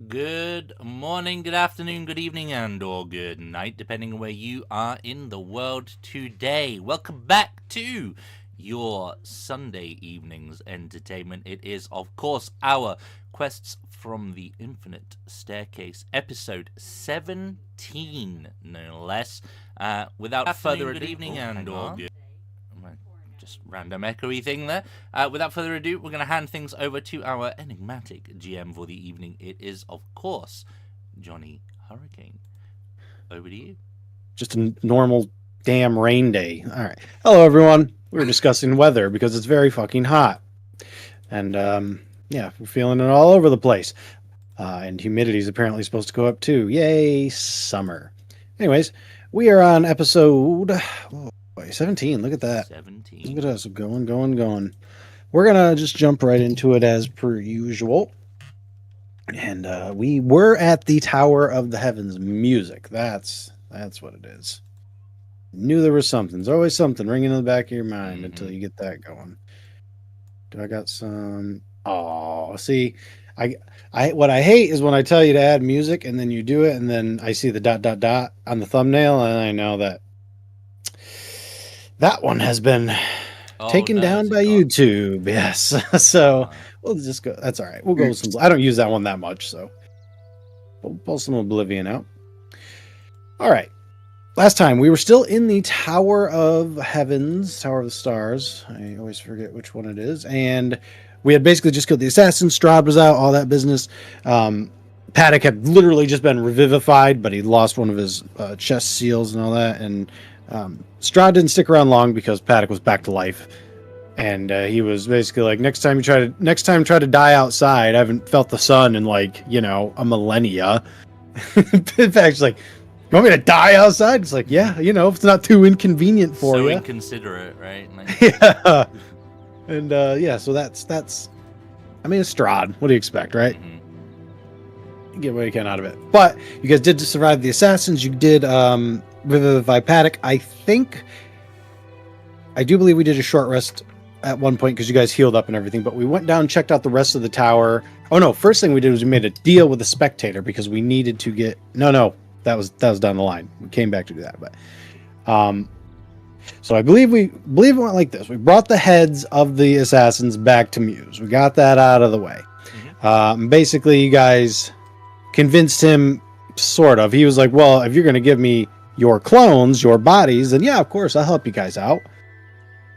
Good morning, good afternoon, good evening, and or good night, depending on where you are in the world today. Welcome back to your Sunday evening's entertainment. It is, of course, our Quests from the Infinite Staircase, episode 17, no less. Without further ado, good evening, and or good just random echoey thing there. Without further ado, we're going to hand things over to our enigmatic GM for the evening. It is, of course, Johnny Hurricane. Over to you. Just a normal damn rain day. All right. Hello, everyone. We were discussing weather because it's very fucking hot. And, yeah, we're feeling it all over the place. And humidity is apparently supposed to go up too. Yay, summer. Anyways, we are on episode 17. Look at that. 17. Look at us going. We're going to just jump right into it as per usual. And we were at the Tower of the Heavens music. That's what it is. Knew there was something. There's always something ringing in the back of your mind until you get that going. Do I got some? Oh, see, I what I hate is when I tell you to add music and then you do it and then I see the ... on the thumbnail and I know that one has been taken down by YouTube. Yes. So we'll just go. That's all right. We'll go with some. I don't use that one that much, so we'll pull some Oblivion out. All right. Last time we were still in the Tower of Heavens, Tower of the Stars. I always forget which one it is. And we had basically just killed the assassin. Strahd was out, all that business. Paddock had literally just been revivified, but he lost one of his chest seals and all that. And Strahd didn't stick around long because Paddock was back to life. And he was basically like, next time try to die outside. I haven't felt the sun in a millennia. In fact, it's like, you want me to die outside? It's like, yeah, if it's not too inconvenient for you. So inconsiderate, right? Like, yeah. And so that's it's Strahd. What do you expect, right? Mm-hmm. You get what you can out of it. But you guys did survive the assassins. You did revivify Paddock. I do believe we did a short rest at one point because you guys healed up and everything, but we went down, checked out the rest of the tower. Oh no, first thing we did was we made a deal with the spectator because we needed to get that was down the line. We came back to do that, but so I believe it went like this. We brought the heads of the assassins back to Muse. We got that out of the way. Basically, you guys convinced him, sort of. He was like, well, if you're going to give me your clones, your bodies, then yeah, of course, I'll help you guys out.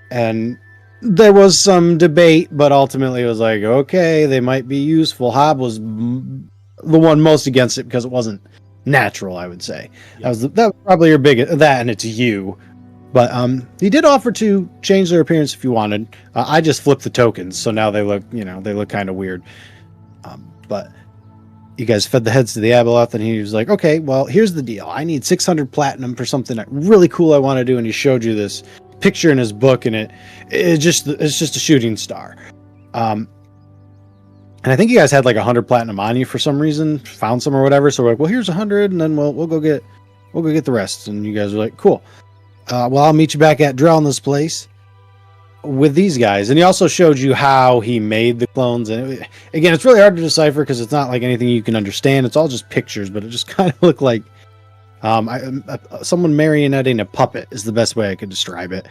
And there was some debate, but ultimately it was like, okay, they might be useful. Hob was the one most against it because it wasn't natural, I would say. Yep. That was probably your biggest, that and it's you. But he did offer to change their appearance if you wanted. I just flipped the tokens, so now they look kind of weird. But you guys fed the heads to the Abeloth, and he was like, okay, well, here's the deal. I need 600 platinum for something really cool I want to do, and he showed you this picture in his book, and it's just a shooting star. And I think you guys had like 100 platinum on you for some reason, found some or whatever. So we're like, well, here's 100, and then we'll go get the rest. And you guys were like, cool. Well, I'll meet you back at Drellna's place with these guys. And he also showed you how he made the clones. And again, it's really hard to decipher because it's not like anything you can understand. It's all just pictures, but it just kind of looked like someone marionetting a puppet is the best way I could describe it.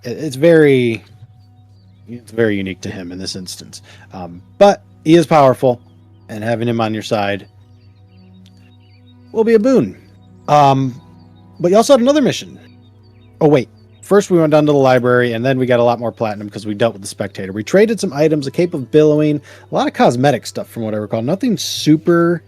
It's very unique to him in this instance. But he is powerful, and having him on your side will be a boon. But you also had another mission. Oh, wait. First, we went down to the library, and then we got a lot more platinum because we dealt with the spectator. We traded some items, a cape of billowing, a lot of cosmetic stuff from what I recall. Nothing super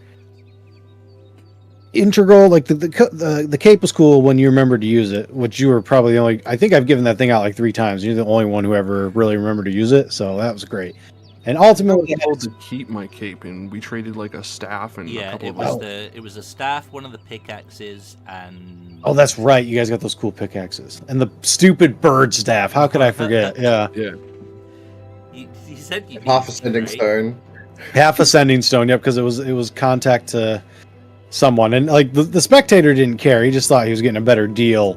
integral. Like the cape was cool when you remembered to use it, which you were probably the only. I think I've given that thing out like 3 times. You're the only one who ever really remembered to use it, so that was great. And ultimately, I was able to keep my cape, and we traded like a staff and a couple of it was a staff, one of the pickaxes, and oh, that's right. You guys got those cool pickaxes and the stupid bird staff. How could I forget? Yeah. You said you half a sending stone. Half a sending stone. Yep, because it was contact to someone, and like the spectator didn't care. He just thought he was getting a better deal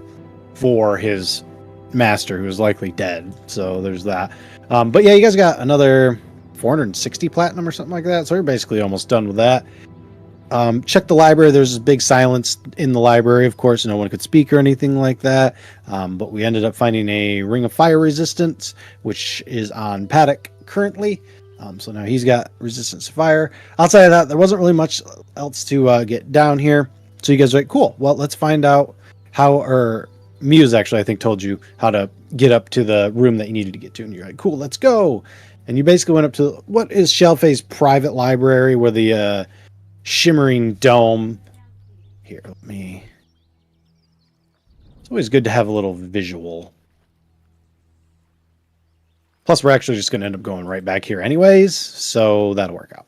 for his master, who was likely dead. So there's that. But yeah, you guys got another 460 platinum or something like that. So we're basically almost done with that. Check the library. There's this big silence in the library. Of course, no one could speak or anything like that. But we ended up finding a Ring of Fire resistance, which is on Paddock currently. So now he's got resistance to fire. Outside of that, there wasn't really much else to get down here. So you guys are like, cool. Well, let's find out how, or Muse actually, I think, told you how to get up to the room that you needed to get to. And you're like, cool, let's go. And you basically went up to what is Shelfay's private library where the shimmering dome. Here, let me. It's always good to have a little visual. Plus, we're actually just going to end up going right back here anyways, so that'll work out.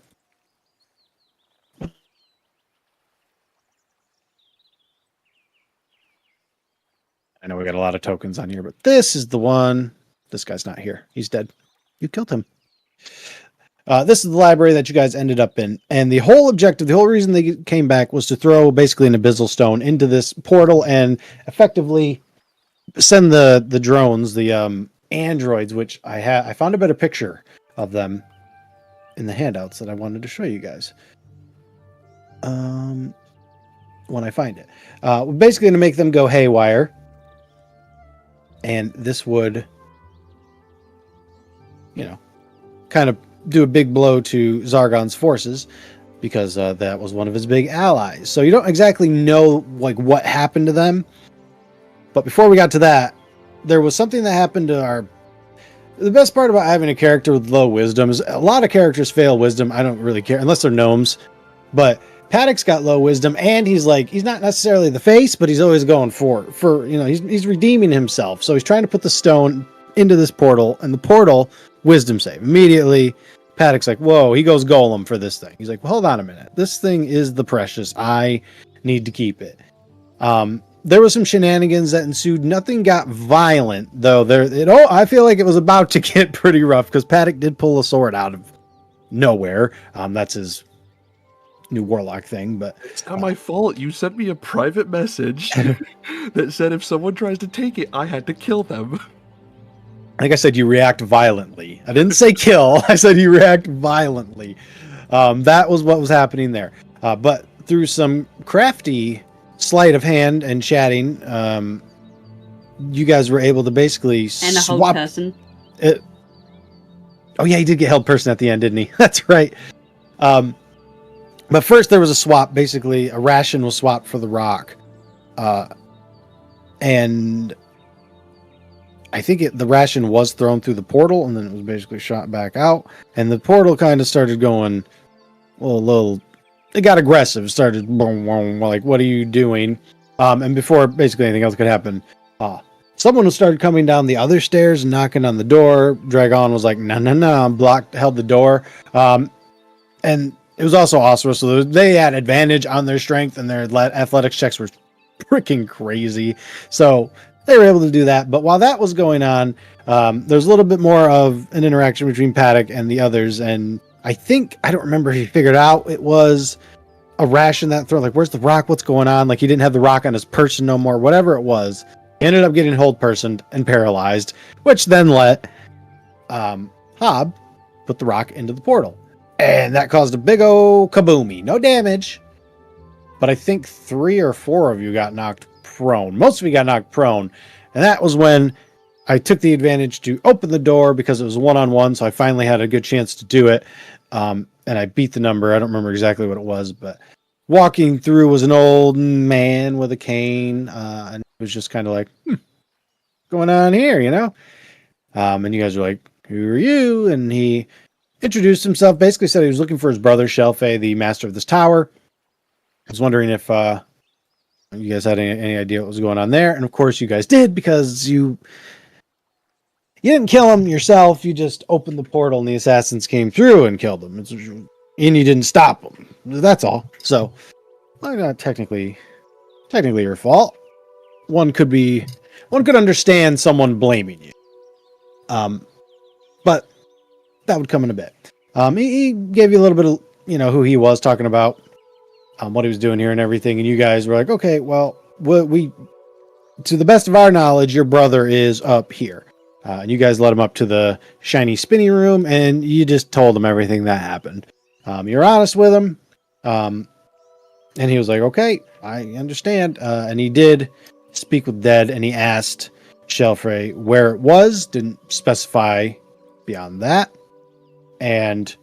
I know we got a lot of tokens on here, but this is the one. This guy's not here. He's dead. You killed him. This is the library that you guys ended up in. And the whole objective, the whole reason they came back was to throw basically an abyssal stone into this portal and effectively send the drones, the androids, which I found a better picture of them in the handouts that I wanted to show you guys. When I find it. We're basically going to make them go haywire. And this would, kind of do a big blow to Zargon's forces because that was one of his big allies. So you don't exactly know what happened to them. But before we got to that, there was something that happened to the best part about having a character with low wisdom is a lot of characters fail wisdom. I don't really care unless they're gnomes, but Paddock's got low wisdom and he's not necessarily the face, but he's always going for he's redeeming himself. So he's trying to put the stone into this portal, and the portal wisdom save. Immediately Paddock's like, whoa, he goes golem for this thing. He's like, well, hold on a minute. This thing is the precious. I need to keep it. There was some shenanigans that ensued. Nothing got violent, though. I feel like it was about to get pretty rough because Paddock did pull a sword out of nowhere. That's his new warlock thing, but it's not my fault. You sent me a private message that said if someone tries to take it, I had to kill them. Like I said, you react violently. I didn't say kill. I said you react violently. That was what was happening there. But through some crafty sleight of hand and chatting, you guys were able to basically and a swap whole person. it. Oh yeah, he did get held person at the end, didn't he? That's right. But first there was a swap. Basically, a ration was swapped for the rock, and I think the ration was thrown through the portal, and then it was basically shot back out. And the portal kind of started going a little. It got aggressive. It started boom, boom, like, what are you doing? And before basically anything else could happen, someone started coming down the other stairs and knocking on the door. Dragon was like, no, held the door. And it was also Osra, so they had advantage on their strength, and their athletics checks were freaking crazy. So they were able to do that. But while that was going on, there was a little bit more of an interaction between Paddock and the others, and I don't remember if he figured out it was a ration that throw. Like, where's the rock? What's going on? Like, he didn't have the rock on his person no more. Whatever it was, he ended up getting hold personed and paralyzed, which then let Hob put the rock into the portal, and that caused a big old kaboomy. No damage, but I think 3 or 4 of you got knocked prone. Most of you got knocked prone, and that was when I took the advantage to open the door because it was one-on-one, so I finally had a good chance to do it. And I beat the number. I don't remember exactly what it was, but walking through was an old man with a cane, and it was just kind of like, what's going on here, And you guys were like, who are you? And he introduced himself, basically said he was looking for his brother, Shelfay, the master of this tower. I was wondering if you guys had any idea what was going on there. And of course you guys did, because you didn't kill him yourself. You just opened the portal and the assassins came through and killed him. And you didn't stop them. That's all. So, not technically your fault. One could understand someone blaming you. But that would come in a bit. He gave you a little bit of, who he was, talking about what he was doing here and everything. And you guys were like, okay, well, we to the best of our knowledge, your brother is up here. And you guys led him up to the shiny spinny room, and you just told him everything that happened. You're honest with him, and he was like, "Okay, I understand." And he did speak with Dead, and he asked Shelfrey where it was. Didn't specify beyond that, and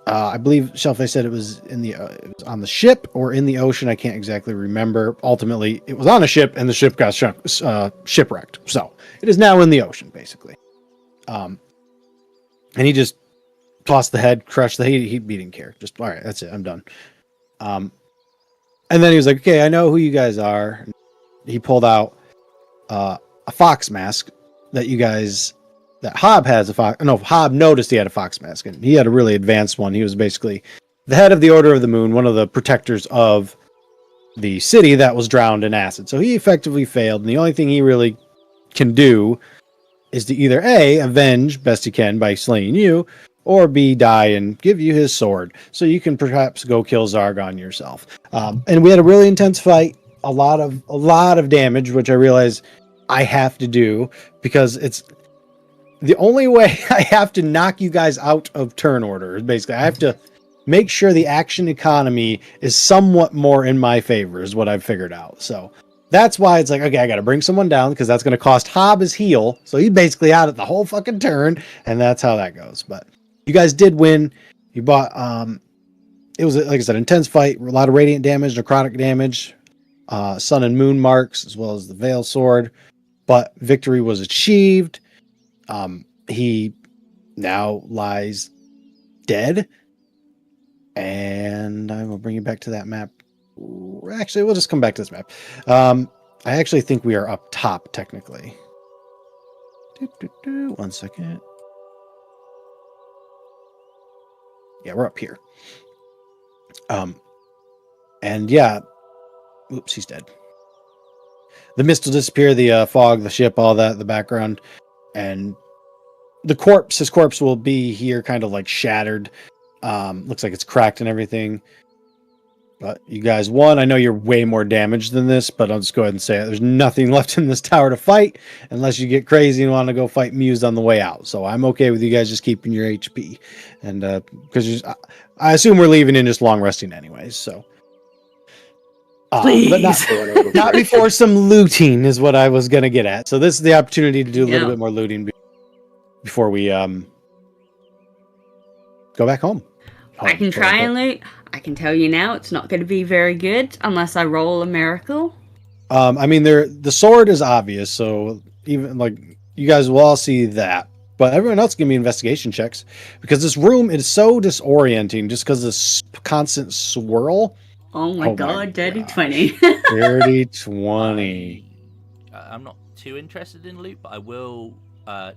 I believe Shelfrey said it was it was on the ship or in the ocean. I can't exactly remember. Ultimately, it was on a ship, and the ship got shipwrecked. So it is now in the ocean, basically. And he just tossed the head, crushed the heat. He didn't care. Just all right, that's it. I'm done. And then he was like, "Okay, I know who you guys are." He pulled out a fox mask that you guys. That Hob has a fox. No, Hob noticed he had a fox mask, and he had a really advanced one. He was basically the head of the Order of the Moon, one of the protectors of the city that was drowned in acid. So he effectively failed, and the only thing he really can do is to either A, avenge best he can by slaying you, or B, die and give you his sword, so you can perhaps go kill Zargon yourself. And we had a really intense fight, a lot of damage, which I realize I have to do because it's the only way I have to knock you guys out of turn order. Basically, I have to make sure the action economy is somewhat more in my favor, is what I've figured out. So that's why it's like, okay, I got to bring someone down because that's going to cost Hob his heal. So he's basically out at the whole fucking turn, and that's how that goes. But you guys did win. You bought, it was, like I said, intense fight, a lot of radiant damage, necrotic damage, sun and moon marks, as well as the Veil Sword. But victory was achieved. He now lies dead, and I will bring you back to that map. Actually, we'll just come back to this map. I actually think we are up top, technically. 1 second. Yeah, we're up here. And yeah, oops, he's dead. The mist will disappear, the fog, the ship, all that, the background, and his corpse will be here, kind of like shattered. Looks like it's cracked and everything. But you guys won. I know you're way more damaged than this, but I'll just go ahead and say it. There's nothing left in this tower to fight unless you get crazy and want to go fight Muse on the way out. So I'm okay with you guys just keeping your HP. And because I assume we're leaving in just long resting anyways. So. Please. But not before some looting is what I was going to get at. So this is the opportunity to do a little bit more looting before we go back home. I can try and loot. I can tell you now, it's not going to be very good unless I roll a miracle. I mean, the sword is obvious, so even like you guys will all see that. But everyone else give me investigation checks because this room is so disorienting just because of this constant swirl. Oh my god, dirty 20. Dirty 20. I'm not too interested in loot, but I will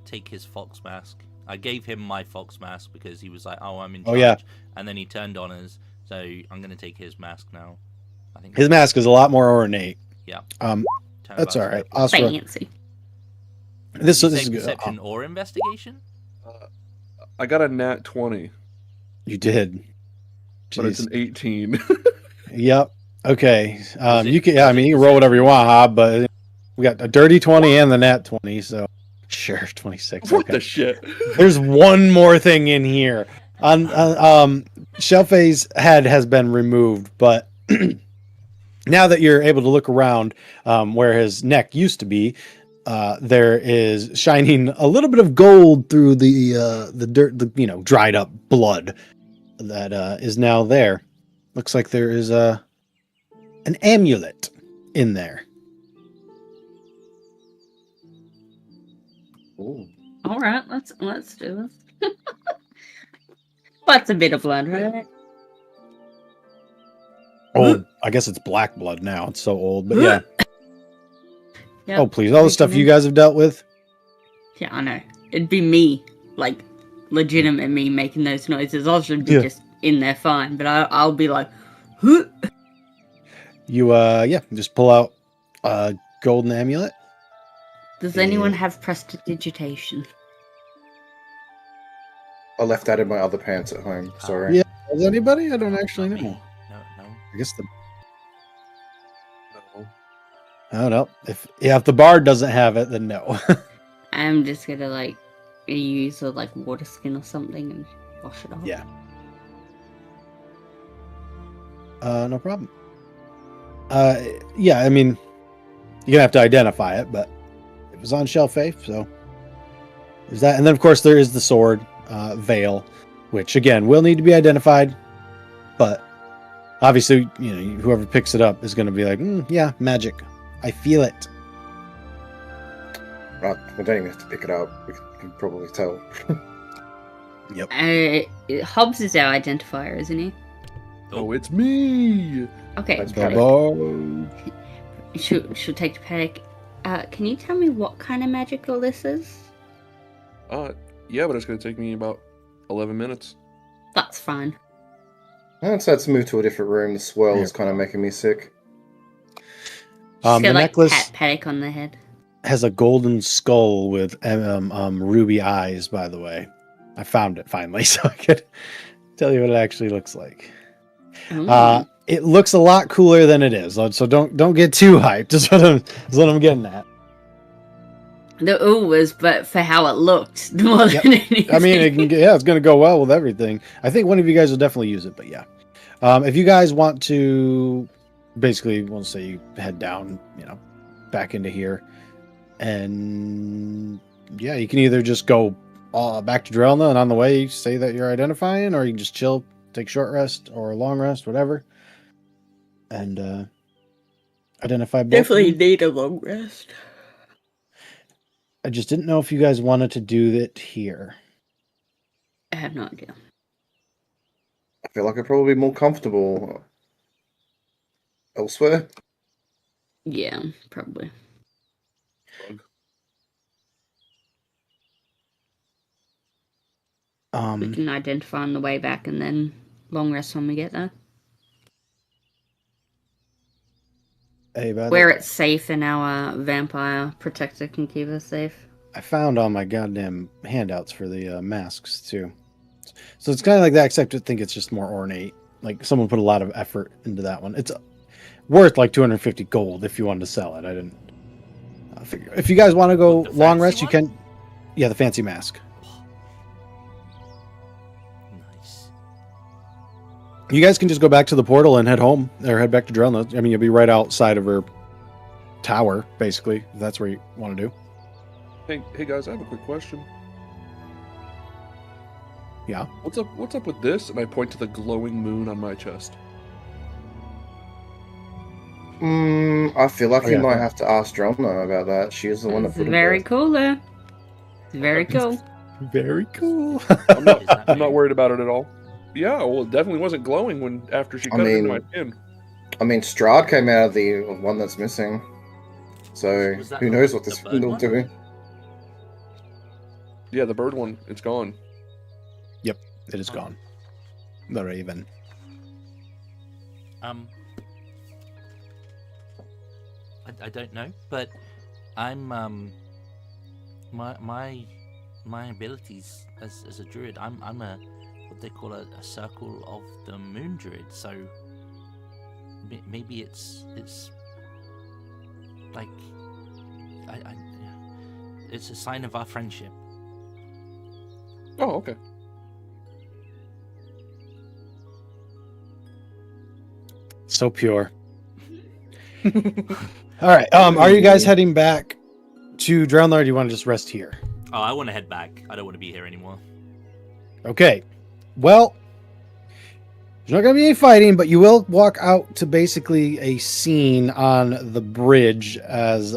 take his fox mask. I gave him my fox mask because he was like, "Oh, I'm in charge," yeah. And then he turned on us. So I'm going to take his mask now. I think his mask is a lot more ornate. Yeah. That's all right. Fancy. This is good. Perception or investigation? I got a nat 20. You did. Jeez. But it's an 18. Yep. Okay. You can. Yeah, I mean, you can roll whatever you want, Hob. But we got a dirty 20 and the nat 20. So sure, 26. What the shit? There's one more thing in here. Shelfay's head has been removed, but now that you're able to look around where his neck used to be, there is shining a little bit of gold through the dirt, the dried up blood that is now there. Looks like there is an amulet in there. Ooh. All right, let's do this. What's a bit of blood, right? Oh, I guess it's black blood now. It's so old, but yeah. Yep. Oh, please. All the stuff you guys have dealt with? Yeah, I know. It'd be me, like, legitimate me making those noises. I should be just in there fine, but I'll be like, huh? You, just pull out a golden amulet. Does anyone have prestidigitation? I left that in my other pants at home. Sorry. Yeah. Does anybody? I don't actually know. No. I guess I don't know. If the bard doesn't have it, then no. I'm just gonna like use a like water skin or something and wash it off. Yeah. No problem. Yeah, I mean, you're gonna have to identify it, but it was on Shelf A, so there's that. And then, of course, there is the sword, Veil, which again will need to be identified, but obviously, you know, whoever picks it up is going to be like, yeah, magic. I feel it. Right, we don't even have to pick it up. We can probably tell. Yep. Hobbs is our identifier, isn't he? Oh, it's me! Okay. That's Paddock. Bubba. She'll take the Paddock. Can you tell me what kind of magic all this is? Yeah, but it's gonna take me about 11 minutes. That's fine. Let's move to a different room. The swirl is kind of making me sick. She's got, The like, necklace pat Paddock on the head. has a golden skull with ruby eyes, by the way. I found it finally, so I could tell you what it actually looks like. Ooh. It looks a lot cooler than it is, so don't get too hyped. Is what I'm getting at. The ooh was, but for how it looked more Yep. than anything. I mean, it's going to go well with everything. I think one of you guys will definitely use it, but yeah. If you guys want to, basically, we'll say you head down, back into here, and yeah, you can either just go back to Drelna and on the way say that you're identifying, or you can just chill, take a short rest or a long rest, whatever, and identify both. Definitely need a long rest. I just didn't know if you guys wanted to do it here. I have no idea. I feel like I'd probably be more comfortable elsewhere. Yeah, probably. We can identify on the way back and then long rest when we get there. Hey, by the Where way, it's safe and our vampire protector can keep us safe. I found all my goddamn handouts for the masks too. So it's kind of like that, except I think it's just more ornate. Like someone put a lot of effort into that one. It's worth like 250 gold if you wanted to sell it. I didn't figure. If you guys want to go The long fancy rest, you one? can. Yeah, the fancy mask. Nice. You guys can just go back to the portal and head home, or head back to Drelna. I mean, you'll be right outside of her tower, basically, if that's where you want to do. Hey guys, I have a quick question. Yeah. What's up with this? And I point to the glowing moon on my chest. I feel like Oh, you yeah. might have to ask Drelna about that. She's the one that It's put it very there. cool though. It's very cool. Very cool. I'm not, Is that I'm not weird? worried about it at all. Yeah, well, it definitely wasn't glowing after she I cut it into mean- my skin. I mean, Strahd came out of the one that's missing. So Was that who the- knows what the this bird will one? do. Yeah, the bird one, it's gone. It is gone. The raven. I don't know, but I'm my abilities as a druid. I'm a what they call a circle of the moon druid. So maybe it's like it's a sign of our friendship. Oh, okay. So pure. All right. Are you guys heading back to Drelna, or do you want to just rest here? Oh, I want to head back. I don't want to be here anymore. Okay. Well, there's not going to be any fighting, but you will walk out to basically a scene on the bridge as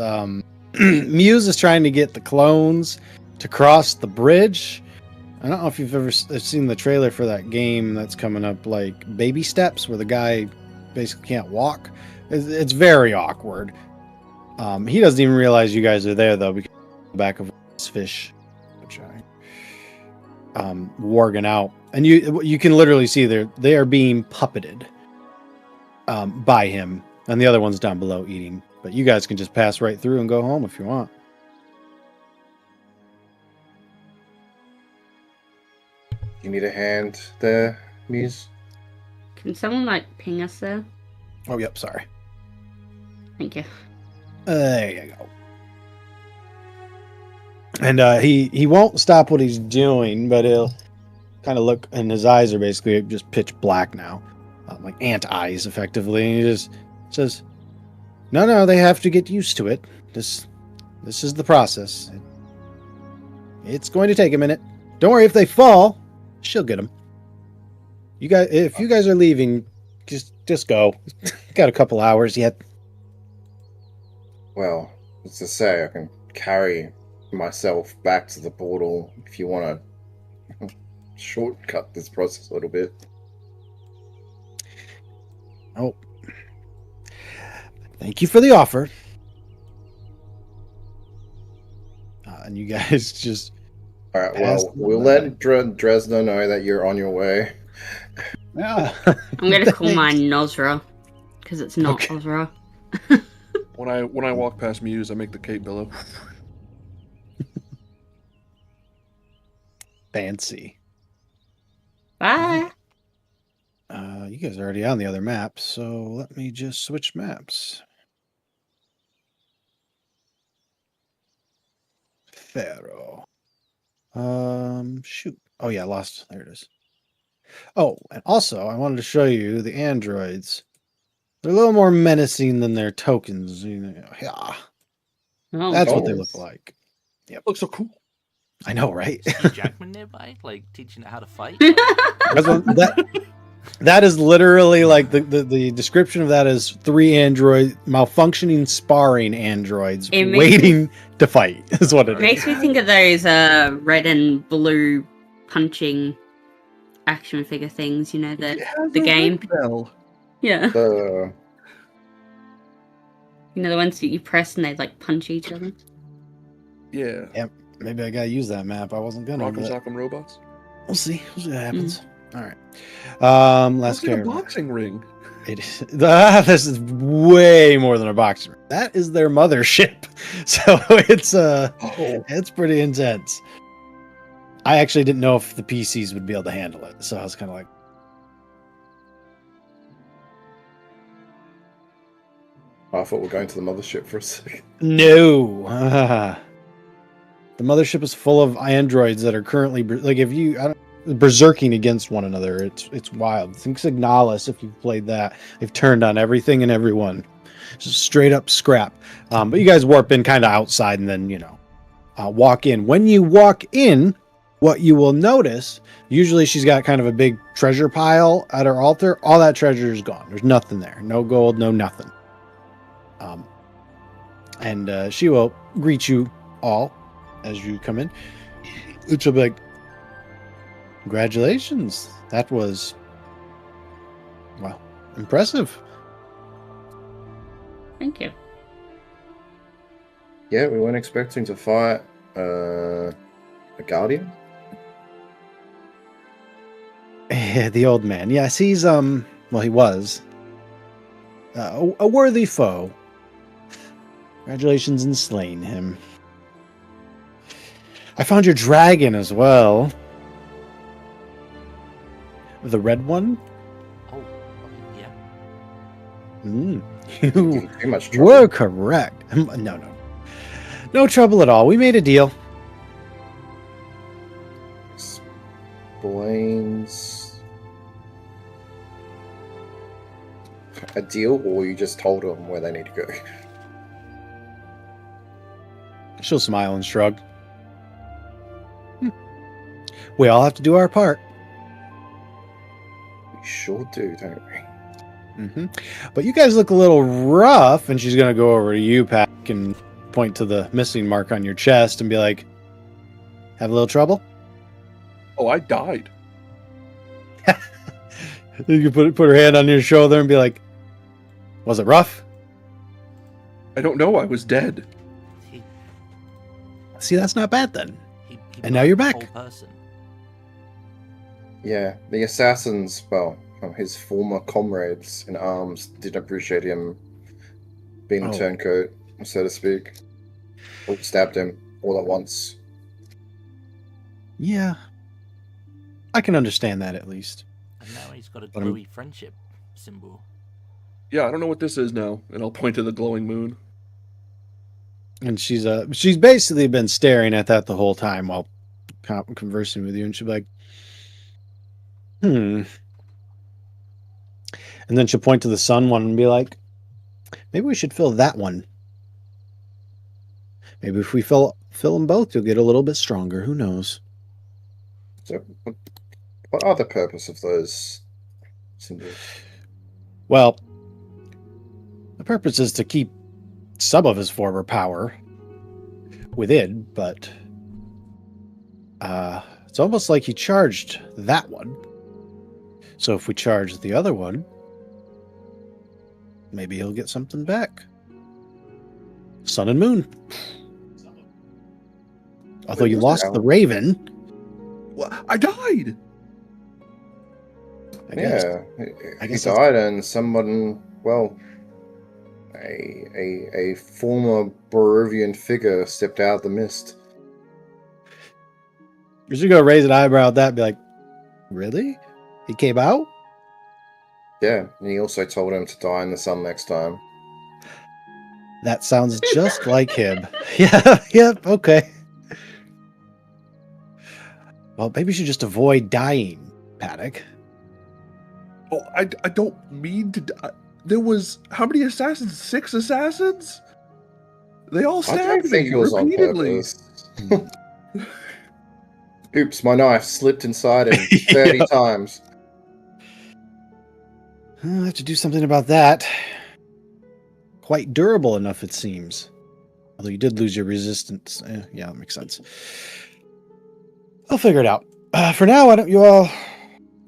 Muse is trying to get the clones to cross the bridge. I don't know if you've ever seen the trailer for that game that's coming up, like Baby Steps, where the guy basically can't walk. It's very awkward. He doesn't even realize you guys are there, though, because the back of his fish, which I warging out, and you can literally see they are being puppeted by him, and the other one's down below eating. But you guys can just pass right through and go home if you want. You need a hand there, Muse? Can someone like ping us there? Oh, yep. Sorry. Thank you. There you go. And he won't stop what he's doing, but he'll kind of look, and his eyes are basically just pitch black now, like ant eyes, effectively. And he just says, "No, they have to get used to it. This is the process. It's going to take a minute. Don't worry, if they fall, she'll get them. If you guys are leaving, just go. Got a couple hours yet." Well, as to say, I can carry myself back to the portal if you want to shortcut this process a little bit. Oh, thank you for the offer. And you guys just... All right, well, we'll let Dresner know that you're on your way. Yeah. I'm gonna call mine Nosra, because it's not Okay. Ozra. When I walk past Muse, I make the Kate Billow. Fancy. Bye. You guys are already on the other map, so let me just switch maps. Pharaoh. Shoot. Oh yeah, lost. There it is. Oh, and also I wanted to show you the androids. They're a little more menacing than their tokens. Yeah, Oh, that's what they goals. look like. Looks so cool. I know, right? Is Hugh Jackman nearby, like teaching it how to fight? That is literally like the description of that is 3 malfunctioning sparring androids It makes waiting to fight is what it It is. makes me think of those red and blue punching action figure things, you know, the game. Bell. Yeah. The You know, the ones that you press and they like punch each other. Yeah. Maybe I gotta use that map. I wasn't gonna. Rock'em But Sock'em Robots. we'll see. We'll see what happens. Mm. All right. Last Looks like a character. boxing ring. It is. This is way more than a boxer. That is their mothership. So it's pretty intense. I actually didn't know if the PCs would be able to handle it, so I was kind of like, I thought we were going to the mothership for a second. no. The mothership is full of androids that are currently berserking against one another. It's wild. Think Signalis, if you've played that, they've turned on everything and everyone. Just straight up scrap. But you guys warp in kind of outside and then walk in. When you walk in, what you will notice, usually she's got kind of a big treasure pile at her altar. All that treasure is gone. There's nothing there. No gold, no nothing. And she will greet you all as you come in. She'll be like, "Congratulations. That was, well, impressive." Thank you. Yeah, we weren't expecting to fight a guardian. The old man. Yes, he's, well, he was a worthy foe. Congratulations in slaying him. I found your dragon as well. The red one? Oh, yeah. You Too much trouble. were correct. No. No trouble at all. We made a deal. Explains a deal, or you just told them where they need to go? She'll smile and shrug. We all have to do our part. We sure do, don't we? But you guys look a little rough, and she's gonna go over to you, Pack, and point to the missing mark on your chest and be like, "Have a little trouble?" Oh, I died. You can put her hand on your shoulder and be like, "Was it rough?" I don't know. I was dead. He, See, that's not bad then. he And now you're the back. whole person. Yeah, the assassins, well, his former comrades in arms didn't appreciate him being a Oh. turncoat, so to speak. All stabbed him all at once. Yeah, I can understand that at least. And now he's got a But I'm- glowy friendship symbol. Yeah, I don't know what this is now. And I'll point to the glowing moon. And she's basically been staring at that the whole time while conversing with you, and she'll be like, And then she'll point to the sun one and be like, maybe we should fill that one. Maybe if we fill them both, you'll get a little bit stronger. Who knows? So, what are the purpose of those symbols? Well, the purpose is to keep some of his former power within, but it's almost like he charged that one. So if we charge the other one, maybe he'll get something back. Sun and moon. Although you lost the raven. Well, I died. I guess. Yeah, he died, and someone, well, a former Barovian figure stepped out of the mist. You should go raise an eyebrow at that and be like, really? He came out? Yeah, and he also told him to die in the sun next time. That sounds just like him. Yeah, okay. Well, maybe you should just avoid dying, Paddock. Oh, I don't mean to die. There was how many assassins? 6 assassins? They all I stabbed don't think me it was on repeatedly. purpose. Oops, my knife slipped inside him 30 times. I'll have to do something about that. Quite durable enough, it seems. Although you did lose your resistance. Yeah, that makes sense. I'll figure it out. For now, why don't you all...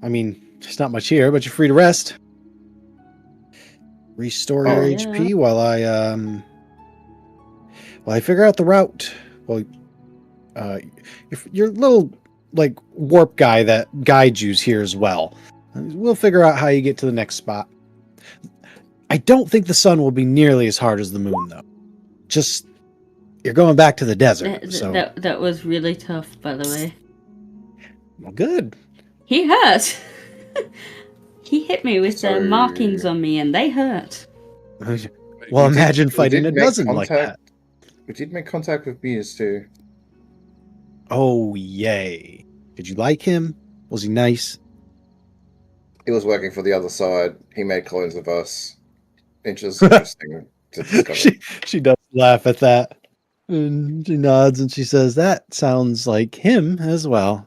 I mean, there's not much here, but you're free to rest. Restore your yeah. HP while I figure out the route. Well, if your little like warp guy that guides you's here as well. We'll figure out how you get to the next spot. I don't think the sun will be nearly as hard as the moon, though. Just you're going back to the desert. So That was really tough, by the way. well, good. He hurt. He hit me with So- markings on me, and they hurt. Well, We did- imagine we fighting did a make dozen like that. contact- We did make contact with Muse too. Oh, yay. Did you like him? Was he nice? He was working for the other side. He made clones of us. It's just interesting to discover. she does laugh at that. And she nods and she says, that sounds like him as well.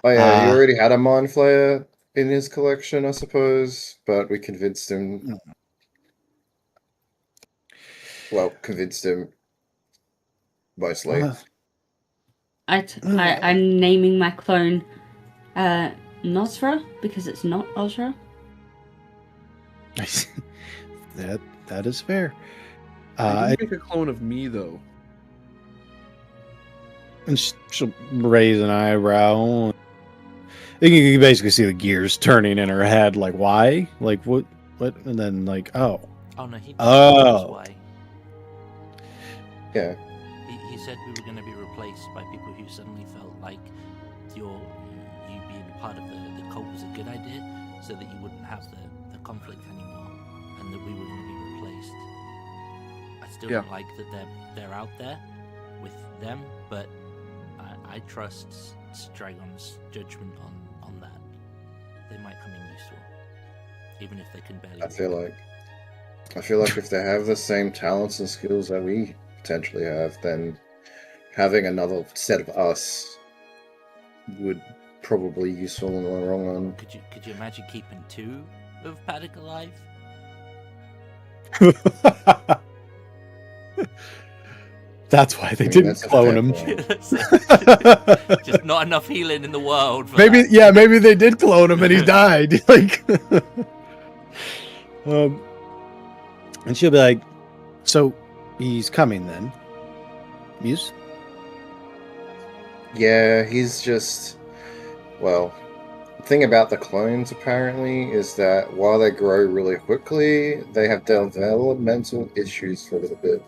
Oh yeah, he Ah. already had a Mind Flayer in his collection, I suppose, but we convinced him. Well, convinced him mostly. Well, I'm naming my clone Nosra because it's not Ozra. that is fair. I didn't make a clone of me though. And she'll raise an eyebrow. You can basically see the gears turning in her head. Like, why? Like, what? And then, like, oh. Oh no, he Oh. knows why. Yeah. He said we were going to be replaced by people who suddenly felt like you being part of the cult was a good idea, so that you wouldn't have the conflict anymore, and that we were going to be replaced. I still don't like that they're out there with them, but I trust Dragon's judgment on that. They might come in useful, even if they can barely. I feel like if they have the same talents and skills that we potentially have, then having another set of us would probably be useful in the long run. Could you imagine keeping 2 of Paddock alive? That's why they I mean, didn't that's a clone fair him. point. Just not enough healing in the world. For Maybe, that. yeah, maybe they did clone him and he died. Like, and she'll be like, so he's coming then. Muse? Yeah, he's just... Well, the thing about the clones, apparently, is that while they grow really quickly, they have developmental issues for a little bit.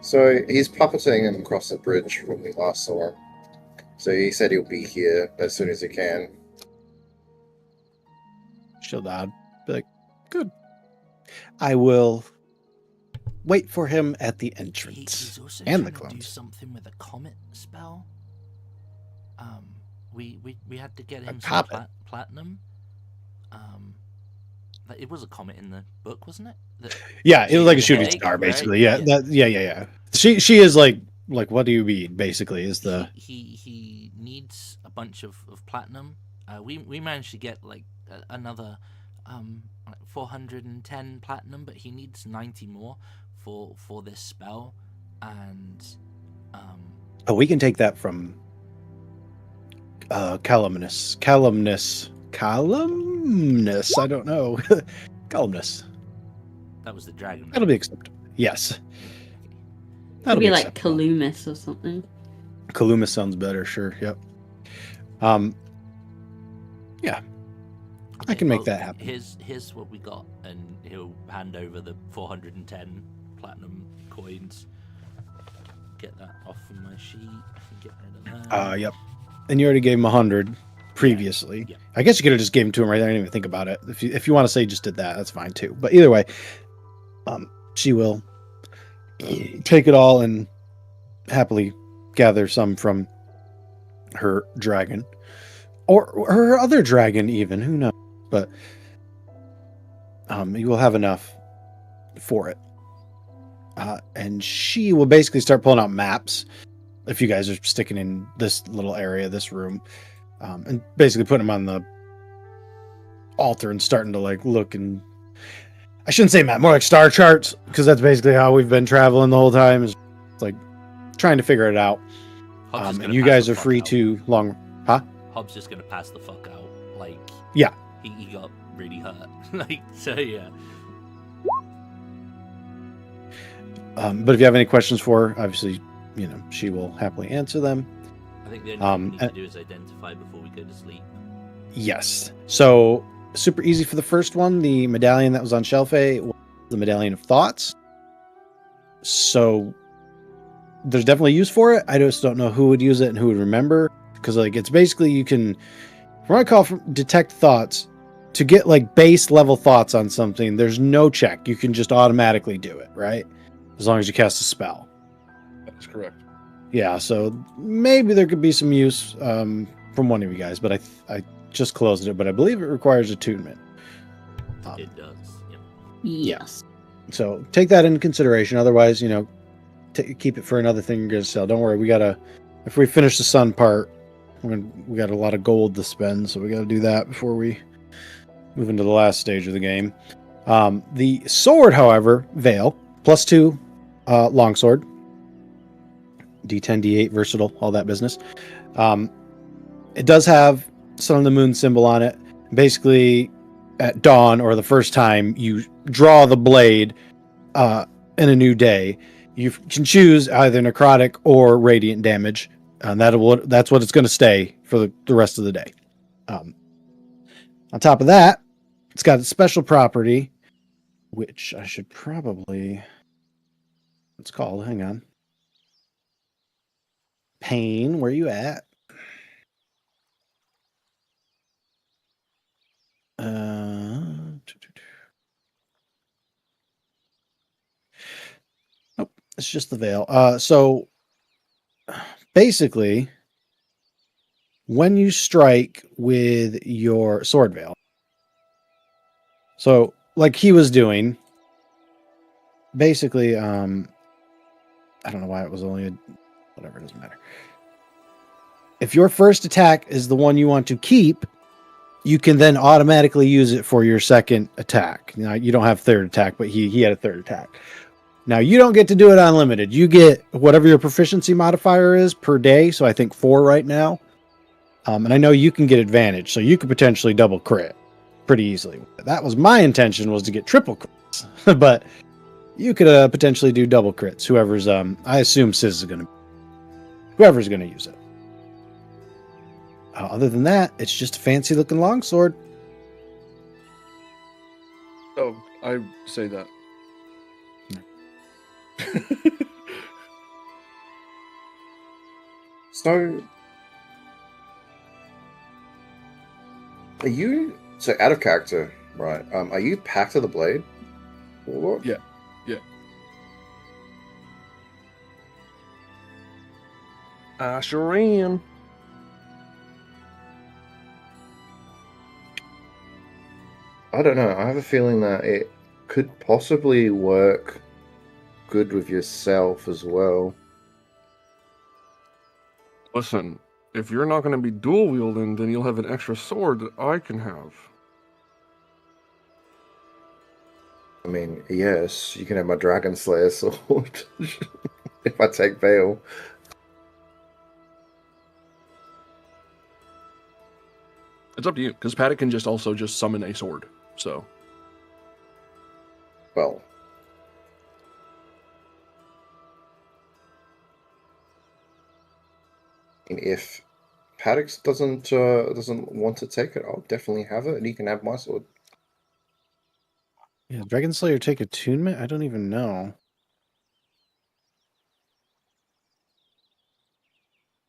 So he's puppeting him across the bridge when we last saw him. So he said he'll be here as soon as he can. She'll nod. Be like, good. I will wait for him at the He's entrance. also And the trying to do clones. something with a comet spell. We had to get him some comet? platinum. It was a comet in the book, wasn't it? Yeah, it was like a the shooting headache, star, right? basically. Yeah, Yeah. yeah. She is like what do you mean? Basically, is the He needs a bunch of platinum. We managed to get like another like 410 platinum, but he needs 90 more for this spell, and oh, we can take that from Calumnus. I don't know. Calumnus. that was the dragon. That'll be acceptable. Yes, Could that'll be like acceptable. Kalumis or something. Kalumis sounds better. Sure. Yep. Yeah, I can make that happen. Here's what we got, and he'll hand over the 410 platinum coins. Get that off of my sheet. Get rid of that. Yep. And you already gave him 100 previously. Yeah. I guess you could have just gave him to him right there. I didn't even think about it. If you want to say you just did that, that's fine too. But either way, she will take it all and happily gather some from her dragon, or her other dragon, even. Who knows? But you will have enough for it. And she will basically start pulling out maps. If you guys are sticking in this little area, this room, and basically putting them on the altar and starting to like look, and I shouldn't say map, more like star charts, because that's basically how we've been traveling the whole time. Is like trying to figure it out. Hobbs is And gonna you pass guys the are fuck free out. to Hobbs just gonna pass the fuck out. Like, Yeah. he got really hurt. Like, so yeah. But if you have any questions for her, obviously, she will happily answer them. I think the only thing we need and- to do is identify before we go to sleep. Yes. So super easy for the first one. The medallion that was on Shelf A was the Medallion of Thoughts. So there's definitely use for it. I just don't know who would use it and who would remember. Because like it's basically you can, from what I call detect thoughts, to get like base level thoughts on something, there's no check. You can just automatically do it, right? As long as you cast a spell. That's correct. Yeah, so maybe there could be some use from one of you guys, but I just closed it, but I believe it requires attunement. It does. Yep. Yes. So take that into consideration. Otherwise, keep it for another thing you're gonna sell. Don't worry, if we finish the sun part, we got a lot of gold to spend, so we got to do that before we move into the last stage of the game. The sword, however, Veil, +2 longsword, D10, D8, versatile, all that business. It does have Sun and the Moon symbol on it. Basically, at dawn or the first time you draw the blade in a new day, you can choose either necrotic or radiant damage, and that's what it's going to stay for the rest of the day. On top of that, it's got a special property, which I should probably... It's called, hang on. Pain, where you at? Nope, it's just the veil. So basically, when you strike with your sword veil, so like he was doing, basically, I don't know why it was only whatever, it doesn't matter. If your first attack is the one you want to keep, you can then automatically use it for your second attack. Now, you don't have third attack, but he had a third attack. Now, you don't get to do it unlimited. You get whatever your proficiency modifier is per day, so I think 4 right now. And I know you can get advantage, so you could potentially double crit pretty easily. That was my intention, was to get triple crits. But you could potentially do double crits. Whoever's, I assume Sis is going to, whoever's going to use it. Other than that, it's just a fancy looking longsword. Oh, I say that. So, are you out of character, right? Are you Pact of the Blade? Warlord? Yeah, yeah. I sure am. I don't know. I have a feeling that it could possibly work good with yourself as well. Listen, if you're not going to be dual wielding, then you'll have an extra sword that I can have. I mean, yes, you can have my Dragon Slayer sword if I take Veil. It's up to you, because Paddock can just also just summon a sword. So, Well, and if Paddocks doesn't want to take it, I'll definitely have it, and he can have my sword. Yeah, Dragon Slayer take attunement? I don't even know.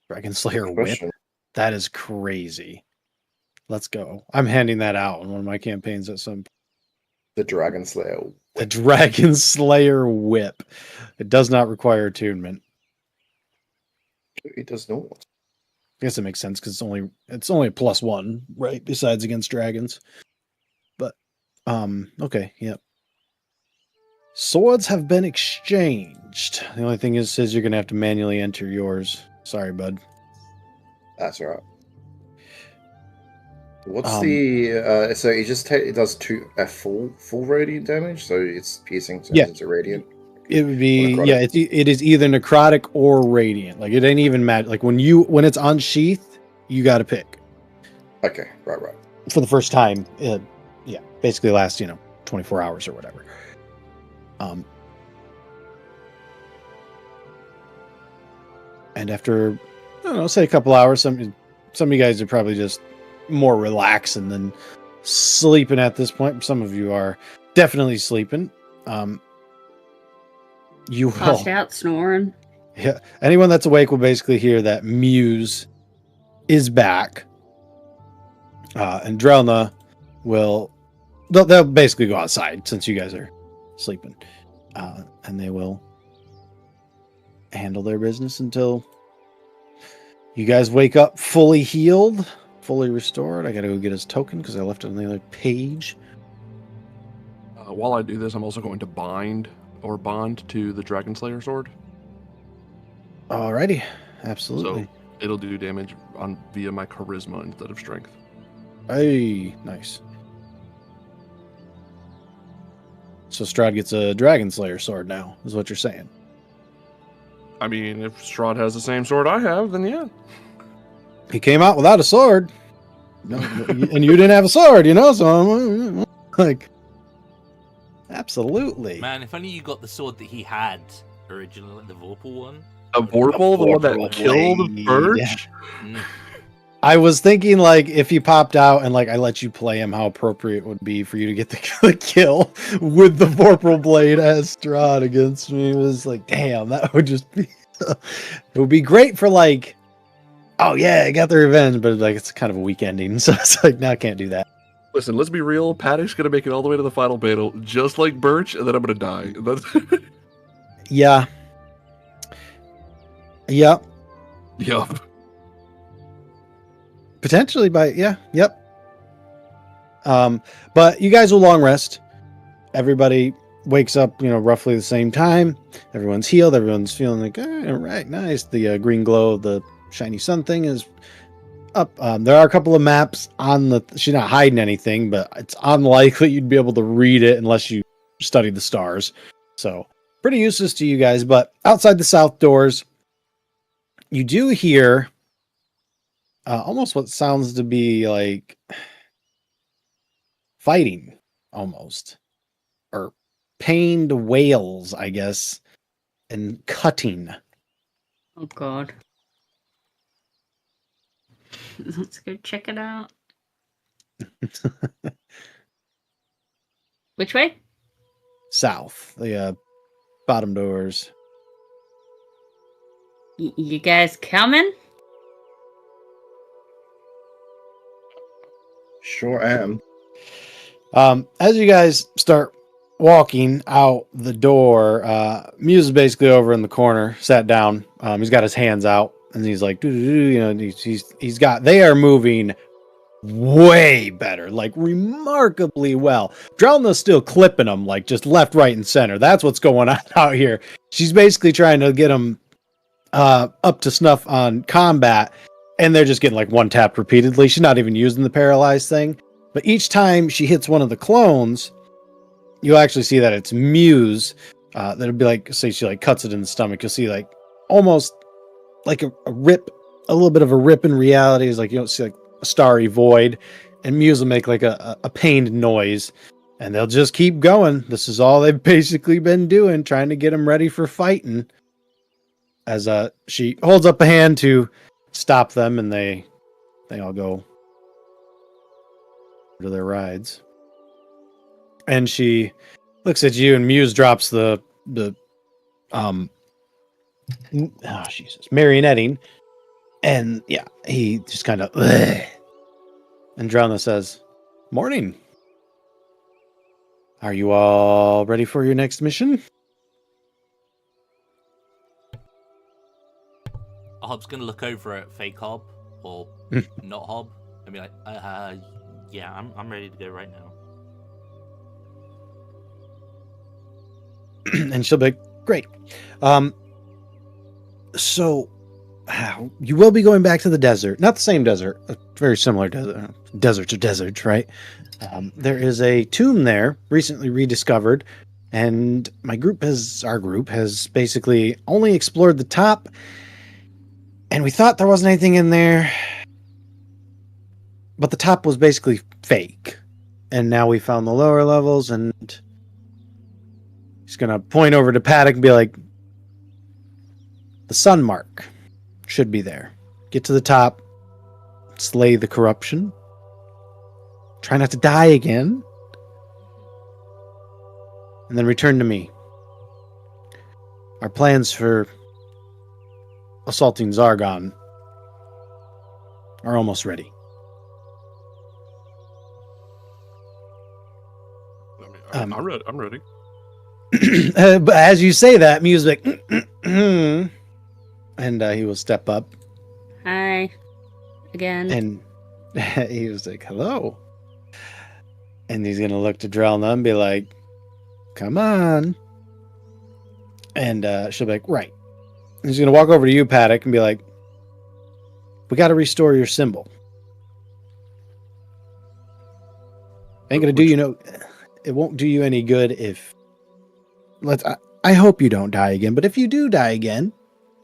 Dragon Slayer whip? Question. That is crazy. Let's go. I'm handing that out in one of my campaigns at some point. The Dragon Slayer. The Dragon Slayer whip. It does not require attunement. It does not. I guess it makes sense because it's only a +1, right? Besides against dragons. But okay, yep. Swords have been exchanged. The only thing is you're gonna have to manually enter yours. Sorry, bud. That's right. What's the so it just it does full radiant damage, so it's piercing turns into radiant. It would be necrotic. it is either necrotic or radiant. Like it ain't even mad. Like when it's unsheathed, you got to pick Okay, right. for the first time. Basically lasts 24 hours or whatever. And after I don't know, say a couple hours, some of you guys are probably just more relaxing than sleeping at this point. Some of you are definitely sleeping. You will. Passed out, snoring. Yeah. Anyone that's awake will basically hear that Muse is back. And Drelna will... They'll basically go outside since you guys are sleeping. And they will handle their business until you guys wake up fully healed, fully restored. I gotta go get his token because I left it on the other page. while I do this, I'm also going to bond to the Dragon Slayer sword. Alrighty. Absolutely. So it'll do damage via my charisma instead of strength. Hey, nice. So Strahd gets a Dragon Slayer sword now, is what you're saying. I mean, if Strahd has the same sword I have, then yeah. He came out without a sword. No, and you didn't have a sword, so I'm like, absolutely. Man, if only you got the sword that he had originally, the Vorpal one. A Vorpal, the one that Vorpal killed blade. Birch? Mm. I was thinking, like, if he popped out and, like, I let you play him, how appropriate it would be for you to get the kill with the Vorpal blade as Strahd against me. It was like, damn, that would just be... it would be great for, like, oh, yeah, I got the revenge, but, like, it's kind of a weak ending, so it's like, no, I can't do that. Listen, let's be real. Paddock's going to make it all the way to the final battle, just like Birch, and then I'm going to die. That's... Yeah. Yep. Yup. Potentially yep. But you guys will long rest. Everybody wakes up, roughly the same time. Everyone's healed. Everyone's feeling like, all right, nice. The green glow of the shiny sun thing is up. There are a couple of maps on she's not hiding anything, but it's unlikely you'd be able to read it unless you studied the stars. So pretty useless to you guys. But outside the south doors, you do hear almost what sounds to be like fighting, almost, or pained wails, I guess, and cutting. Oh God. Let's go check it out. Which way? South, the bottom doors. You guys coming? Sure am. As you guys start walking out the door, Muse is basically over in the corner, sat down. He's got his hands out, and he's like, you know, he's got. They are moving way better, like remarkably well. Drelna's still clipping them, like just left, right, and center. That's what's going on out here. She's basically trying to get them up to snuff on combat, and they're just getting like one tapped repeatedly. She's not even using the paralyzed thing, but each time she hits one of the clones, you'll actually see that it's Muse. That'll be like, say she like cuts it in the stomach. You'll see like almost like a rip, a little bit of a rip in reality. Is like you don't see like a starry void, and Muse will make like a pained noise, and they'll just keep going. This is all they've basically been doing, trying to get them ready for fighting. As she holds up a hand to stop them, and they all go to their rides. And she looks at you, and Muse drops the Jesus, marionetting, and yeah, he just kind of and Drelna says, "Morning. Are you all ready for your next mission?" Hob's gonna look over at fake Hob or not Hob and be like, yeah, I'm ready to go right now. And she'll be like, "Great. So you will be going back to the desert. Not the same desert, a very similar desert. Deserts are deserts, right? There is a tomb there, recently rediscovered, and our group has basically only explored the top, and we thought there wasn't anything in there, but the top was basically fake. And now we found the lower levels, and he's gonna point over to Paddock and be like, the sun mark should be there. Get to the top, slay the corruption, try not to die again, and then return to me. Our plans for assaulting Zargon are almost ready." I'm ready. I'm ready. But as you say that, music, and he will step up, Hi. Again. and he was like, "Hello," and he's gonna look to Drelna and be like, "Come on," and she'll be like, "Right." And he's gonna walk over to you, Paddock, and be like, "We got to restore your symbol. Ain't gonna do you no. It won't do you any good if. I hope you don't die again, but if you do die again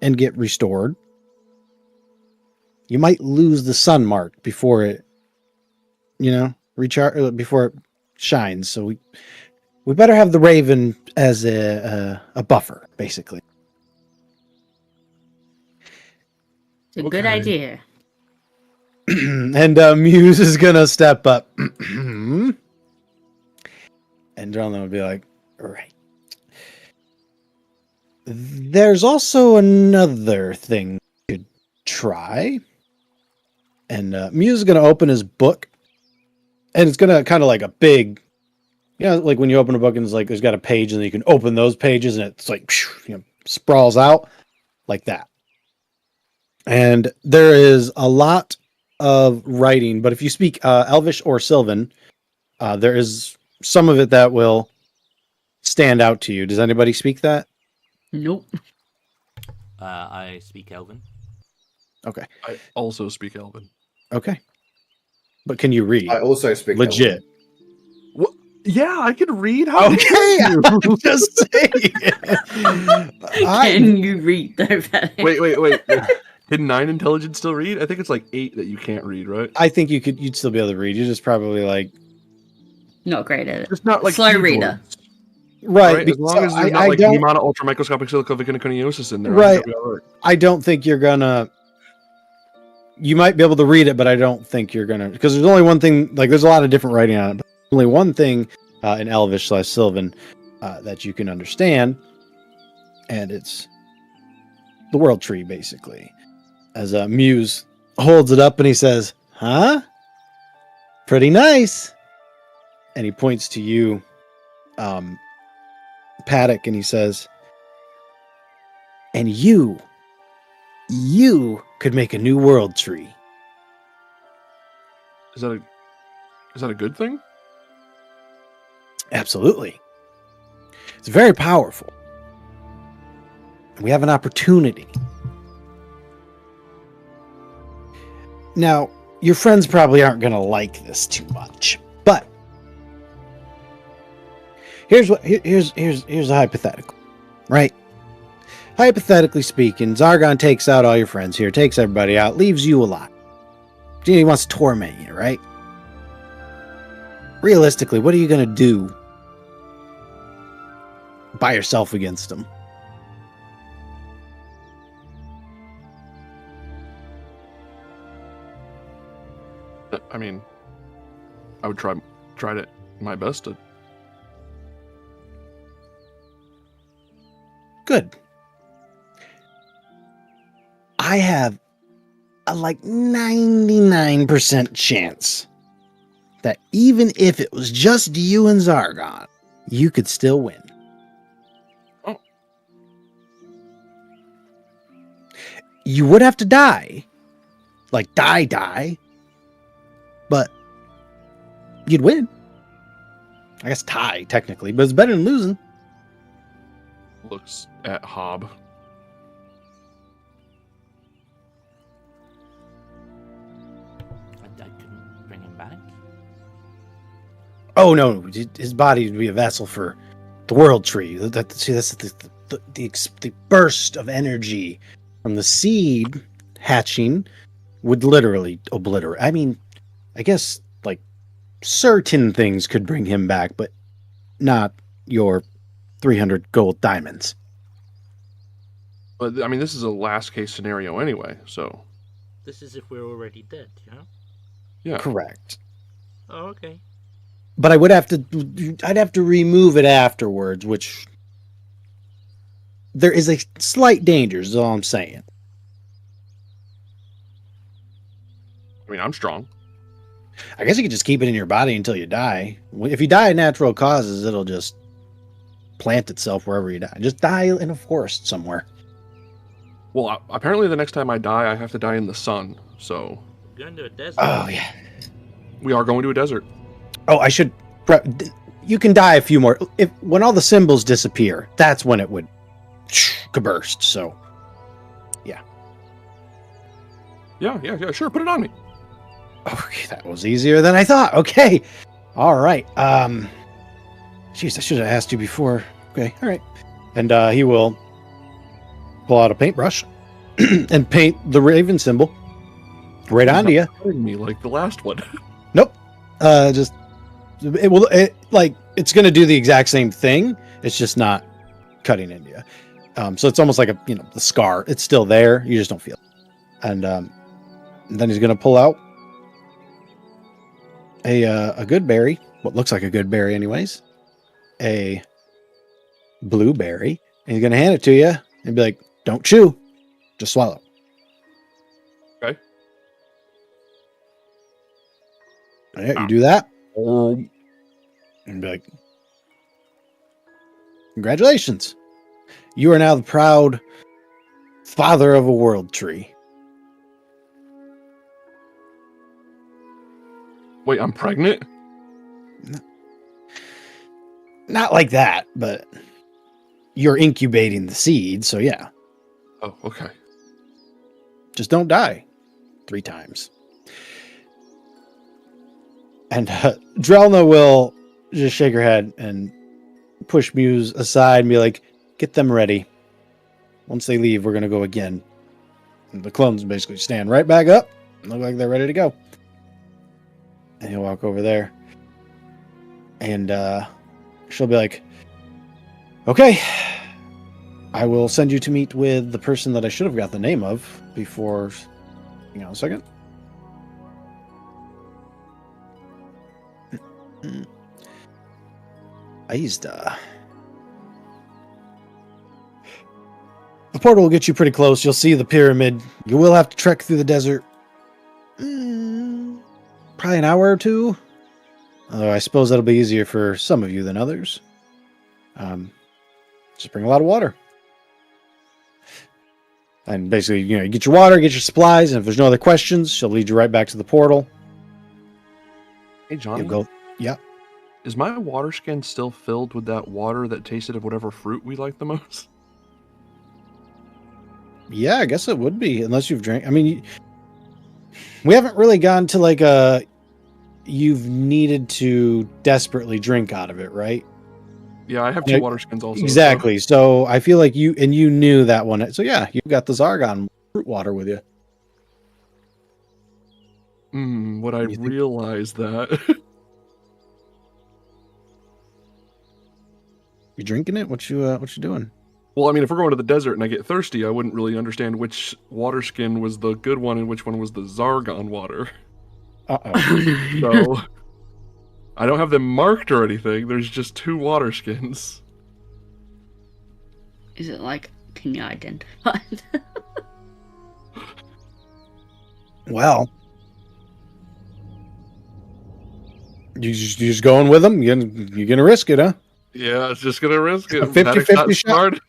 and get restored, you might lose the sun mark before it, recharge before it shines. So we better have the Raven as a buffer, basically." It's a good idea. And Muse is gonna step up, and Drelna would be like, "Right. There's also another thing you could try." And Muse is gonna open his book, and it's gonna kind of like a big, like when you open a book and it's like there's got a page, and then you can open those pages, and it's like sprawls out like that. And there is a lot of writing, but if you speak Elvish or Sylvan, there is some of it that will stand out to you. Does anybody speak that? Nope. I speak Elven. Okay. I also speak Elven. Okay. But can you read? I also speak Legit. Elven. Yeah, I can read. How Okay, I'm just saying. Can you read though? Wait. Did 9 intelligence still read? I think it's like 8 that you can't read, right? I think you'd still be able to read. You're just probably like Not great at it. Just not like Slow huge reader. words, right. As long as there's not like don't, amount of ultramicroscopic silicoviconiosis in there. Right. I think it'll be all right. I don't think you're gonna. You might be able to read it, but I don't think you're gonna, because there's only one thing. Like, there's a lot of different writing on it, but only one thing in Elvish / Sylvan that you can understand, and it's the world tree, basically. As Muse holds it up and he says, "Huh? Pretty nice." And he points to you, Paddock, and he says, "And you you could make a new world tree. Is that a good thing? Absolutely. It's very powerful. And we have an opportunity. Now, your friends probably aren't going to like this too much, but here's a hypothetical, right? Hypothetically speaking, Zargon takes out all your friends here, takes everybody out, leaves you alive. He wants to torment you, right? Realistically, what are you going to do by yourself against him? I mean, I would try to my best to. Good. I have a 99% chance that even if it was just you and Zargon, you could still win. Oh. You would have to die. Like, die. But you'd win. I guess tie, technically, but it's better than losing. Looks at Hob. I couldn't bring him back. Oh, no. His body would be a vessel for the world tree. That's the burst of energy from the seed hatching would literally obliterate. I mean, I guess, like, certain things could bring him back, but not your 300 gold diamonds. But I mean, this is a last case scenario anyway, so This is if we're already dead, you know? yeah. Correct. Oh, okay. But I'd have to remove it afterwards, which there is a slight danger, is all I'm saying. I mean, I'm strong. I guess you could just keep it in your body until you die. If you die of natural causes, it'll just plant itself wherever you die. Just die in a forest somewhere. Well, apparently the next time I die, I have to die in the sun. So We're going to a desert. Oh, yeah. we are going to a desert. Oh, I should... You can die a few more... When all the symbols disappear, that's when it would burst, so... Yeah, sure. Put it on me. Okay, that was easier than I thought. Okay. All right. Jeez, I should have asked you before. Okay, all right. And he will pull out a paintbrush and paint the raven symbol right onto you. Hurting me like the last one. Nope. Just it's going to do the exact same thing. It's just not cutting into you. So it's almost like the scar. It's still there. You just don't feel it. And then he's going to pull out a good berry, what looks like a good berry anyways, a blueberry, and he's going to hand it to you and be like, don't chew, just swallow. Okay. Yeah, you do that, and be like, congratulations. You are now the proud father of a world tree. Wait, I'm pregnant? Not like that, but you're incubating the seed, so yeah. Oh, okay. Just don't die 3 times. And Drelna will just shake her head and push Muse aside and be like, get them ready. Once they leave, we're going to go again. And the clones basically stand right back up and look like they're ready to go. And he'll walk over there. And she'll be like, okay, I will send you to meet with the person that I should have got the name of before. Hang on a second. Aizda. The portal will get you pretty close. You'll see the pyramid. You will have to trek through the desert. Probably an hour or two. Although I suppose that'll be easier for some of you than others. Just bring a lot of water. And basically, you get your water, get your supplies, and if there's no other questions, she'll lead you right back to the portal. Hey, Johnny. You go. Yeah. Is my water skin still filled with that water that tasted of whatever fruit we like the most? Yeah, I guess it would be, unless you've drank. I mean, we haven't really gone to like you've needed to desperately drink out of it, right? Yeah, I have 2 water skins also. Exactly. So I feel like you knew that one. So yeah, you've got the Zargon fruit water with you. Would I realize that? You drinking it? What you doing? Well, I mean, if we're going to the desert and I get thirsty, I wouldn't really understand which water skin was the good one and which one was the Zargon water. Uh-oh. So I don't have them marked or anything. There's just 2 water skins. Is it like, can you identify it? Well, you just going with them? You're gonna risk it, huh? Yeah, it's just gonna risk it. A 50-50 shot.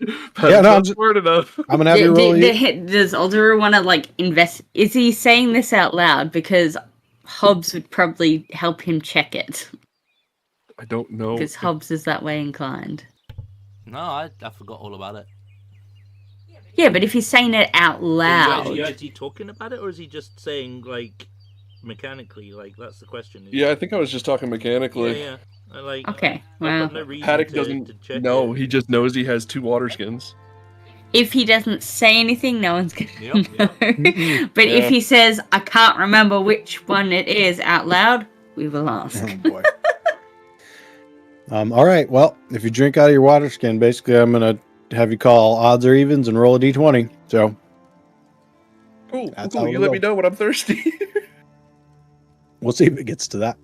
Yeah, no, I'm smart enough. I'm gonna have you roll. Does Alderu want to like invest? Is he saying this out loud? Because Hobbs would probably help him check it. I don't know. Because Hobbs is that way inclined. No, I forgot all about it. Yeah, but if he's saying it out loud. Is he talking about it, or is he just saying, like, mechanically? Like, that's the question. Yeah, I think I was just talking mechanically. Yeah. Okay, well. Paddock doesn't know. He just knows he has 2 water skins. If he doesn't say anything, no one's going to know. But Yeah. if he says, I can't remember which one it is out loud, we will ask. Oh boy. All right. Well, if you drink out of your water skin, basically, I'm gonna have you call odds or evens and roll a d20. So, Cool. That's Cool. how You it'll let go. me know when I'm thirsty. we'll see if it gets to that.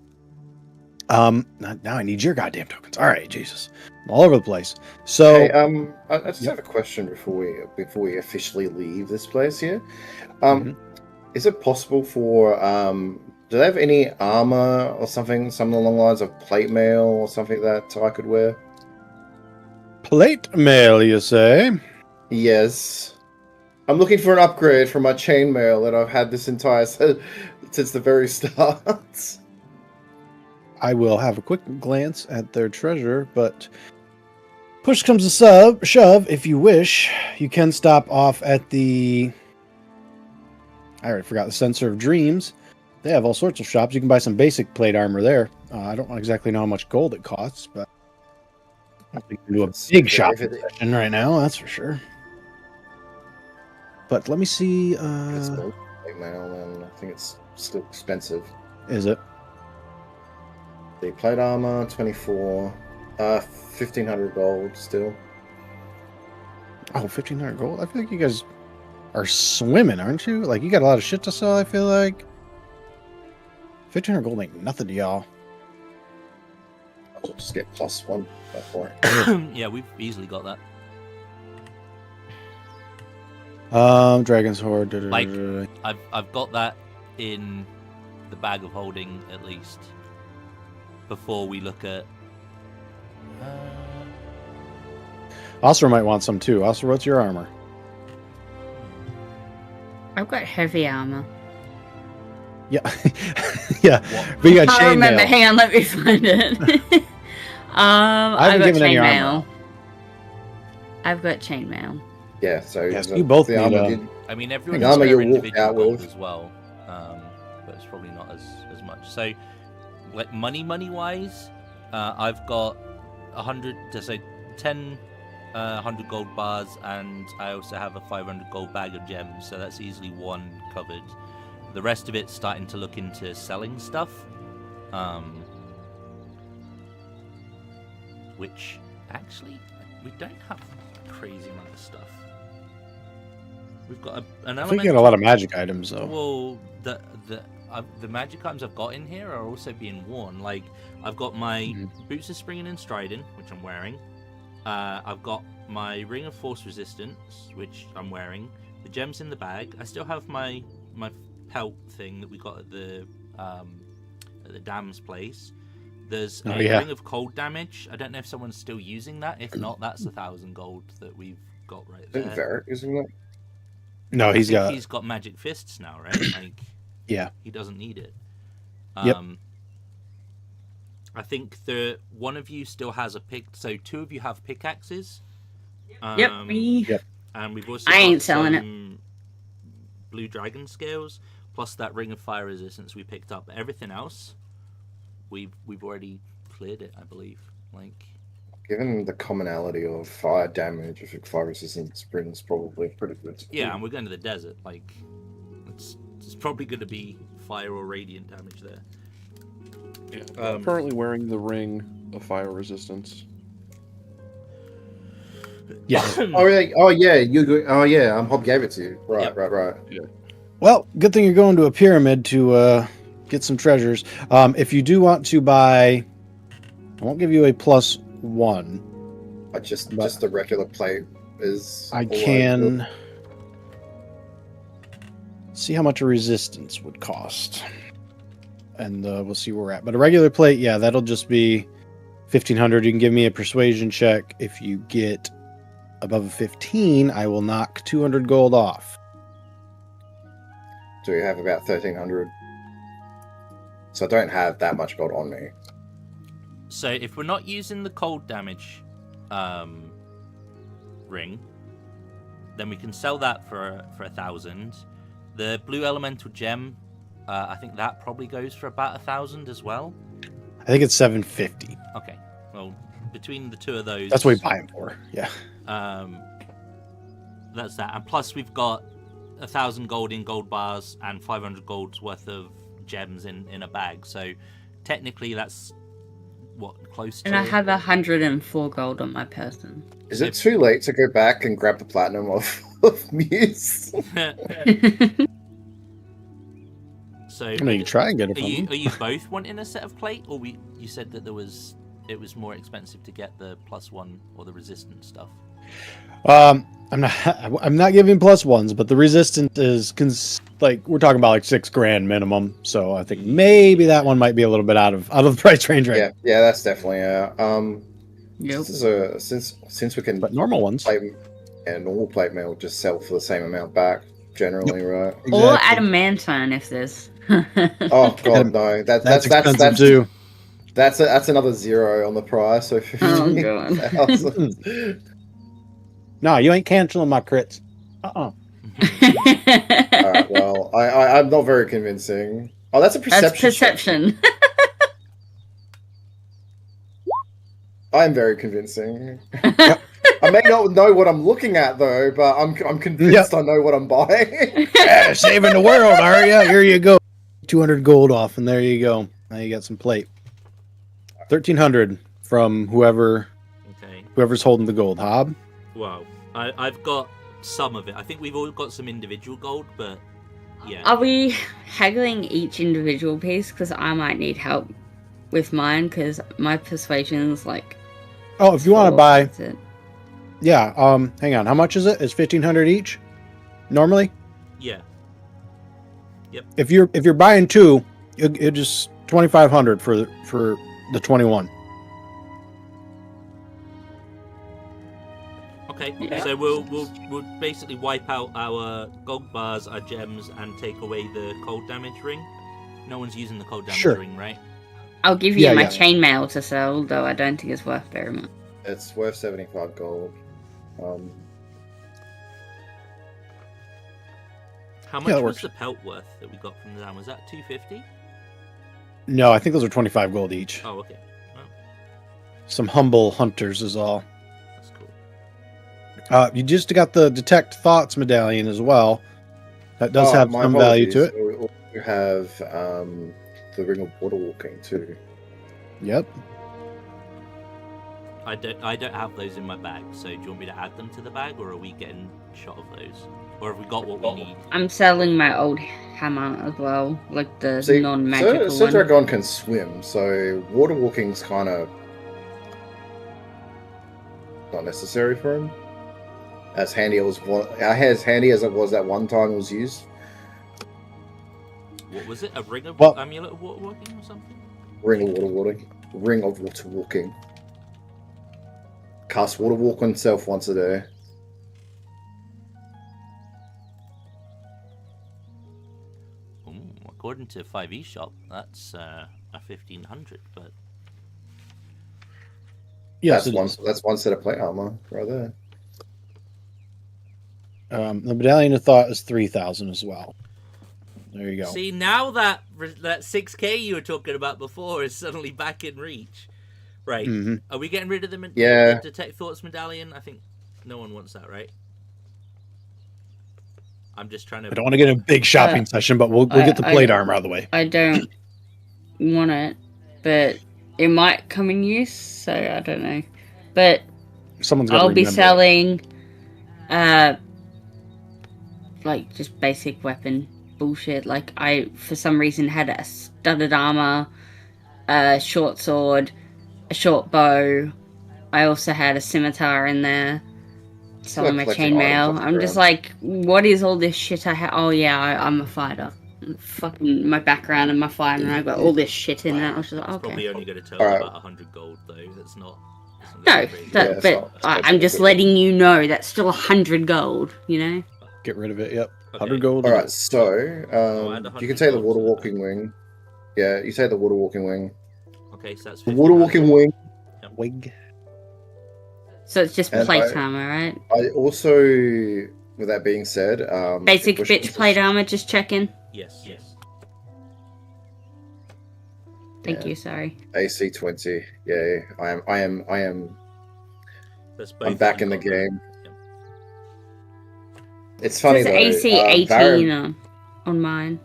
Now I need your goddamn tokens. All right, Jesus, I'm all over the place. So, Hey, I just have a question before we officially leave this place here. Is it possible for do they have any armor or something along the lines of plate mail or something that I could wear? plate mail, you say? Yes. I'm looking for an upgrade for my chainmail that I've had this entire since the very start. I will have a quick glance at their treasure, but push comes to shove. If you wish, you can stop off at the. I already forgot the Censor of Dreams. They have all sorts of shops. You can buy some basic plate armor there. I don't exactly know how much gold it costs, but I don't think you can do a big shop session right now. That's for sure. But let me see. It's gold plate mail, and I think it's still expensive. Is it? The plate armor, 24, 1,500 gold still. Oh, 1,500 gold. I feel like you guys are swimming, aren't you? Like, you got a lot of shit to sell, I feel like. 1,500 gold ain't nothing to y'all. I'll just get +1 for it. Yeah, we've easily got that. Dragon's Horde. Like, I've got that in the bag of holding, at least, before we look at... Oscar might want some too. Oscar, what's your armor? I've got heavy armor. Yeah. Yeah. But you got I can't remember. chainmail. Hang on, let me find it. I've got given any armor. chainmail. I've got chainmail. Yeah, so Yes, you both the need, armor did. I mean, everyone's The armor got their you walk individual out gold with. as well, but it's probably not as much. So, like money-wise, I've got 100 to say 10 100 gold bars, and I also have a 500 gold bag of gems. So that's easily one covered. The rest of it's starting to look into selling stuff, which actually we don't have a crazy amount of stuff. We've got an I element. think you got a lot of magic items though. Well, the magic items I've got in here are also being worn. Like, I've got my Boots of Springing and Striding, which I'm wearing. I've got my Ring of Force Resistance, which I'm wearing. The gems in the bag. I still have my pelt thing that we got at the dam's place. There's a Ring of Cold Damage. I don't know if someone's still using that. If not, that's 1,000 gold that we've got right I there. think Varric using that. No, I he's think got. he's got magic fists now, right? Like, Yeah. he doesn't need it. Yep. I think one of you still has a pick. So 2 of you have pickaxes. Yep, me. Yep. And we've also I got ain't selling it. some blue dragon scales, plus that ring of fire resistance we picked up. Everything else, we've already cleared it, I believe. Like, Given the commonality of fire damage, I think fire resistance brings probably pretty good. yeah, and we're going to the desert. Like, it's probably going to be fire or radiant damage there. Yeah, I'm currently wearing the ring of fire resistance. Yeah. Oh yeah, oh yeah, Hob gave it to you. Right, Yep. right. Well, good thing you're going to a pyramid to get some treasures. If you do want to buy, I won't give you a +1. I just the regular plate is. I all can see how much a resistance would cost, and we'll see where we're at. But a regular plate, yeah, that'll just be 1,500. You can give me a persuasion check. If you get above a 15, I will knock 200 gold off. So we have about 1,300. So I don't have that much gold on me. So if we're not using the cold damage ring, then we can sell that for 1,000. The blue elemental gem, I think that probably goes for about 1,000 as well. I think it's 750. Okay, well, between the 2 of those, That's what we buy them for. Yeah. That's that. And plus we've got 1,000 gold in gold bars and 500 gold's worth of gems in a bag. So technically that's what, close to. And I have 104 gold on my person. Is it too late to go back and grab the platinum of Muse? So I mean, you can try and get it are from you them. are you both wanting a set of plate, or you said that it was more expensive to get the +1 or the resistance stuff? I'm not giving +1s, but the resistance is like we're talking about like $6,000 minimum. So I think maybe that one might be a little bit out of the price range, right? Yeah, that's definitely Yep. since we can But normal ones. plate and normal plate mail just sell for the same amount back generally, right? Or Exactly. adamantine if there's. Oh god, no. That's expensive too. That's another 0 on the price. So Oh, God. 15,000. No, you ain't canceling my crits. Alright, well, I'm not very convincing. Oh, that's a perception. That's perception. I'm very convincing. I may not know what I'm looking at though, but I'm convinced I know what I'm buying. Yeah, saving the world, are you? Here you go. 200 gold off, and there you go. Now you got some plate. 1,300 from Okay. whoever's holding the gold. Hob? Well, I've got some of it. I think we've all got some individual gold, but yeah. Are we haggling each individual piece? Because I might need help with mine, because my persuasion's like. Oh, if you want to buy, That's it. yeah. Hang on. How much is it? It's 1,500 each, normally. Yeah. If you're buying 2, it just 2,500 for the 21. Okay. Yeah. So we'll basically wipe out our gold bars, our gems, and take away the cold damage ring. No one's using the cold damage Sure. ring, right? I'll give you Yeah, my yeah. chainmail to sell, though I don't think it's worth very much. It's worth 75 gold. How Yeah, much that was works. the pelt worth that we got from the down? Was that 250? No, I think those are 25 gold each. Oh, okay. Well, Some humble hunters is all. that's cool. You just got the Detect Thoughts medallion as well. That does have my some value to it. apologies. We have the Ring of Water Walking too. Yep. I don't have those in my bag, so do you want me to add them to the bag, or are we getting shot of those? Or have we got what we need? I'm selling my old hammer as well, like the See, non-magical Sir one. Dragon can swim, so water walking's kind of not necessary for him. As handy as it was that one time it was used. What was it? A ring of Well- amulet of water walking or something? Ring of water walking. Cast water walk on himself once a day. according to 5e shop, that's a 1500. But Yes, that's one set of plate armor right there. The Medallion of Thought is 3,000 as well. There you go. see, now that 6k you were talking about before is suddenly back in reach. Right? Mhm. Are we getting rid of the Yeah. Detect Thoughts medallion? I think no one wants that, right? I'm just trying to. I don't want to get a big shopping session, but we'll get the plate armor out of the way. I don't want it, but it might come in use, so I don't know. But Someone's got to I'll be remember. selling, like just basic weapon bullshit. Like I, for some reason, had a studded armor, a short sword, a short bow. I also had a scimitar in there. Selling my collecting items chainmail. off the I'm just ground. like, what is all this shit I have? Oh yeah, I'm a fighter. Fucking my background and my fighter, and I got all this shit in there. I was just like, It's okay. probably only going to total Alright. about 100 gold, though. That's not. No, crazy. Yeah, it's but not- it's not I'm just good. letting you know that's still 100 gold. You know. Get rid of it. Yep. Okay. 100 gold. All right, so add you 100 can take the gold water to that. walking wing. Yeah, you take the water walking wing. Okay, so that's The water 1500. walking wing. Wig. So it's just And plate I- armor, right? I also, with that being said, Basic if bitch plate armor. Just checking. Yes, yes. Thank Yeah. you. Sorry. AC 20. Yeah, I am. That's I'm both back in the on gold. game. Yep. It's funny It's though. AC 18 Baron- on mine.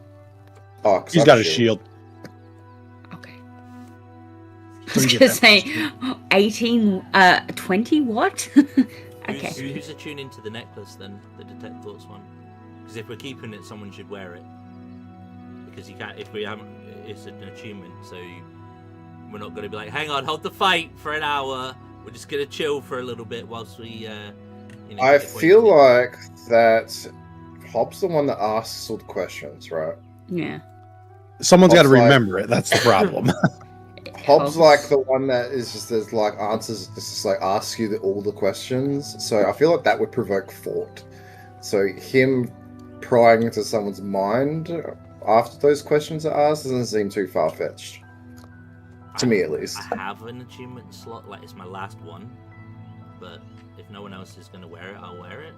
Oh, 'cause He's I'm got a shield. Okay. I Let was me get gonna that. say 18. 20. What? Okay. Who's attuning to the necklace then? The Detect Thoughts one? Because if we're keeping it, someone should wear it. Because you can't. If we haven't, it's an attunement, so we're not going to be like, hang on, hold the fight for an hour. We're just going to chill for a little bit whilst we. You know, I get feel acquainted. like that Hob's the one that asks all the questions, right? Yeah. Someone's got to Hobbs like- remember it. That's the problem. Hobbs like the one that is just there's like answers, just like asks you all the questions. So I feel like that would provoke thought. So him prying into someone's mind after those questions are asked doesn't seem too far fetched. To me, at least. I have an attunement slot, like it's my last one. But if no one else is going to wear it, I'll wear it.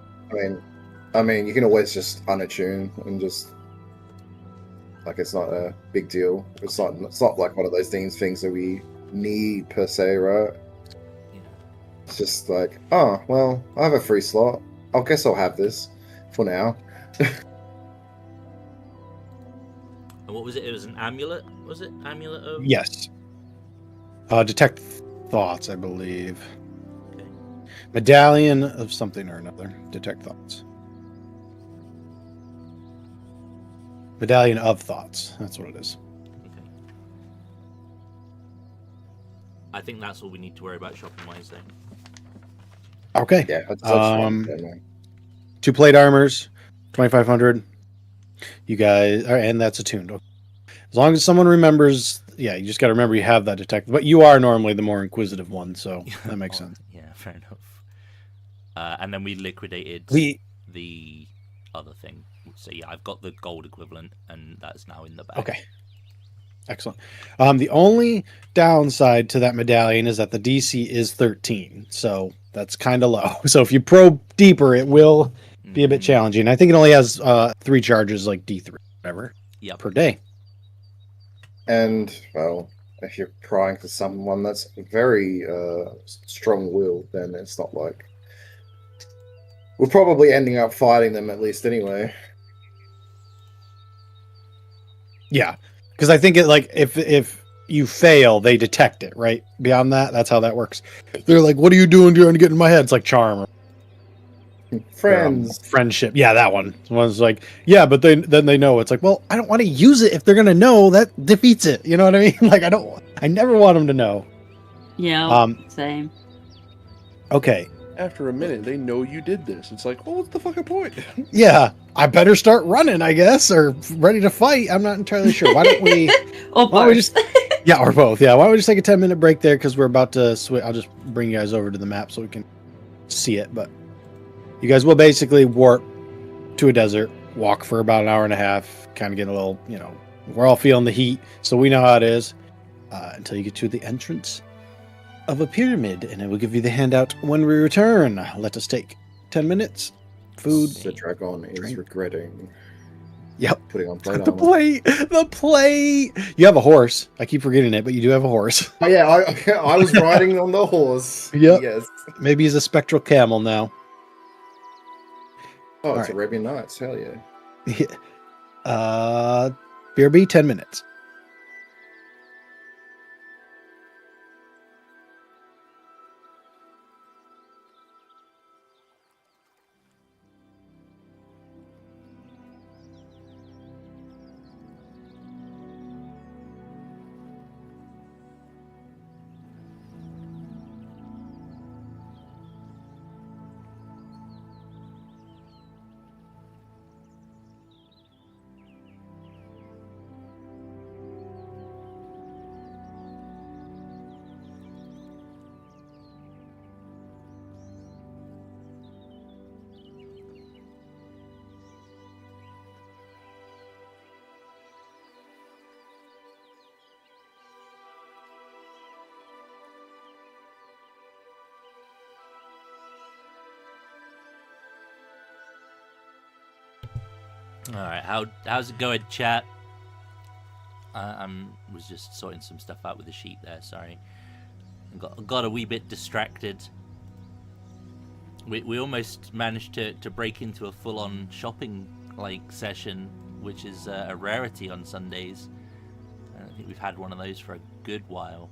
I mean, you can always just unattune and just like it's not a big deal. It's not like one of those things that we need per se, right? You know. It's just like, oh well, I have a free slot. I guess I'll have this for now. And what was it? It was an amulet. Was it amulet of? Yes. Detect thoughts, I believe. Okay. Medallion of something or another. Detect thoughts. Medallion of thoughts. That's what it is. Okay. I think that's all we need to worry about shopping wise then. Okay. Yeah, that's Um, fine, man. 2 plate armors, 2,500. You guys, and that's attuned. As long as someone remembers, yeah, you just got to remember you have that detective. But you are normally the more inquisitive one, so that makes sense. Yeah, fair enough. And then we liquidated the other thing. So yeah, I've got the gold equivalent, and that's now in the bag. Okay. Excellent. The only downside to that medallion is that the DC is 13, so that's kind of low. So if you probe deeper, it will be a bit challenging. I think it only has 3 charges, like D3, whatever, Yep. per day. And well, if you're prying for someone that's very strong-willed, then it's not like we're probably ending up fighting them at least anyway. Yeah, because I think it like if you fail, they detect it, right? Beyond that, that's how that works. They're like, "What are you doing trying to get in my head?" It's like charm, or, Friends. friendship. Yeah, that one. One's like, yeah, but then they know. It's like, well, I don't want to use it if they're gonna know. That defeats it. You know what I mean? Like, I never want them to know. Yeah. Same. Okay. After a minute, they know you did this. It's like, well, what's the fucking point? Yeah, I better start running, I guess, or ready to fight. I'm not entirely sure. Why don't we? Or Why don't we both. just? Yeah, or both. Yeah, why don't we just take a 10-minute break there because we're about to switch. I'll just bring you guys over to the map so we can see it. But you guys will basically warp to a desert, walk for about an hour and a half, kind of get a little, We're all feeling the heat, so we know how it is. Until you get to the entrance of a pyramid, and I will give you the handout when we return. Let us take 10 minutes. Food. The dragon is Drink. regretting Yep. putting on plate The armor. plate. The plate. You have a horse. I keep forgetting it, but you do have a horse. Oh yeah, I was riding on the horse. Yep. Yes. Maybe he's a spectral camel now. Oh, it's Alright. Arabian Nights. Hell yeah. BRB, 10 minutes. All right, how's it going, chat? Was just sorting some stuff out with the sheep there. Sorry, got a wee bit distracted. We almost managed to break into a full-on shopping session, which is a rarity on Sundays. I don't think we've had one of those for a good while.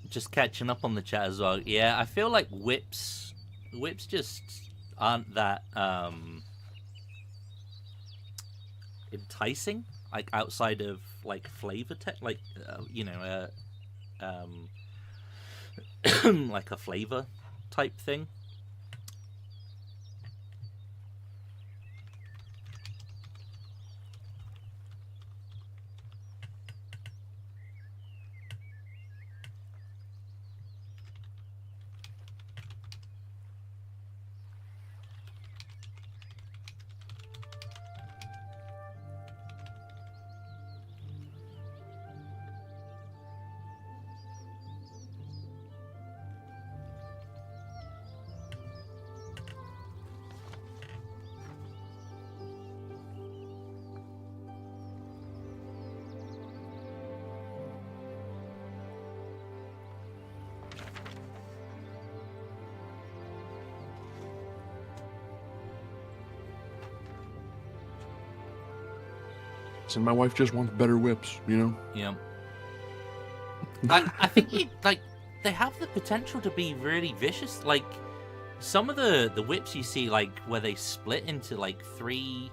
Just catching up on the chat as well. Yeah, I feel like whips just aren't that enticing. Outside of flavor like a flavor type thing. And my wife just wants better whips, you know? Yeah. I think they have the potential to be really vicious. Like some of the whips you see, where they split into three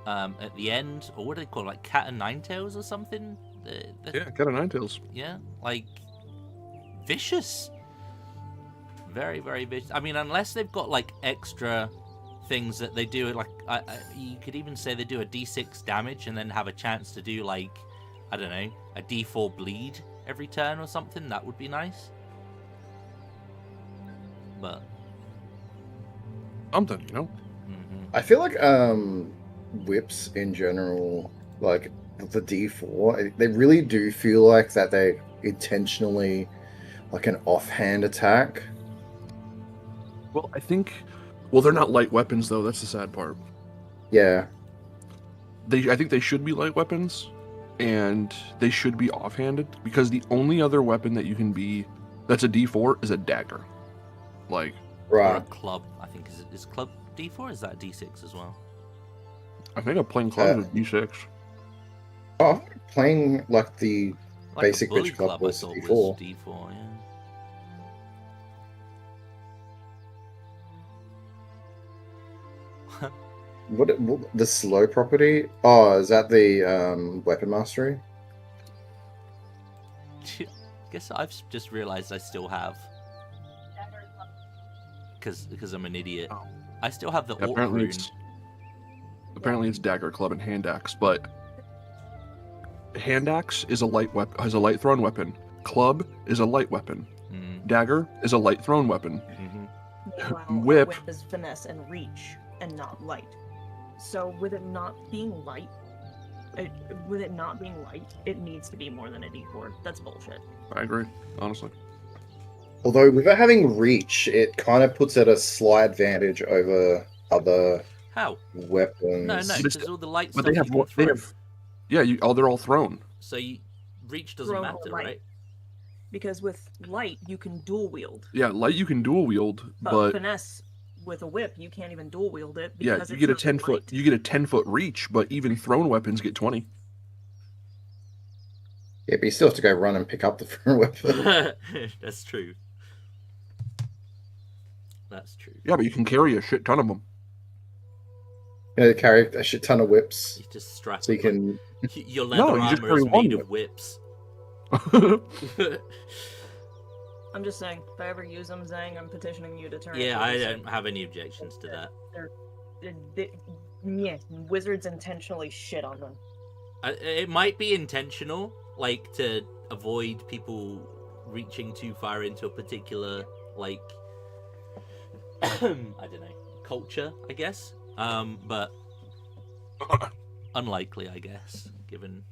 at the end, or what do they call it, cat and nine tails or something? Yeah, cat of nine tails. Yeah, vicious. Very, very vicious. I mean, unless they've got extra things that they do, you could even say they do a D6 damage and then have a chance to do I don't know, a D4 bleed every turn or something. That would be nice. but Something, mhm. I feel like whips in general, like the D4, they really do feel like that they intentionally like an offhand attack. Well, I think. Well, they're not light weapons though. That's the sad part. Yeah. I think they should be light weapons, and they should be offhanded because the only other weapon that you can be that's a D4 is a dagger. Like, Or a Right. club. I think is club D4. Or is that D6 as well? I think a plain club is a D6. Oh, playing like the Like Basic a bully bitch club club I was thought D4. was D4. Yeah. what the slow property? Oh, is that the weapon mastery? Guess I've just realized I still have, because I'm an idiot. Oh. I still have the orc Apparently rune. it's dagger, club, and hand axe. But hand axe is a light weapon, has a light thrown weapon. Club is a light weapon. Mm, Dagger is a light thrown weapon. mhm. Meanwhile, a Whip. whip is finesse and reach, and not light. So with it not being light, it needs to be more than a D4. That's bullshit. I agree, honestly. Although with it having reach, it kind of puts it at a slight advantage over other How? weapons. No, no, But because all the light But stuff they have you can what throw. they have. Yeah, they're all thrown. So reach doesn't Thrown or matter, light. right? Because with light, you can dual wield. Yeah, light you can dual wield, But but finesse with a whip, you can't even dual wield it. yeah, Because you it's get a not 10-foot. light. You get a 10-foot reach, but even thrown weapons get 20. Yeah, but you still have to go run and pick up the front weapon. That's true. That's true. Yeah, but you can carry a shit ton of them. You know, carry a shit ton of whips, You just strap. so you can. Your leather No, you just armor is carry one made whip. of whips. I'm just saying, if I ever use them, Zang, I'm petitioning you to turn. Yeah, into a I wizard. don't have any objections to that. Yeah, wizards intentionally shit on them. It might be intentional, like to avoid people reaching too far into a particular, like, I don't know, culture, I guess. But unlikely, I guess, given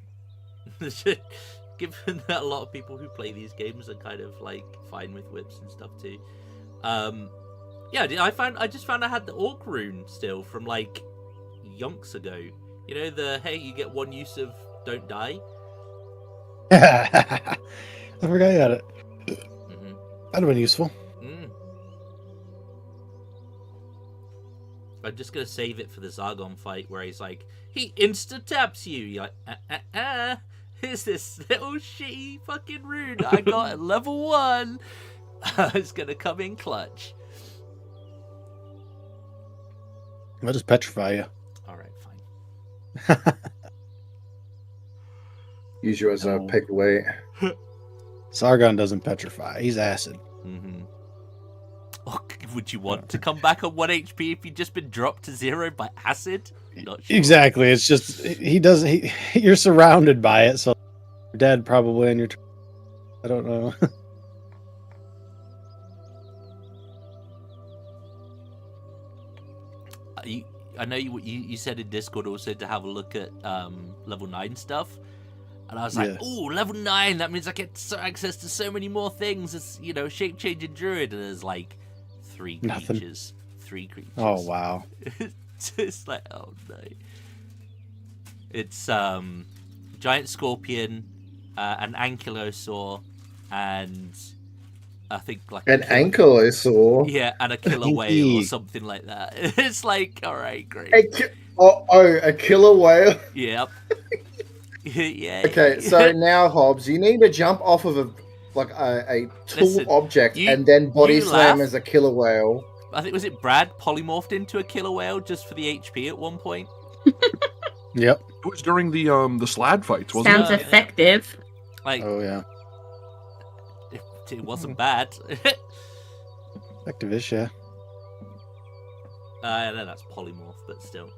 given that a lot of people who play these games are kind of like fine with whips and stuff too. Yeah, I just found I had the orc rune still from like yonks ago. You know, the hey, you get one use of don't die. I forgot you had it. Mm-hmm. That'd have been useful. I'm just gonna save it for the Zargon fight where he's like, he insta taps you. You're like, here's this little shitty fucking rune I got at level 1. It's gonna come in clutch. I'll just petrify you. Alright, fine. Use you as a No. paperweight. Sargon doesn't petrify. He's acid. Mm-hmm. Oh, would you want to come back on 1 HP if you'd just been dropped to 0 by acid? Not sure. Exactly. It's just he doesn't. You're surrounded by it, so you're dead probably, and you're. I don't know. I know you said in Discord also to have a look at level 9 stuff. And I was like, Yeah. "Oh, level 9! That means I get access to so many more things. It's shape-changing druid, and there's like 3 Nothing. creatures. 3 creatures. Oh wow. It's just like, oh no. It's giant scorpion, an ankylosaur, and I think like An killer- ankylosaur. Yeah, and a killer whale or Inky. something like that. It's like, all right, great. A killer whale. Yep. Yeah. Okay, so now Hobbs, you need to jump off of a tool Listen, object you- and then body you slam laugh. as a killer whale. I think was it Brad polymorphed into a killer whale just for the HP at one point. Yep. It was during the slad fights, wasn't Sounds it? effective. Like Oh yeah. it wasn't bad. Activish, yeah. No, that's polymorph, but still.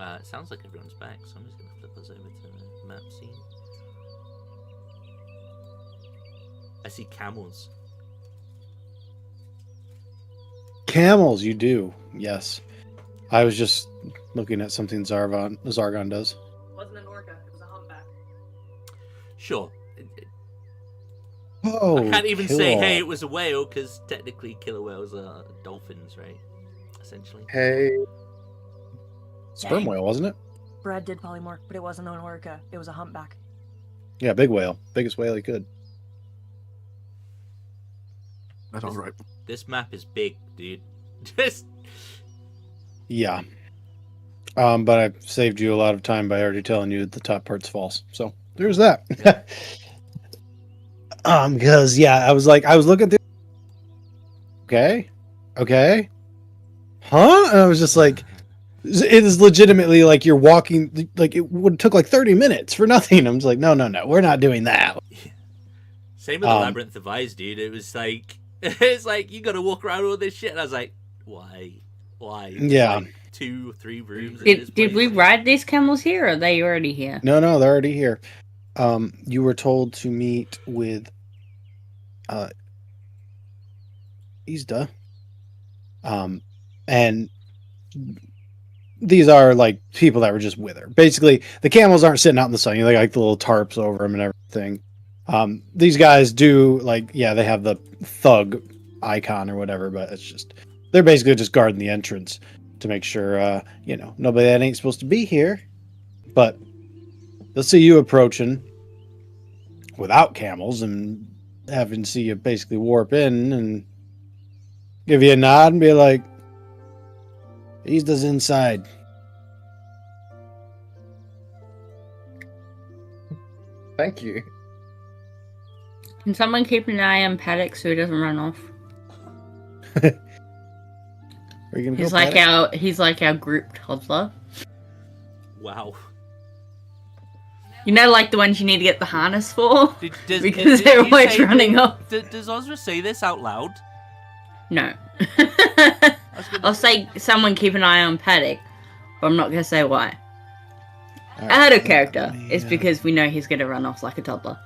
It sounds like everyone's back, so I'm just gonna flip us over to the map scene. I see camels. Camels, you do. Yes. I was just looking at something Zargon does. It wasn't an orca, it was a humpback. Sure. Oh, I can't even say, cool. hey, it was a whale, because technically killer whales are dolphins, right? Essentially. Hey, Sperm whale, wasn't it? Brad did polymorph, but it wasn't an orca, it was a humpback. Yeah, big whale. Biggest whale he could. That sounds right. This map is big, dude. Just Yeah. But I saved you a lot of time by already telling you the top part's false. So there's that. Because I was looking through. Okay. Huh? And I was just like, it is legitimately like you're walking, like it would took like 30 minutes for nothing. I'm just like, no, we're not doing that. same with the Labyrinth of Eyes, dude. It was like it's like you gotta walk around all this shit, and I was like, why? Yeah. Like 2 or 3 rooms. in this Did we place. ride these camels here, or are they already here? No, they're already here. You were told to meet with Izda. And these are like people that were just with her. Basically, the camels aren't sitting out in the sun. They got like the little tarps over them and everything. These guys do they have the thug icon or whatever, but it's just they're basically just guarding the entrance to make sure nobody that ain't supposed to be here. But they'll see you approaching without camels and having to see you basically warp in and give you a nod and be like, Izda's inside. thank you. Can someone keep an eye on Paddock so he doesn't run off? Are you gonna He's go like Paddock? our group toddler. Wow. Hmm. Like the ones you need to get the harness for? Because did they're you always say- running off. Does Ozra say this out loud? No. I was gonna- I'll say someone keep an eye on Paddock, but I'm not going to say why. All right, Out of let character. me, It's because we know he's going to run off like a toddler.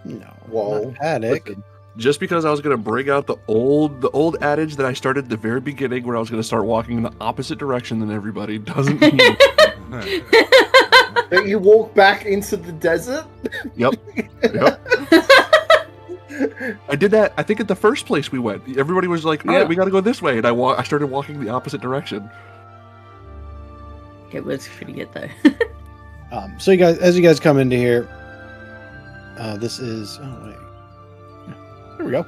No. Whoa. Not Paddock. Just because I was gonna bring out the old adage that I started at the very beginning, where I was gonna start walking in the opposite direction than everybody, doesn't mean. Don't you walk back into the desert? Yep. I did that. I think at the first place we went, everybody was like, "All Yeah. right, we got to go this way," and I started walking the opposite direction. It was pretty good though. So as you guys come into here, this is. Oh wait. Yeah, there we go.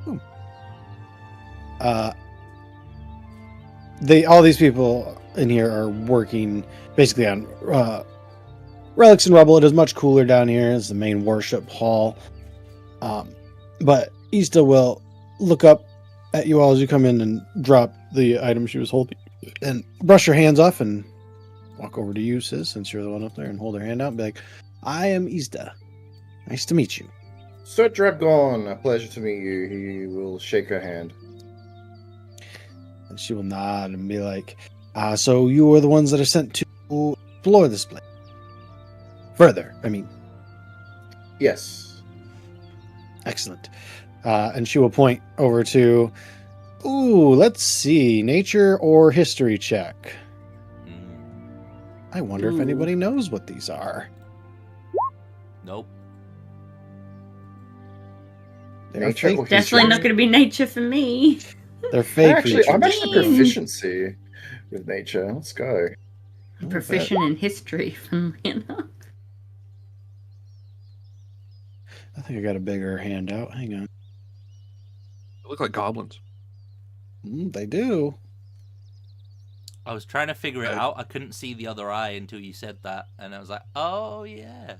Boom. All these people in here are working basically on relics and rubble. It is much cooler down here. It's the main worship hall. But Izda will look up at you all as you come in and drop the item she was holding and brush your hands off and walk over to you, sis, since you're the one up there, and hold her hand out and be like, I am Izda. Nice to meet you. Sir Dragon, a pleasure to meet you. He will shake her hand. And she will nod and be like, so you were the ones that are sent to explore this place. Further, I mean. Yes. Excellent. And she will point over to, let's see, nature or history check. I wonder if Ooh. anybody knows what these are. Nope. They're Nature fake. or Definitely not going to be nature for me. They're fake Actually, I'm creatures. actually proficiency with nature. Let's go. Oh, Proficient in history from I think I got a bigger handout. Hang on. They look like goblins. They do. I was trying to figure it out. I couldn't see the other eye until you said that, and I was like, "Oh yeah."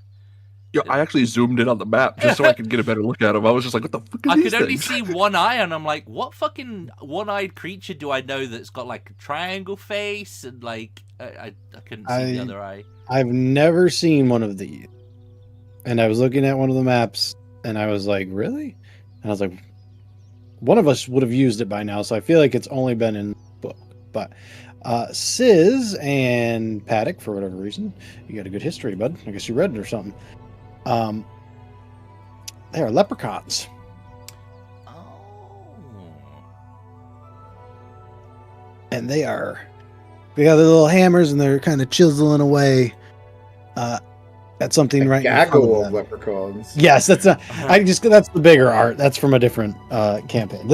Yeah, I actually zoomed in on the map just so I could get a better look at them. I was just like, "What the fuck are I these could only things?" see one eye, and I'm like, "What fucking one-eyed creature do I know that's got like a triangle face?" And like, I couldn't see the other eye. I've never seen one of these. And I was looking at one of the maps, and I was like, really? And I was like, one of us would have used it by now, so I feel like it's only been in the book. But Sizz and Paddock, for whatever reason, you got a good history, bud. I guess you read it or something. They are leprechauns. Oh. And they got their little hammers and they're kind of chiseling away at something A right in front gaggle of of them. leprechauns. Yes, that's that's the bigger art. That's from a different campaign.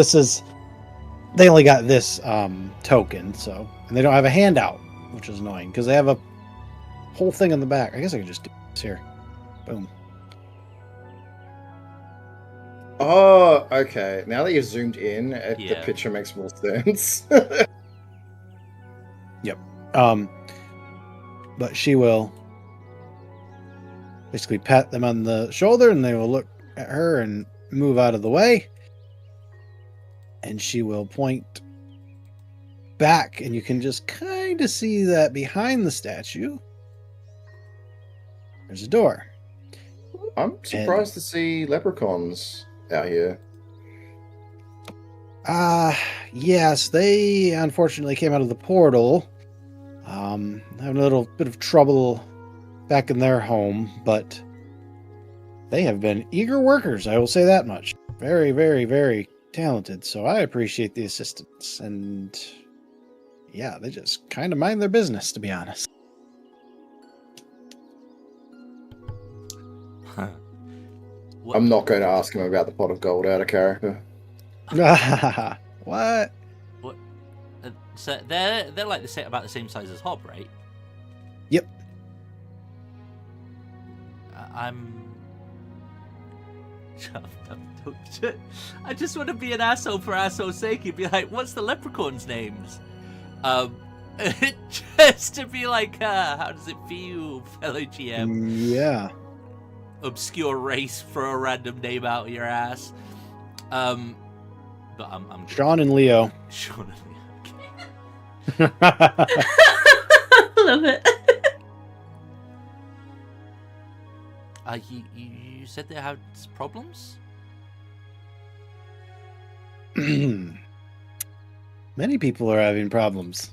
They only got this token, so, and they don't have a handout, which is annoying because they have a whole thing on the back. I guess I could just do this here. Boom. Oh, okay. Now that you've zoomed in, the Yeah. picture makes more sense. But she will basically pat them on the shoulder, and they will look at her and move out of the way. And she will point back, and you can just kind of see that behind the statue, there's a door. I'm surprised to see leprechauns out here. Yes, they unfortunately came out of the portal. Having a little bit of trouble back in their home, but they have been eager workers, I will say that much. Very, very, very talented, so I appreciate the assistance. And yeah, they just kind of mind their business, to be honest. What- I'm not going to ask him about the pot of gold out of character. What? So they're like about the same size as Hob, right? Yep. I just want to be an asshole for asshole's sake and be like, what's the leprechaun's names? Just to be like, how does it feel, fellow GM? Yeah. Obscure race, throw a random name out of your ass. But I'm good. Sean and Leo. Sean and Leo. Love it. You said they had problems? Many people are having problems.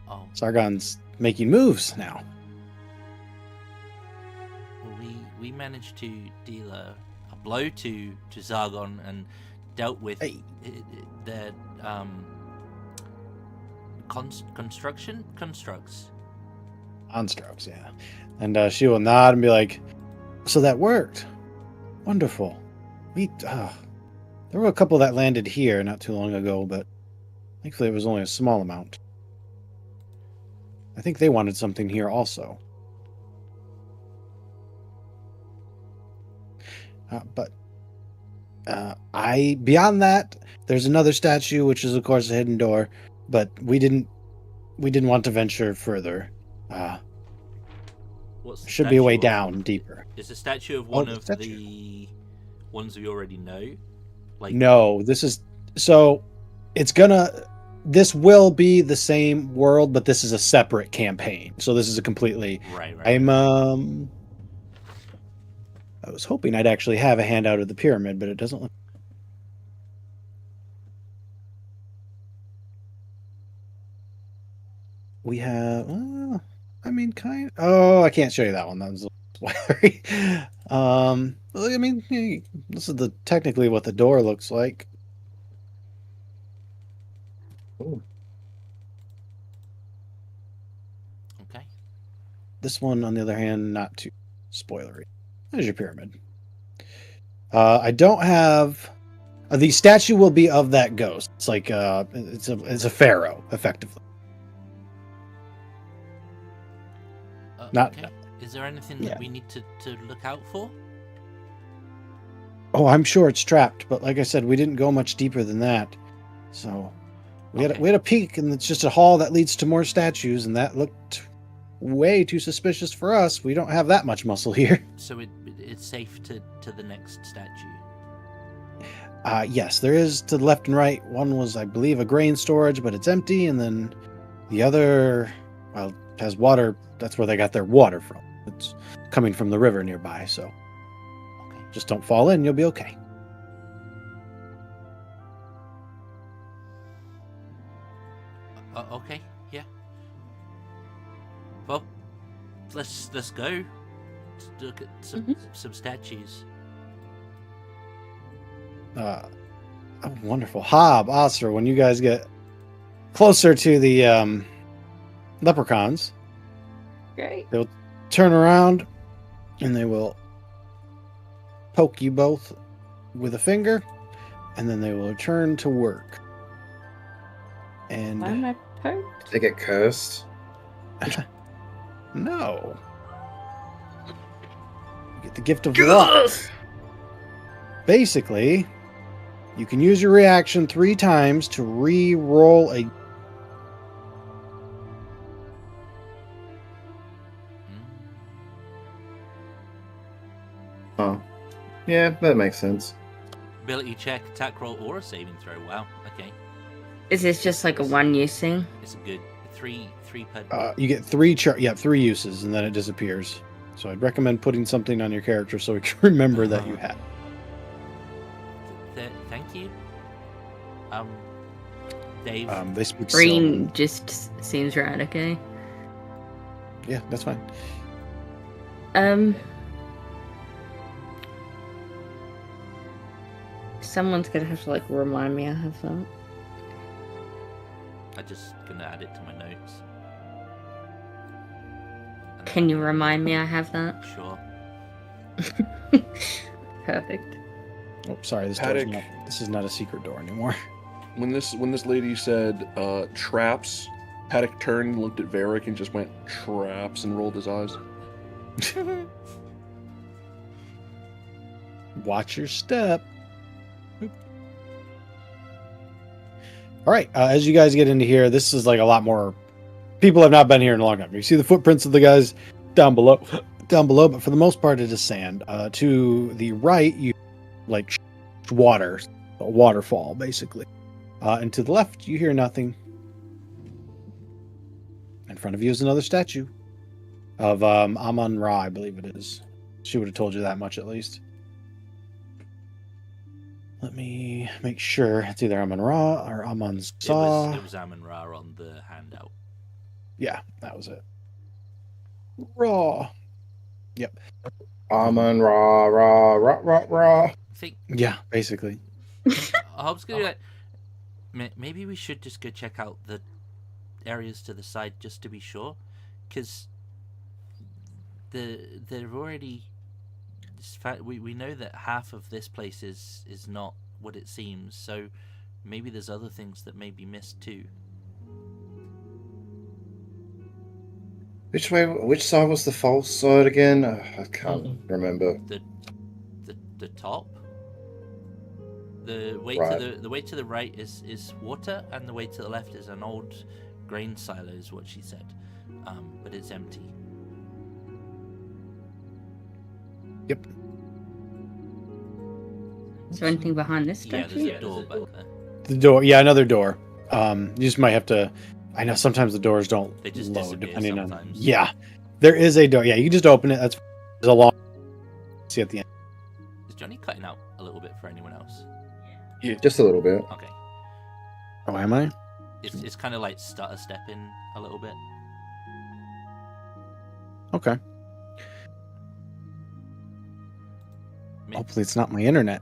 Oh, Sargon's making moves now. well, we managed to deal a blow to Zargon and dealt with Hey. their constructs. Onstrokes, yeah. And she will nod and be like, so that worked. Wonderful. There were a couple that landed here not too long ago, but thankfully it was only a small amount. I think they wanted something here also. Beyond that, there's another statue, which is of course a hidden door, but we didn't want to venture further. What's the Should be a way statue of? down deeper. Is the statue of one the of statue. the ones we already know? Like No, this will be the same world, but this is a separate campaign. So this is a completely. right. I was hoping I'd actually have a handout of the pyramid, but it doesn't look. We have. Oh, I can't show you that one. That was a spoilery. Well, I mean, this is technically what the door looks like. Okay. This one, on the other hand, not too spoilery. There's your pyramid. I don't have. The statue will be of that ghost. It's like it's a pharaoh, effectively. Not- Okay. Is there anything Yeah. that we need to look out for? Oh, I'm sure it's trapped, but like I said, we didn't go much deeper than that. So we Okay. had a peek, and it's just a hall that leads to more statues, and that looked way too suspicious for us. We don't have that much muscle here. So it's safe to the next statue. Yes, there is to the left and right. One was, I believe, a grain storage, but it's empty, and then the other, well, has water. That's where they got their water from. It's coming from the river nearby, so Okay. just don't fall in. You'll be okay. Okay. Yeah. Well, let's go. Let's look at some statues. Oh, wonderful. Hob, Oster, when you guys get closer to the leprechauns, Great. they'll turn around and they will poke you both with a finger, and then they will return to work. And Why am I poked? They get cursed. no. You get the gift of luck. Basically, you can use your reaction 3 times to re-roll a. Oh. Yeah, that makes sense. Ability check, attack roll, or a saving throw. Wow. Okay. Is this just like a one-use thing? It's a good three per. You get 3 3 uses, and then it disappears. So I'd recommend putting something on your character so we can remember that you have. Thank you. Dave. They speak Green Sylvan. just seems right, okay? Yeah, that's fine. Someone's gonna have to like remind me I have that. I'm just gonna add it to my notes. And Can you remind me I have that? Sure. Perfect. Oh, sorry, Paddock. This is not a secret door anymore. When this lady said traps, Paddock turned and looked at Varric and just went traps and rolled his eyes. Watch your step. Oop. All right, as you guys get into here, this is like a lot more. People have not been here in a long time. You see the footprints of the guys down below, but for the most part, it is sand. To the right, you like water, a waterfall, basically. And to the left, you hear nothing. In front of you is another statue of Amon-Ra, I believe it is. She would have told you that much at least. Let me make sure it's either Amon-Ra or Amon-Sa. It was Amon-Ra on the handout. Yeah, that was it. Ra. Yep. Amon Ra Ra Ra Ra Ra. I think Yeah, basically. I was gonna like. Maybe we should just go check out the areas to the side just to be sure, because they're already. We know that half of this place is not what it seems, so maybe there's other things that may be missed too. Which way? Which side was the false side again? I can't remember. The top. The way Right. to the way to the right is water, and the way to the left is an old grain silo, is what she said, but it's empty. Yep. Is there anything behind this Yeah, statue? there's a door back there. The door. Yeah, another door. You just might have to. I know sometimes the doors don't They just load disappear depending on. sometimes. Yeah, there is a door. Yeah, you can just open it. That's there's a long. See at the end. Is Johnny cutting out a little bit for anyone else? Just a little bit. Okay. Oh, am I? It's kind of like stutter stepping a little bit. Okay. Maybe, Hopefully, it's not my internet.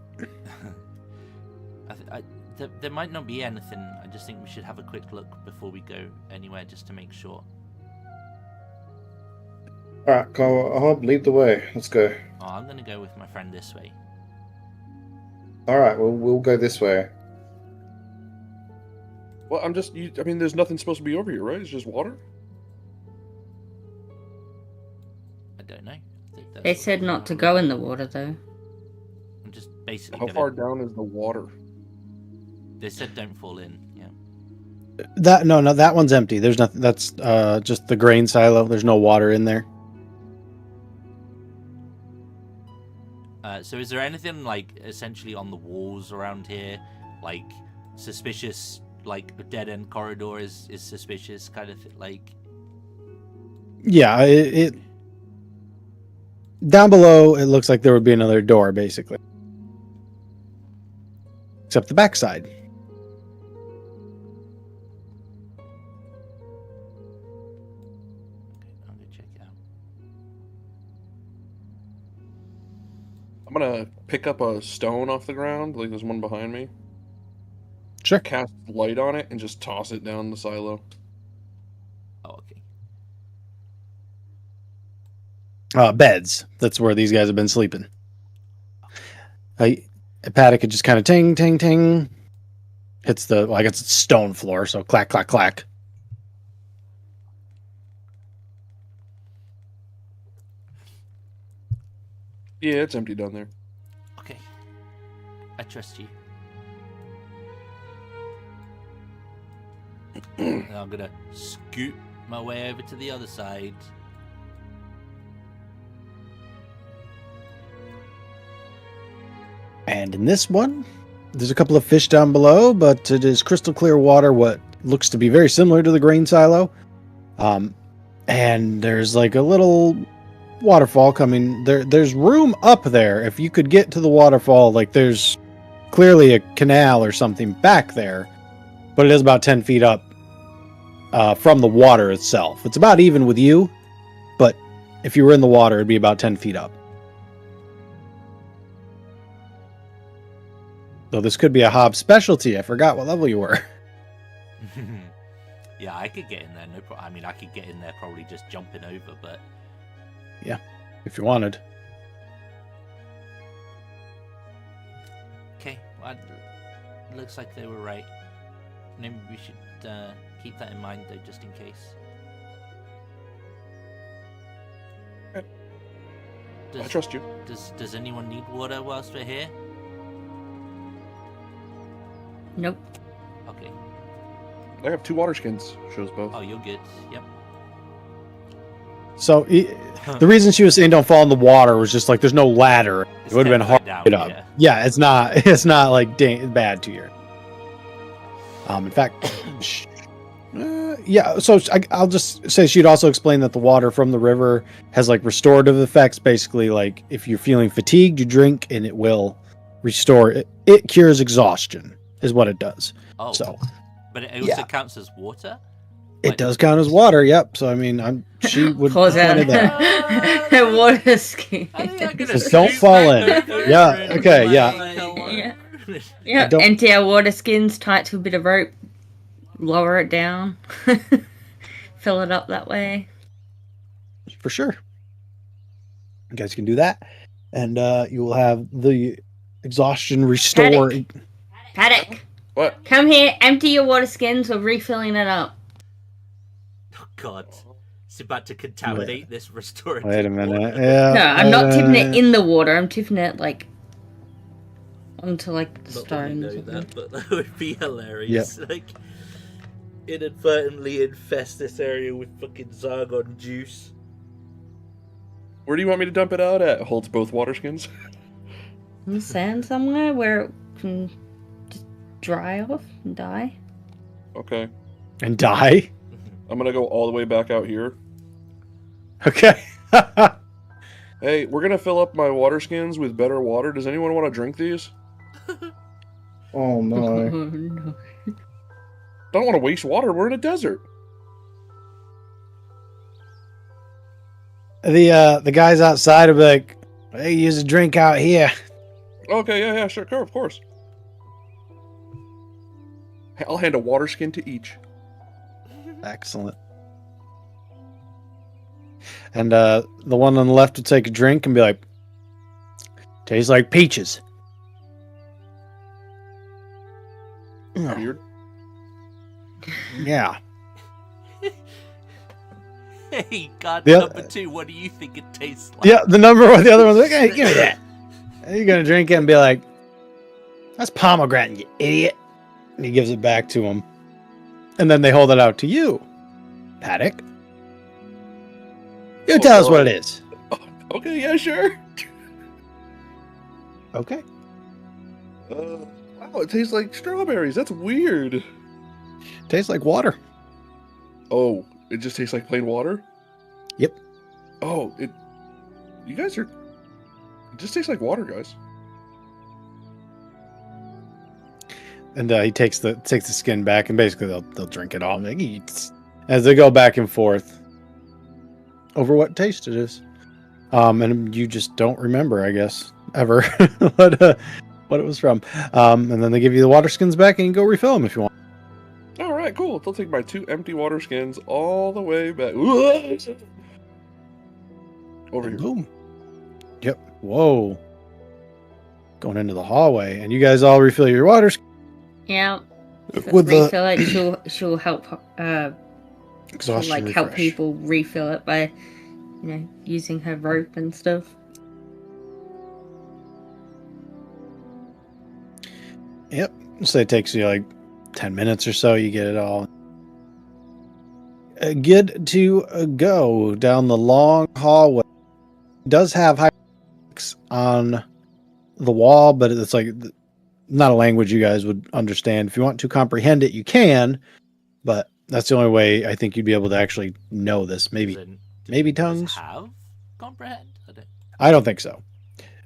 there might not be anything. I just think we should have a quick look before we go anywhere, just to make sure. All right, Hob, lead the way. Let's go. Oh, I'm gonna go with my friend this way. All right, we'll go this way. Well, I mean, there's nothing supposed to be over here, right? It's just water? I don't know. I think They said not to go in the water though. I'm just basically. How gonna- far down is the water? They said don't fall in. Yeah. That no, that one's empty. There's nothing. That's just the grain silo. There's no water in there. So is there anything like essentially on the walls around here, like suspicious, like a dead end corridor is suspicious kind of like? Yeah, it down below. It looks like there would be another door, basically, except the backside. I'm gonna check it out. I'm gonna pick up a stone off the ground, like there's one behind me, Sure. cast light on it, and just toss it down the silo. Oh, okay. Beds. That's where these guys have been sleeping. Paddock could just kind of ting, ting, ting. Hits the, well, I guess it's stone floor, so clack, clack, clack. Yeah, it's empty down there. Okay. I trust you. And I'm gonna scoot my way over to the other side. And in this one, there's a couple of fish down below, but it is crystal clear water, what looks to be very similar to the grain silo. And there's like a little waterfall coming. There's room up there. If you could get to the waterfall, like there's clearly a canal or something back there, but it is about 10 feet up from the water itself. It's about even with you, but if you were in the water, it'd be about 10 feet up. So this could be a Hob specialty. I forgot what level you were. Yeah, I could get in there. No problem. I mean, I could get in there probably just jumping over, but Yeah, if you wanted. okay. Well, looks like they were right. Maybe we should keep that in mind, though, just in case. I trust you. Does anyone need water whilst we're here? Nope. Okay. I have 2 water skins. Shows both. Oh, you're good. Yep. So the reason she was saying don't fall in the water was just like there's no ladder. It It's would have been 10 hard foot to down, get up. yeah. Yeah, it's not. It's not like bad to you. In fact, yeah. So I'll just say she'd also explain that the water from the river has like restorative effects. Basically, like if you're feeling fatigued, you drink and it will restore. It cures exhaustion, is what it does. Oh, So but it also yeah. counts as water. it does count as water. Yep. So I mean, she would Pause point out. it out. Water ski. I think I'm gonna Just don't scoot fall back in. over Yeah, and, okay, yeah. Yeah. I Yeah, don't- empty our water skins, tie it to a bit of rope, lower it down, fill it up that way. For sure. You guys can do that. And you will have the exhaustion restore. Paddock, What? come here, empty your water skins, we're refilling it up. Oh God, it's about to contaminate this restorative. Wait a minute. water. Yeah. No, I'm not tipping it in the water, I'm tipping it like onto like the Not that we stone or know something. that, but that would be hilarious. Like, inadvertently infest this area with fucking Zargon juice. Where do you want me to dump it out at? Holds both water skins. In the sand somewhere where it can just dry off and die. Okay. And die. I'm gonna go all the way back out here. Okay. Hey, we're gonna fill up my water skins with better water. Does anyone want to drink these? Oh my. No. Don't want to waste water. We're in a desert. The guys outside will be like, hey, use a drink out here. Okay, yeah, sure, of course. Hey, I'll hand a water skin to each. Excellent. And the one on the left will take a drink and be like, tastes like peaches. Weird. Yeah. Hey, God, Yeah. number 2, what do you think it tastes like? Yeah, the other one's like, hey, give me that. And you're gonna drink it and be like, that's pomegranate, you idiot. And he gives it back to him. And then they hold it out to you, Paddock. You tell us what it is. Okay, yeah, sure. Okay. Wow, it tastes like strawberries. That's weird. Tastes like water. Oh, it just tastes like plain water? Yep. Oh, you guys are... It just tastes like water, guys. And he takes the skin back, and basically they'll drink it all. Like, as they go back and forth over what taste it is. And you just don't remember, I guess. ever what it was from. And then they give you the water skins back, and you can go refill them if you want. All right, cool. They'll take my 2 empty water skins all the way back. Over here. Boom. Yep. Whoa. Going into the hallway, and you guys all refill your water. Yeah. With the Refill it. She'll help. She'll, exhaustion help refresh. people refill it by, using her rope and stuff. Yep. So it takes you like 10 minutes or so. You get it all. Good to go down the long hallway. It does have hieroglyphics on the wall, but it's like not a language you guys would understand. If you want to comprehend it, you can, but that's the only way I think you'd be able to actually know this. Maybe Then, do maybe you guys tongues? have comprehend? I don't think so.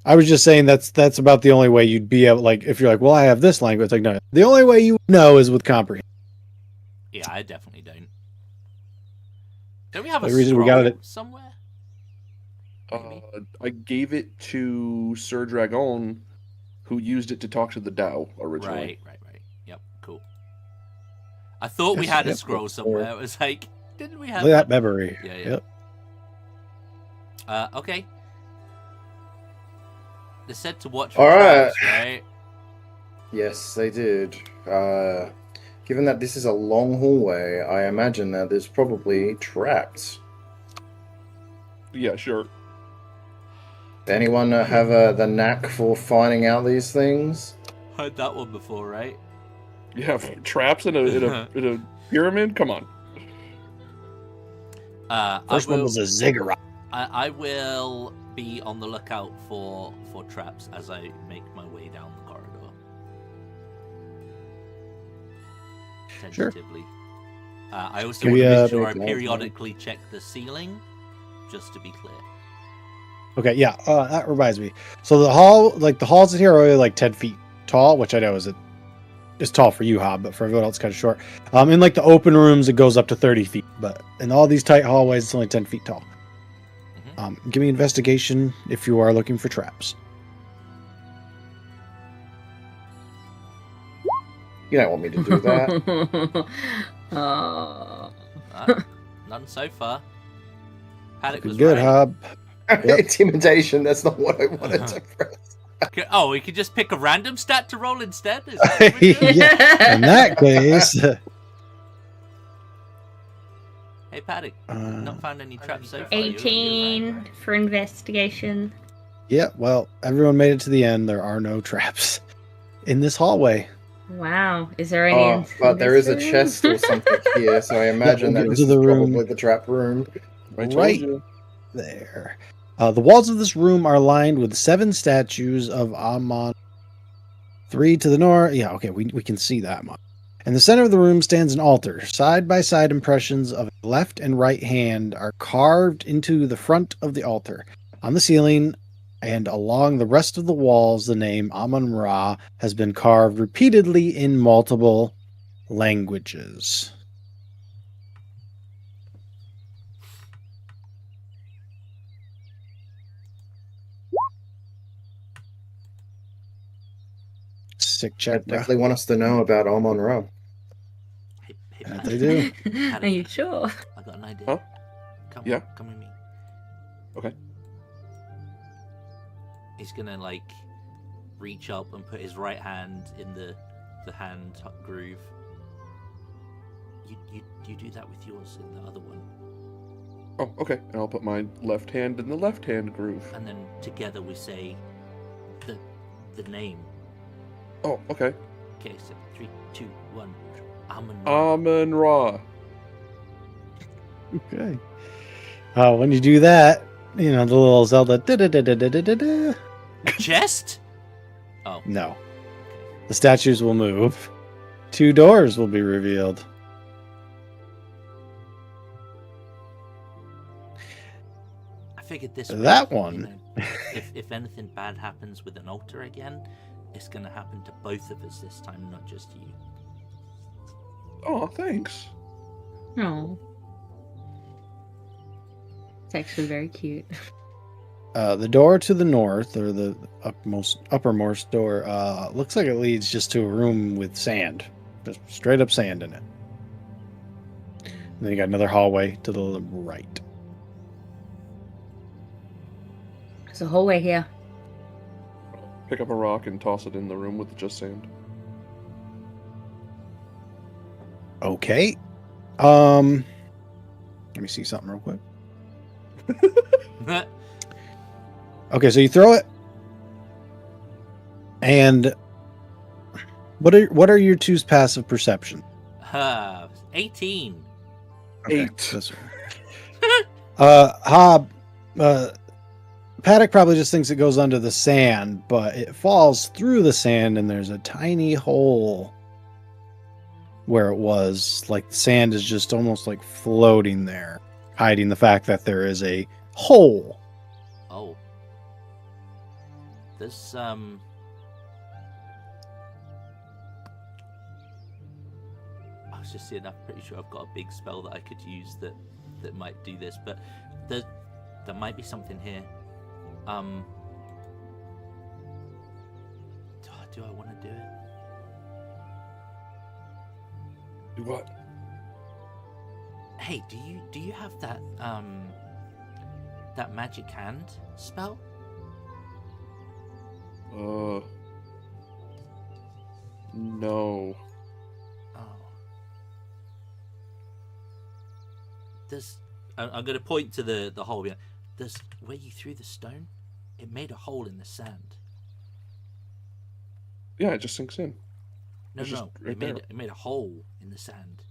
I was just saying that's about the only way you'd be able, like, if you're like, well, I have this language. It's like, no, the only way you know is with comprehend. Yeah, I definitely don't. Don't we have a The reason we scroll got it- somewhere? I gave it to Sir Dragon, who used it to talk to the Dao originally. Right. Yep, cool. I thought we Yes, had a yep. scroll somewhere. It was like, didn't we have Look at that one? memory. Yeah. Yep. Okay. They said to watch for All right. traps, right? Yes, they did. Given that this is a long hallway, I imagine that there's probably traps. Yeah, sure. Anyone have the knack for finding out these things? Heard that one before, right? Yeah, traps in a pyramid. Come on. First one was a ziggurat. I will be on the lookout for traps as I make my way down the corridor. Sure. Tentatively. I also Can want we, to make sure I Very periodically check the ceiling, just to be clear. Okay, yeah, that reminds me. So the halls in here are only like 10 feet tall, which I know is tall for you, Hob, but for everyone else, kind of short. In like the open rooms, it goes up to 30 feet, but in all these tight hallways, it's only 10 feet tall. Give me investigation if you are looking for traps. You don't want me to do that. Oh. None so far. Paddock was Good, right. Hob. Yep. Intimidation, that's not what I wanted to press. Oh, we could just pick a random stat to roll instead? Is that what we're doing? Yeah, in that case. Hey, Paddock, not found any traps so far. 18 for investigation. Yeah, well, everyone made it to the end. There are no traps in this hallway. Wow. Is there any? Oh, but there is a chest or something here, so I imagine we'll that get this into is the room. probably the trap room. I told Right. you. There. The walls of this room are lined with 7 statues of Amon. 3 to the north. Yeah, okay, we can see that much. In the center of the room stands an altar. Side-by-side impressions of left and right hand are carved into the front of the altar. On the ceiling and along the rest of the walls, the name Amon-Ra has been carved repeatedly in multiple languages. Sick I check, bro. definitely want us to know about Amon Ra. Hey, Yeah, Paddock, they do. Are you sure? I got an idea. Huh? Come, Yeah? come with me. Okay. He's gonna reach up and put his right hand in the hand groove. You do that with yours in the other one, Oh, okay. And I'll put my left hand in the left hand groove. and then together we say the name. Oh, okay. Okay, so 3, 2, 1. Amon. Amon Ra. Okay. When you do that, the little Zelda. Da-da-da-da-da-da-da. Chest. Oh. No. The statues will move. 2 doors will be revealed. I figured this. That way, one. If anything bad happens with an altar again, it's gonna happen to both of us this time, not just you. Oh, thanks. No. It's actually very cute. The door to the north, or the uppermost door, looks like it leads just to a room with sand, just straight up sand in it. And then you got another hallway to the right. There's a hallway here. Pick up a rock and toss it in the room with just sand. Okay. Let me see something real quick. Okay, so you throw it, and what are your two's passive perception? 18. Okay, 8. this one. Hob, Paddock probably just thinks it goes under the sand, but it falls through the sand, and there's a tiny hole where it was. Like the sand is just almost like floating there, hiding the fact that there is a hole. Oh. This, I was just seeing, I'm pretty sure I've got a big spell that I could use that might do this, but there might be something here. Do I want to do it? Do what? Hey, do you have that that magic hand spell? No. Oh. I'm going to point to the hole. There's where you threw the stone. It made a hole in the sand. Yeah, it just sinks in. No, It's just no, right it made a hole in the sand.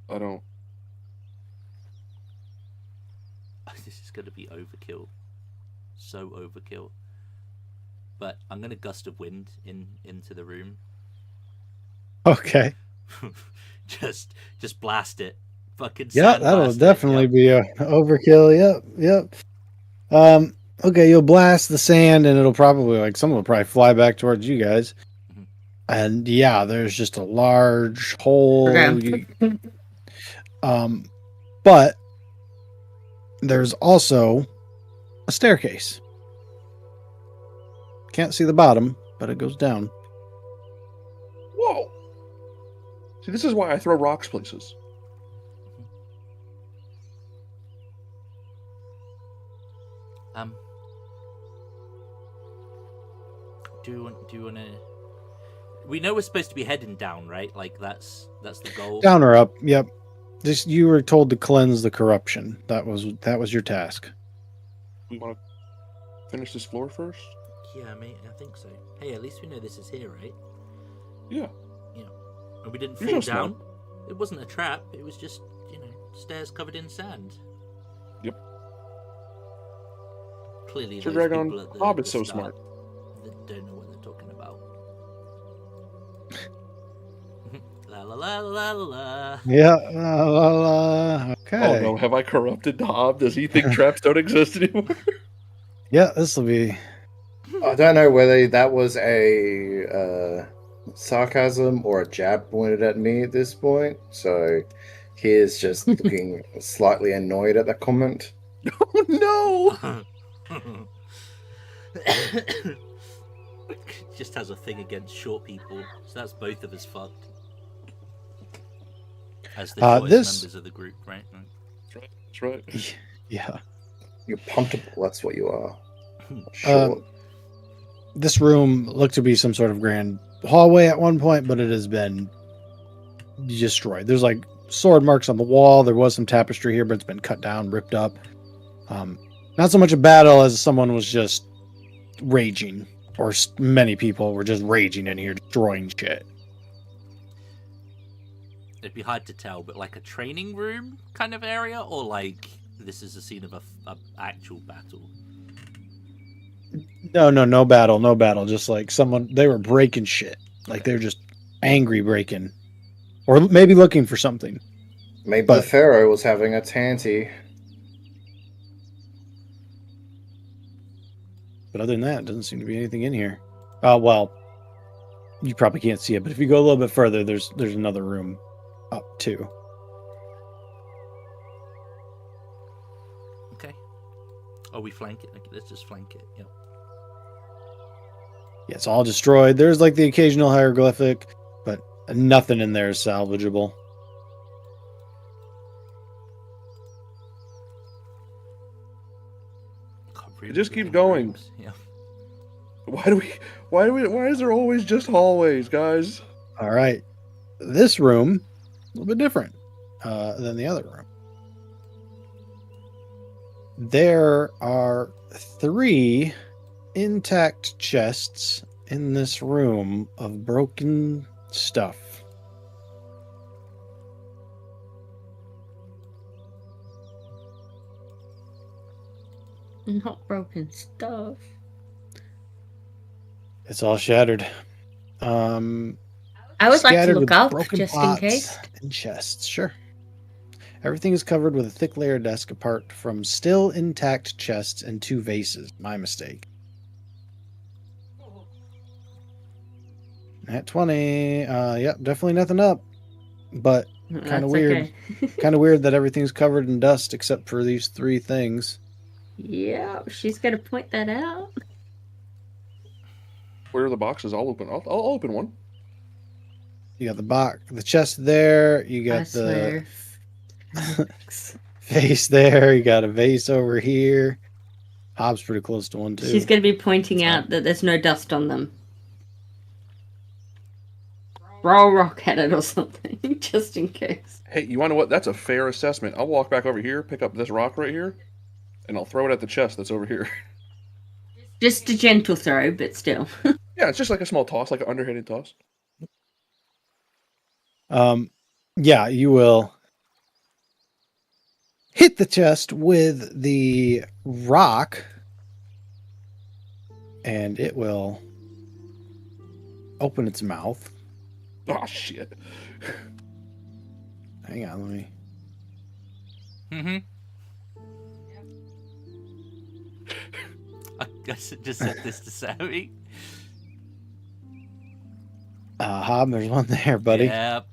I don't. This is going to be overkill. So overkill. But I'm going to gust of wind into the room. Okay. just blast it. Fucking Yeah, sand that'll blast it, definitely yep. be a overkill. Yep. Okay, you'll blast the sand, and it'll probably, like, some will probably fly back towards you guys. Mhm. And yeah, there's just a large hole. Okay. But there's also a staircase. Can't see the bottom, but it goes down. Whoa! See, this is why I throw rocks places. Do you want to? We know we're supposed to be heading down, right? Like that's the goal. Down or up? Yep. Just you were told to cleanse the corruption. That was your task. We want to finish this floor first? Yeah, mate, I think so. Hey, at least we know this is here, right? Yeah. Yeah. And we didn't You're fall so down. smart. It wasn't a trap. It was just, stairs covered in sand. Yep. Clearly, Sir those Dragon people at the Hobbit's the so start smart. that don't know what they're talking about. La la la la la la. Yeah. Okay. Oh no, have I corrupted Hob? Does he think traps don't exist anymore? Yeah, this will be. I don't know whether that was a sarcasm or a jab pointed at me at this point. So he is just looking slightly annoyed at that comment. Oh no! Just has a thing against short people, so that's both of us fucked. As the shortest members of the group, right? That's right. Yeah. You're puntable, that's what you are. Sure. This room looked to be some sort of grand hallway at one point, but it has been destroyed. There's like sword marks on the wall. There was some tapestry here, but it's been cut down, ripped up. Not so much a battle as someone was just raging, or many people were just raging in here, destroying shit. It'd be hard to tell, but like a training room kind of area, or like this is a scene of a actual battle. No battle. Just like they were breaking shit. Like they were just angry breaking, or maybe looking for something. Maybe the Pharaoh was having a tanty. But other than that, doesn't seem to be anything in here. Well, you probably can't see it, but if you go a little bit further, there's another room up too. Oh, we flank it. Okay, let's just flank it. Yep. Yeah, it's all destroyed. There's like the occasional hieroglyphic, but nothing in there is salvageable. It just keeps going. Yeah. Why is there always just hallways, guys? All right. This room, a little bit different than the other room. There are 3 intact chests in this room of broken stuff. Not broken stuff. It's all shattered. I would like to Scattered look with up broken just in pots case. and chests, sure. Everything is covered with a thick layer of dust apart from still intact chests and 2 vases. My mistake. At 20, yep, definitely nothing up. But kind That's of weird. okay. Kind of weird that everything's covered in dust except for these 3 things. Yeah, she's gonna point that out. Where are the boxes? I'll open one. You got the chest there. You got I the swear. vase there. You got a vase over here. Hobbs pretty close to one too. She's gonna be pointing out that there's no dust on them. Throw a rock at it or something, just in case. Hey, you want to know what? That's a fair assessment. I'll walk back over here, pick up this rock right here, and I'll throw it at the chest that's over here. Just a gentle throw, but still. Yeah, it's just like a small toss, like an underhanded toss. Yeah, you will hit the chest with the rock, and it will open its mouth. Oh shit! Hang on, let me. Mm-hmm. I guess it just said this to Sammy. Hob, there's one there, buddy. Yep.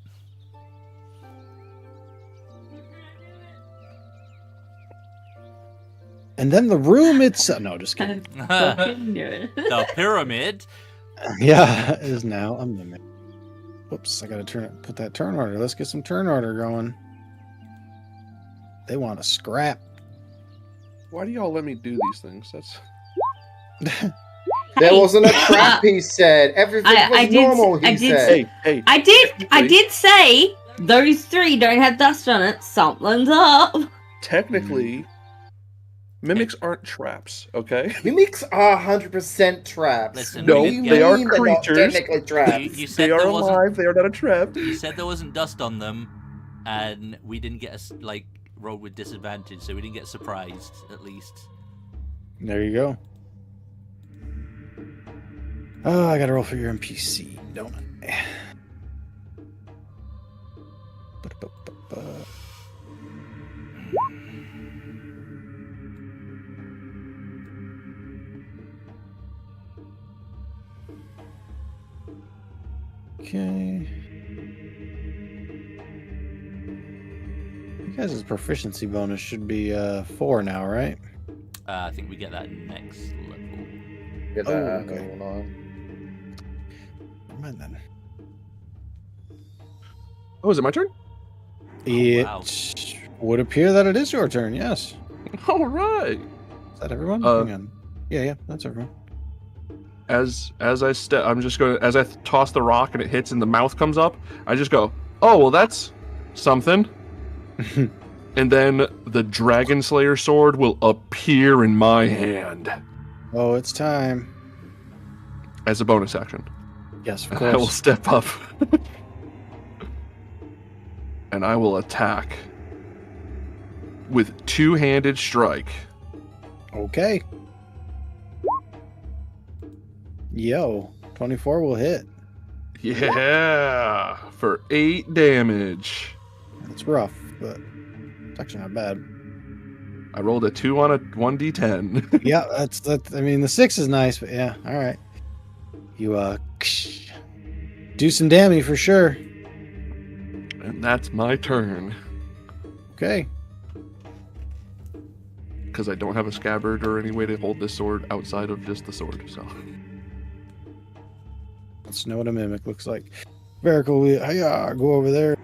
And then the room itself. No, just kidding. Fucking knew it. The pyramid. Yeah, it is now. I'm the man. Whoops, I gotta put that turn order. Let's get some turn order going. They want to scrap. Why do y'all let me do these things? That's There wasn't a trap, he said. Everything was normal, he said. hey. I did say those 3 don't have dust on it. Something's up. Technically, mimics aren't traps, okay? Mimics are 100% traps. Listen, No, we didn't they get- are They're not creatures. technically traps. You said They are there wasn't. alive. They are not a trap. You said there wasn't dust on them, and we didn't get a roll with disadvantage, so we didn't get surprised at least. There you go. Oh, I gotta roll for your NPC, don't I? Ba-da-ba-ba-ba. Okay. You guys' proficiency bonus should be 4 now, right? I think we get that next level. Get Oh, that okay. going on. Never mind then. Oh, is it my turn? It wow. would appear that it is your turn, yes. All right. Is that everyone? Uh, Hang on. Yeah, that's everyone. As I step, I'm just going. As I toss the rock and it hits and the mouth comes up, I just go, "Oh, well, that's something." And then the Dragon Slayer sword will appear in my hand Oh, it's time. as a bonus action. Yes, of And I will course. step up, and I will attack with two-handed strike. Okay. Yo, 24 will hit. Yeah, for 8 damage. It's rough, but it's actually not bad. I rolled a 2 on a 1d10. Yeah, that's. I mean, the 6 is nice, but yeah, all right. You do some damage for sure. And that's my turn. Okay. because I don't have a scabbard or any way to hold this sword outside of just the sword. So Let's know what a mimic looks like. Verical, go over there.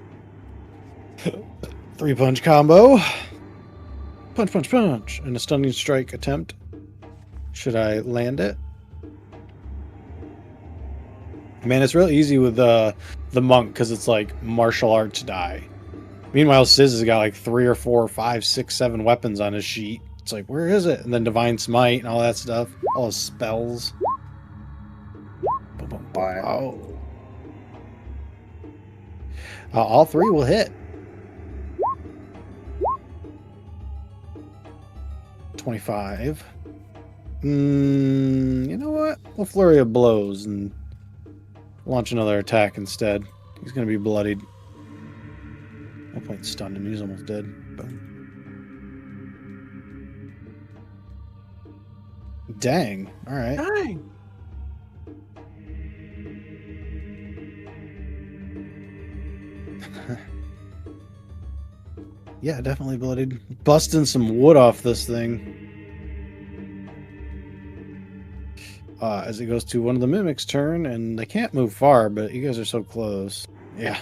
3-punch combo. Punch, punch, punch. And a stunning strike attempt. Should I land it? Man, it's real easy with the monk because it's like martial arts die. Meanwhile, Sizz has got like 3 or 4 or 5, 6, 7 weapons on his sheet. It's like, where is it? And then Divine Smite and all that stuff. All his spells. Boom, boom, boom. Wow. All 3 will hit. 25. You know what? We'll flurry of blows and launch another attack instead. He's going to be bloodied. No point stunned him. He's almost dead. Boom. Dang. All right. dang. Yeah, definitely bloodied. Busting some wood off this thing. As it goes to one of the mimics' turn, and they can't move far, but you guys are so close. Yeah,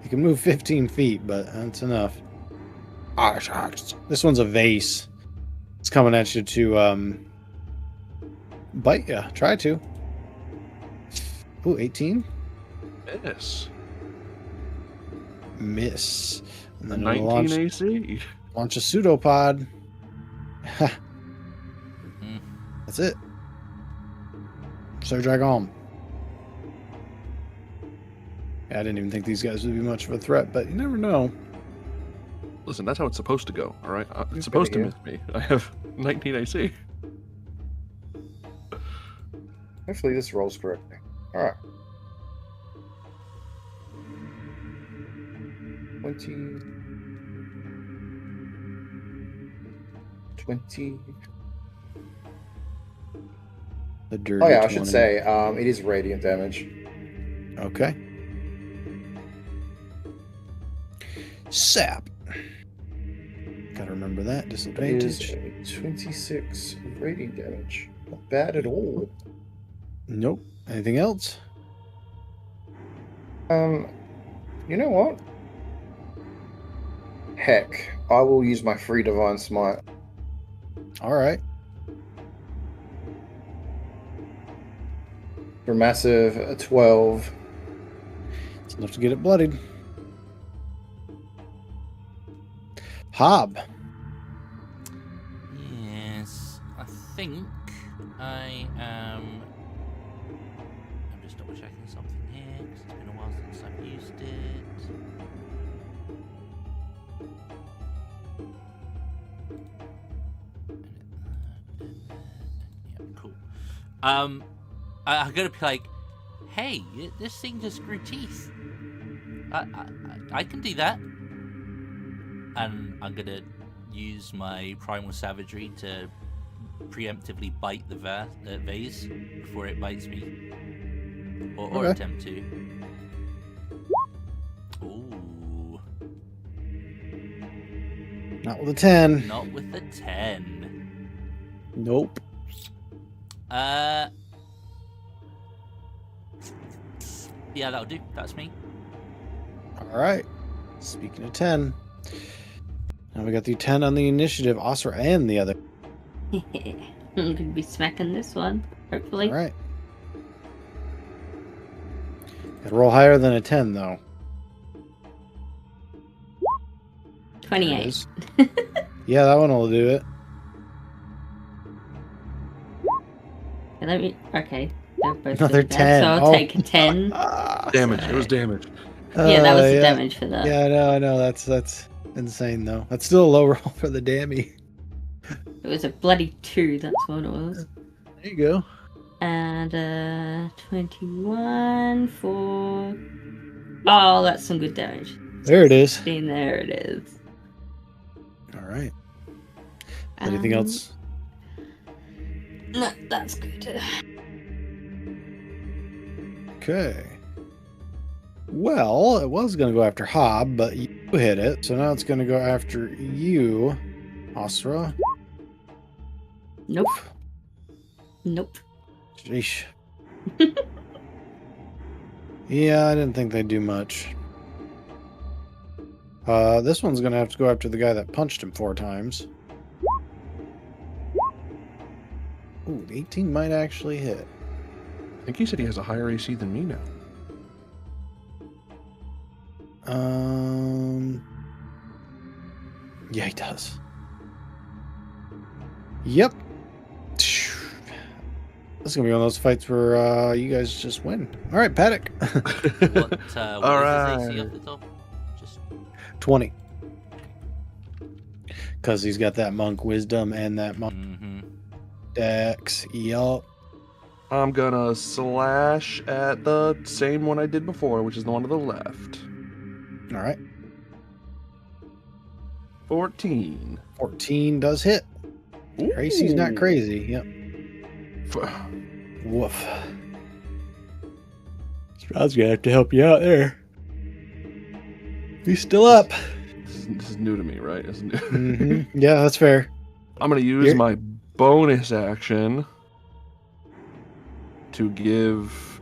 you can move 15 feet, but that's enough. This one's a vase. It's coming at you to bite ya. Try to. Ooh, 18. Yes. Miss. And then 19 it'll launch AC. a pseudopod. That's it. Sir Dragon. Yeah, I didn't even think these guys would be much of a threat, but you never know. Listen, that's how it's supposed to go. All right, You're it's supposed to pretty miss me. I have 19 AC. Hopefully this rolls correctly. Alright. 20. 20. The dirty Oh yeah, I 20. should say, it is radiant damage. Okay. Sap. Gotta remember that. It is Disadvantage. a 26 radiant damage. Not bad at all. Nope. Anything else? You know what? Heck, I will use my free Divine Smite. Alright. For massive 12. It's enough to get it bloodied. Hob. Yes, I think I am. I'm just double checking something here because it's been a while since I've used it. Yeah, cool. I gotta be like, hey, this thing just grew teeth. I can do that. And I'm gonna use my primal savagery to preemptively bite the vase before it bites me, or Okay. attempt to. Ooh, Not with a 10. not with the 10. Nope. Yeah, that'll do. That's me. Alright. Speaking of 10. Now we got the 10 on the initiative. Osra and the other. I'm gonna be smacking this one, hopefully. Alright. Gotta roll higher than a 10, though. There it 28. is. Yeah, that one will do it. Let me. Okay. They're both Another really bad, 10. so I'll Oh. take a 10. Damage. It was damage. Yeah, that was the yeah. damage for that. Yeah, I know. That's insane, though. That's still a low roll for the dammy. It was a bloody 2, that's what it was. There you go. And 21 for. Oh, that's some good damage. There it is. And there it is. Alright. Anything Um, else? No, that's good. Okay. Well, it was going to go after Hob, but you hit it. So now it's going to go after you, Osra. Nope. Nope. Sheesh. Yeah, I didn't think they'd do much. This one's gonna have to go after the guy that punched him 4 times. Ooh, 18 might actually hit. I think he said he has a higher AC than me now. Yeah, he does. Yep. This is gonna be one of those fights where you guys just win. All right, Paddock. What is his AC Alright. off the top? Just 20. Because he's got that monk wisdom and that monk dex. Yup. I'm gonna slash at the same one I did before, which is the one to the left. All right. 14. 14 does hit. Tracy's not Ooh. crazy. Yep. Woof. Sprout's gonna have to help you out there. He's still up. This is new to me, right? Isn't it? Yeah, that's fair. I'm gonna use Here. my bonus action to give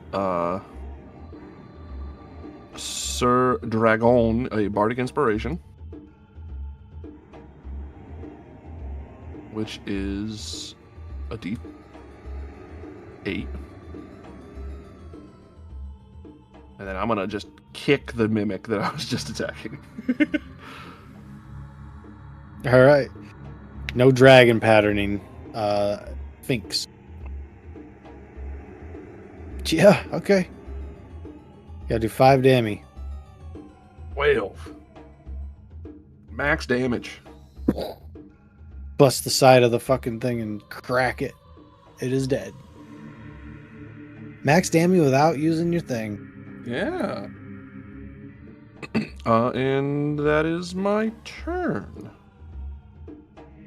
Sir Dragon a bardic inspiration, which is a D8. And then I'm gonna just kick the mimic that I was just attacking. All right. No dragon patterning. Finks. Yeah, okay. Gotta do 5 damage. 12. Max damage. Bust the side of the fucking thing and crack it. It is dead. Max damage without using your thing. Yeah. And that is my turn.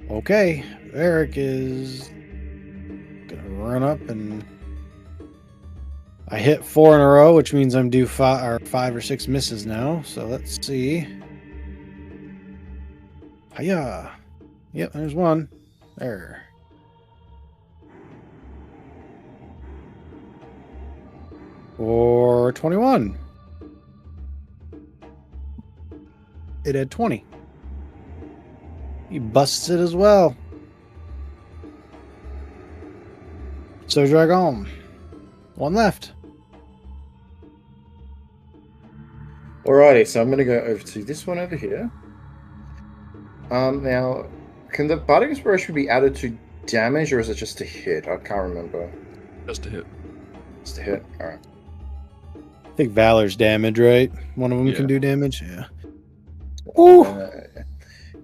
Okay, Eric is gonna run up and I hit 4 in a row, which means I'm due 5 or 6 misses now. So let's see. Hiya. Yep, there's one. There. Or 21. It had 20. He busts it as well. So Dragon. One left. Alrighty, so I'm going to go over to this one over here. Now, can the bardic inspiration be added to damage, or is it just a hit? I can't remember. Just a hit. Just a hit. All right. I think Valor's damage, right? One of them Yeah. can do damage. Yeah. Ooh.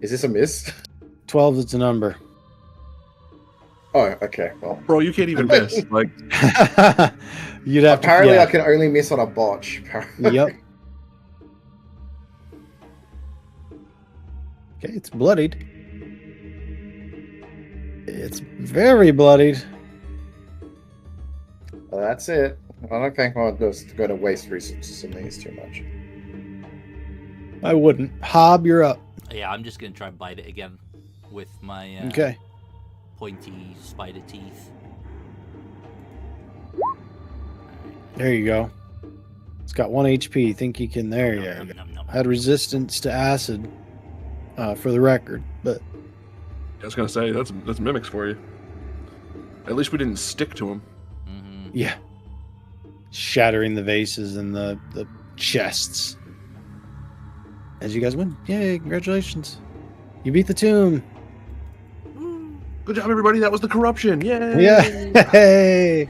Is this a miss? 12 is the number. Oh, okay. Well, Bro, you can't even miss. Like, You'd have apparently to. I can only miss on a botch. Yep. Okay, it's bloodied. It's very bloodied. Well, that's it. I don't think I'm just going to waste resources on these too much. I wouldn't. Hob, you're up. Yeah, I'm just gonna try and bite it again with my Okay. pointy spider teeth. There you go. It's got 1 HP. Think you can. There you Nom, go. nom, nom, Had resistance to acid, for the record. But I was gonna say that's mimics for you. At least we didn't stick to him. Mhm. yeah, shattering the vases and the chests. As you guys win. Yay, congratulations. You beat the tomb. Good job, everybody. That was the corruption. Yay! Yeah. Hey.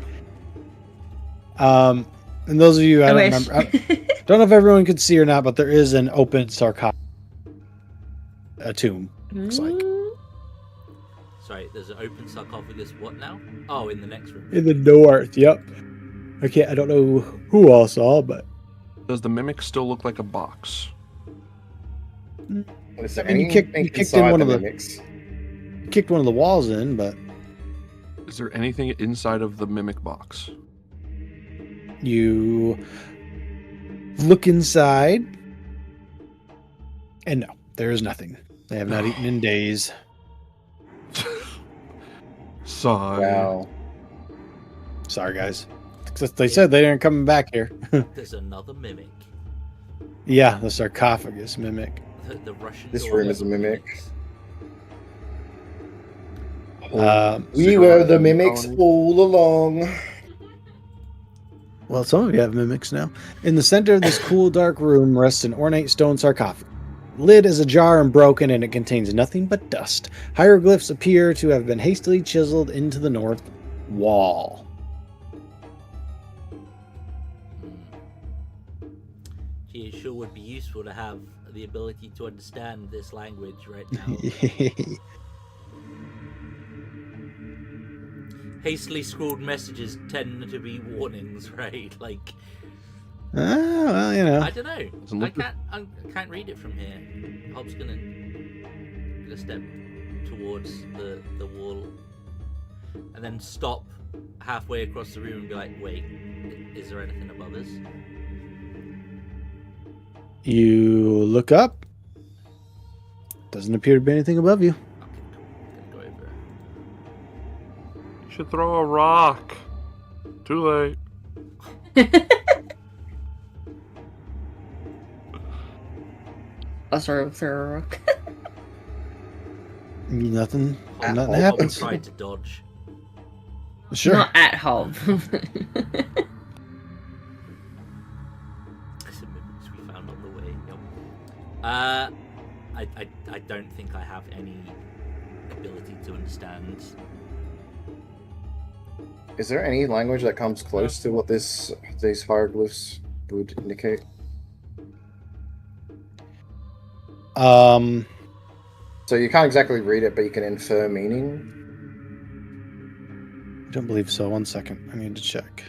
And those of you I don't wish. remember. I don't know if everyone could see or not, but there is an open sarcophagus, a tomb. Looks like Sorry, there's an open sarcophagus. What now? Oh, in the next room. in the north. Yep. I don't know who all saw, but Does the mimic still look like a box? Is there I mean, you anything kicked in inside one of the- mimics? kicked one of the walls in. But Is there anything inside of the mimic box? you look inside, and no, there is nothing. They have not eaten in days. Sigh. Wow. Sorry, guys. They said they didn't come back here. There's another mimic. Yeah, the sarcophagus mimic. The Russian. This door room is a level mimic. mimics. We were the mimics all along. Well, some of you have mimics now. In the center of this cool, dark room rests an ornate stone sarcophagus. Lid is ajar and broken, and it contains nothing but dust. Hieroglyphs appear to have been hastily chiseled into the north wall. Gee, it sure would be useful to have the ability to understand this language right now. Hastily scrawled messages tend to be warnings, right? Like, Well, you know. I don't know. Doesn't I look can't read it from here. Hobbs gonna step towards the wall and then stop halfway across the room and be like, "Wait, is there anything above us?" You look up. Doesn't appear to be anything above you. Okay, cool. I'm gonna go over. You should throw a rock. Too late. I'll throw a rock. Nothing. At Nothing all. happens. Tried to dodge. Sure. Not at Hob. Some mimics we found on the way. Yep. I don't think I have any ability to understand. Is there any language that comes close to what these hieroglyphs would indicate? So you can't exactly read it, but you can infer meaning. I don't believe so. 1 second. I need to check.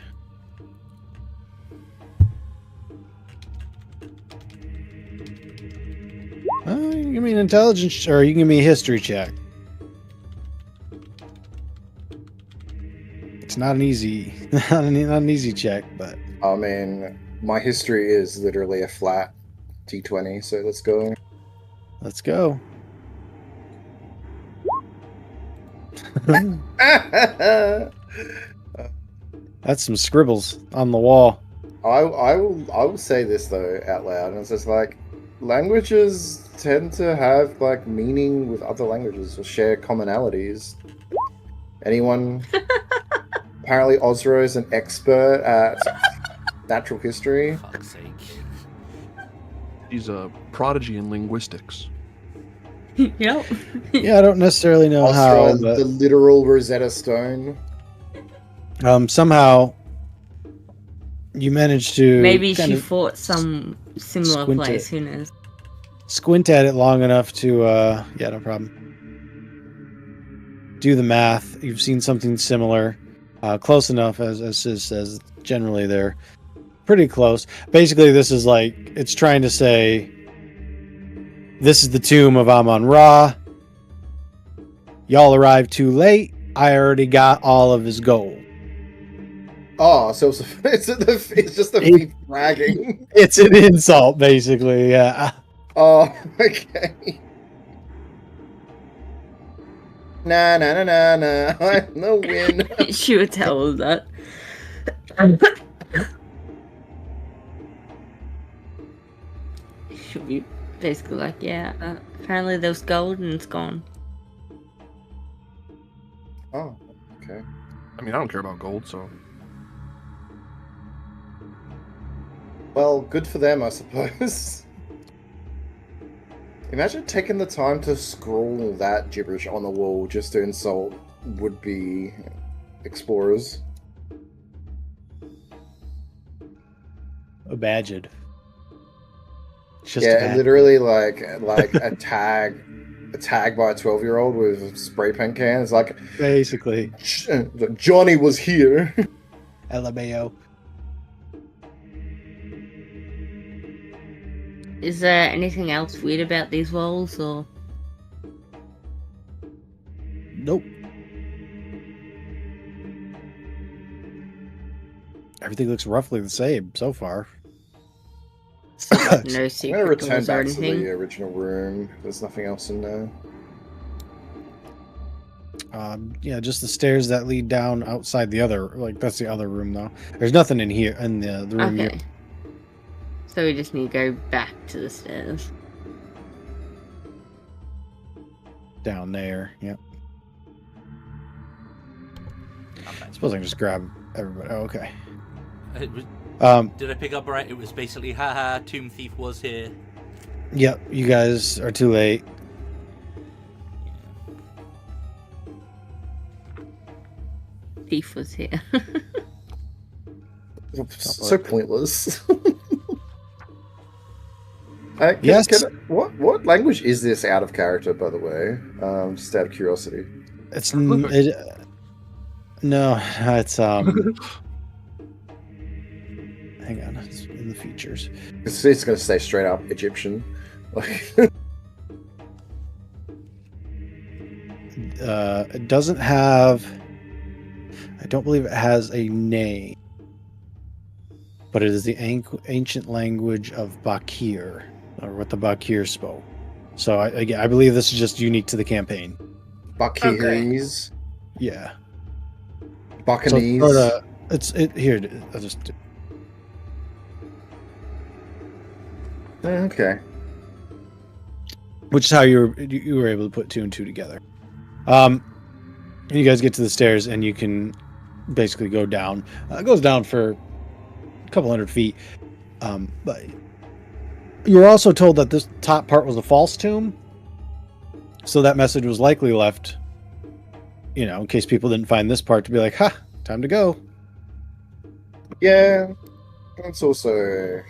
You can give me an intelligence, or you can give me a history check. It's not an easy, not an easy check, but I mean, my history is literally a flat D20, so let's go. let's go. That's some scribbles on the wall. I will say this though out loud, and it's just like languages tend to have like meaning with other languages or share commonalities. Anyone? Apparently, Ozro is an expert at natural history. For fuck's sake. He's a prodigy in linguistics. Yep. Yeah, I don't necessarily know how, Ozro, but the literal Rosetta Stone. somehow you managed to Maybe kind she of fought some similar squint place. it. Who knows? squint at it long enough to yeah, no problem. Do the math. You've seen something similar, close enough, as Sis says. Generally, they're pretty close. Basically, this is like it's trying to say, this is the tomb of Amon-Ra. Y'all arrived too late. I already got all of his gold. Oh, so it's just a thief bragging. It's an insult, basically. Yeah. Oh, okay. Nah. I'm the win. She would tell us that. She'll be basically like, yeah, apparently there was gold and it's gone. Oh, okay. I mean, I don't care about gold, so. Well, good for them, I suppose. Imagine taking the time to scroll that gibberish on the wall just to insult would-be explorers. Badgered. Just Yeah, bad. literally like a tag by a 12-year-old with a spray paint can. It's like, Basically. Johnny was here. LMAO. Is there anything else weird about these walls, or Nope. Everything looks roughly the same so far. no I'm gonna secret return doors or back to anything? the original room. There's nothing else in there. Yeah, just the stairs that lead down outside the other. Like that's the other room, though. There's nothing in here in the room Okay. here. So we just need to go back to the stairs. Down there. Yep. Okay. Suppose I can just grab everybody. Oh, okay. It was, did I pick up right? It was basically, haha, Tomb Thief was here. Yep. You guys are too late. Thief was here. So pointless. Yes. What language is this out of character, by the way? Just out of curiosity. It's no, it's hang on, it's in the features. It's going to stay straight up Egyptian. Like, It doesn't have. I don't believe it has a name, but it is the ancient language of Bakir, or what the Bakir spoke. So I believe this is just unique to the campaign. Bakiris. Yeah. Bacanese. So here. I'll just. Okay. Which is how you were able to put 2 and 2 together. And you guys get to the stairs and you can basically go down. It goes down for a couple hundred feet. But you were also told that this top part was a false tomb. So that message was likely left, in case people didn't find this part to be like, ha, time to go. Yeah, that's also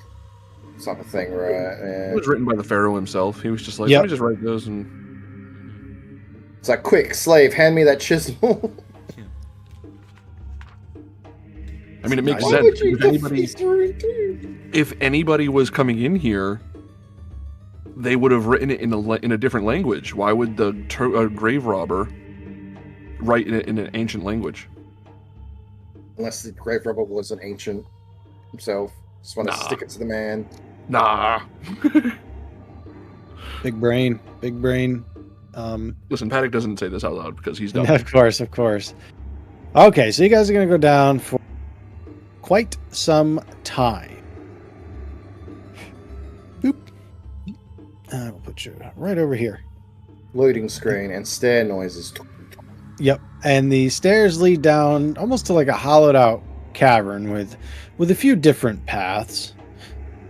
some thing, right? It Yeah. was written by the pharaoh himself. He was just like, Yep. let me just write this and It's like, quick, slave, hand me that chisel. I mean, it makes Why sense. would you If anybody was coming in here, they would have written it in a different language. Why would the grave robber write it in an ancient language? Unless the grave robber was an ancient himself. Just want to Nah. stick it to the man. Nah. Big brain. Listen, Paddock doesn't say this out loud because he's dumb. Of course. Okay, so you guys are going to go down for quite some time. Boop. We'll put you right over here. Loading screen and stair noises. Yep, and the stairs lead down almost to like a hollowed out cavern with a few different paths.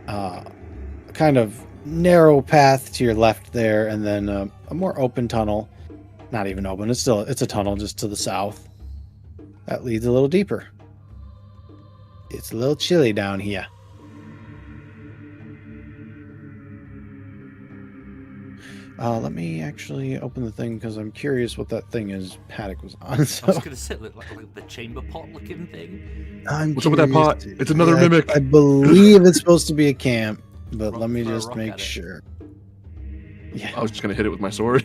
Kind of narrow path to your left there, and then a more open tunnel. Not even open, it's a tunnel just to the south. That leads a little deeper. It's a little chilly down here. Let me actually open the thing because I'm curious what that thing is Paddock was on. So I was gonna say like the chamber pot looking thing. I'm What's up with that curious pot? to- It's another mimic. I believe it's supposed to be a camp, but Rock- let me throw a just rock make at it. sure. Yeah. I was just gonna hit it with my sword.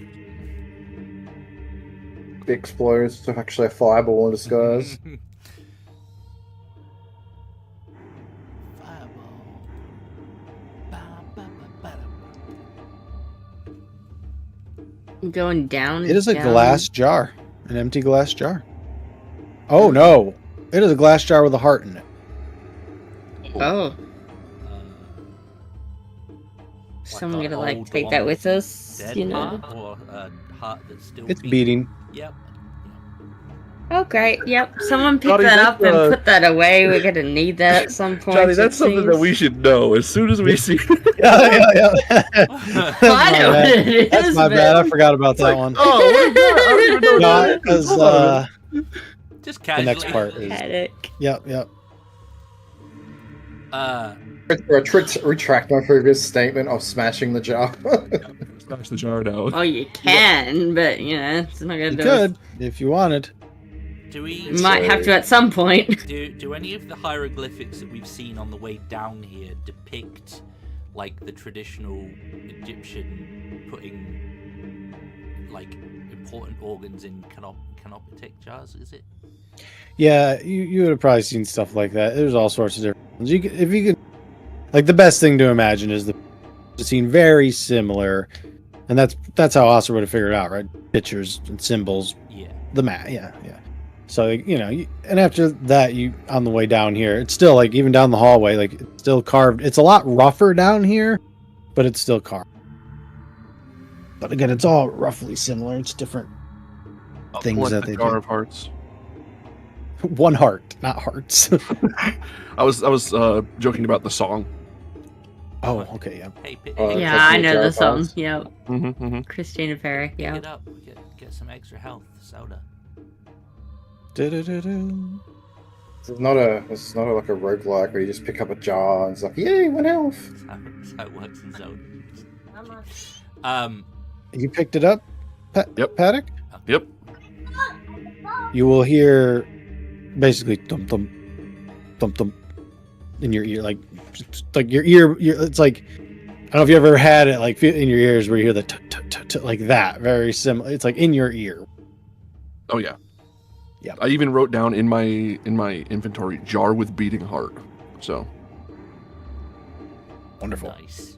It explodes. It's actually a fireball in disguise. I'm going down. It is a down. glass jar, an empty glass jar. Oh no! It is a glass jar with a heart in it. Oh, someone the gonna like old take one that with us, dead you know? heart or a heart that's still It's beating. Yep. Oh, great. Yep. Someone pick Johnny, that that's, up and put that away. We're gonna need that at some point. Johnny, that's it something that seems. we should know as soon as we see. Yeah. I know what it is. That's my but- bad. I forgot about that one. Oh, what is that? I don't even know what No, that is. because Hold on a minute. Just the casually. next part is. Paddock. Yep. Retract my previous statement of smashing the jar. Smash the jar down. Oh, you can, but it's not gonna You do could if you wanted. Do we? it. Might have to at some point. Do any of the hieroglyphics that we've seen on the way down here depict like the traditional Egyptian putting like important organs in canopitic jars? Is it? Yeah, you would have probably seen stuff like that. There's all sorts of different ones. If you could, like the best thing to imagine is the scene very similar, and that's how Asa would have figured it out, right? Pictures and symbols Yeah. the mat. Yeah. So and after that, you on the way down here, it's still like even down the hallway, like it's still carved. It's a lot rougher down here, but it's still carved. But again, it's all roughly similar. It's different things that they jar do. of hearts. One heart, not hearts. I was joking about the song. Oh, okay, yeah. Hey, Yeah, I know the song. Hearts. Yep. Mm-hmm. Christina Perry. pick Yeah. it up. Get some extra health, soda. Du-du-du-du. This is not like a roguelike where you just pick up a jar and it's like, yay, 1 health. That's how it works in Zelda. How much? You picked it up, Yep. Paddock? Yep. You will hear basically thump thump thump thump in your ear, like your ear. It's like I don't know if you ever had it like in your ears where you hear the tut, like that. Very similar. It's like in your ear. Oh yeah. Yeah. I even wrote down in my inventory jar with beating heart. So Wonderful. Nice.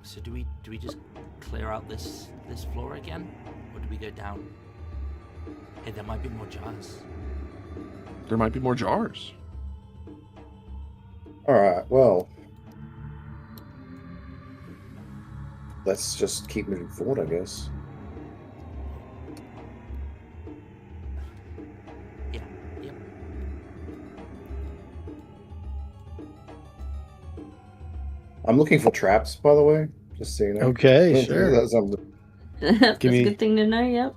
So do we just clear out this floor again, or do we go down? Hey, there might be more jars. there might be more jars. Alright, well. Let's just keep moving forward, I guess. Yeah. Yep. I'm looking for traps, by the way. Just so you know. Okay, sure. That's That's Give me- a good thing to know. Yep.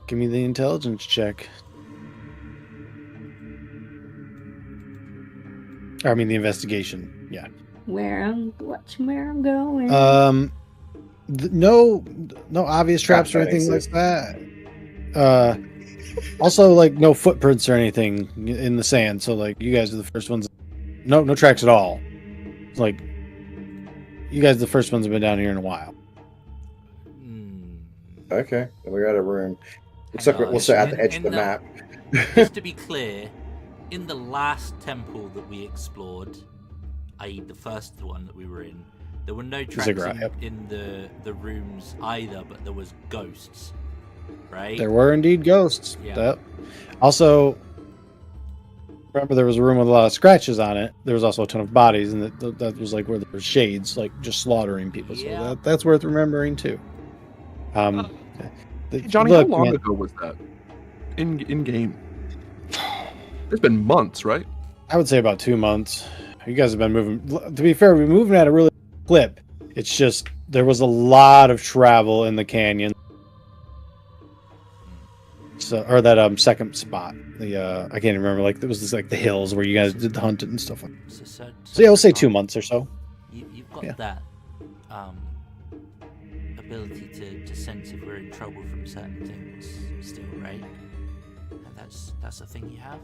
Give me the intelligence check. I mean the investigation. Yeah. Watching where I'm going. No obvious traps or anything like that. Also like no footprints or anything in the sand. So like you guys are the first ones. No tracks at all. It's like you guys are the first ones have been down here in a while. Okay, then we're out of room. Looks Hang like we're on. also at the In- edge in of the the- map. Just to be clear, in the last temple that we explored, i.e. the first one that we were in, there were no tracks Ziggurat, yep. in the rooms either, but there was ghosts, right? There were indeed ghosts. Yeah. Yep. Also, remember there was a room with a lot of scratches on it. There was also a ton of bodies, and that was like where there were shades, like just slaughtering people. Yeah. So that's worth remembering too. Johnny, look, how long man, ago was that? In game. It's been months, right? I would say about 2 months. You guys have been moving. To be fair, we've been moving at a really clip. It's just there was a lot of travel in the canyon. So, or that second spot. The I can't remember. Like it was just like the hills where you guys did the hunting and stuff. So yeah, we'll say 2 months or so. You've got Yeah. that ability to sense if we're in trouble from certain things still, right? And that's a thing you have?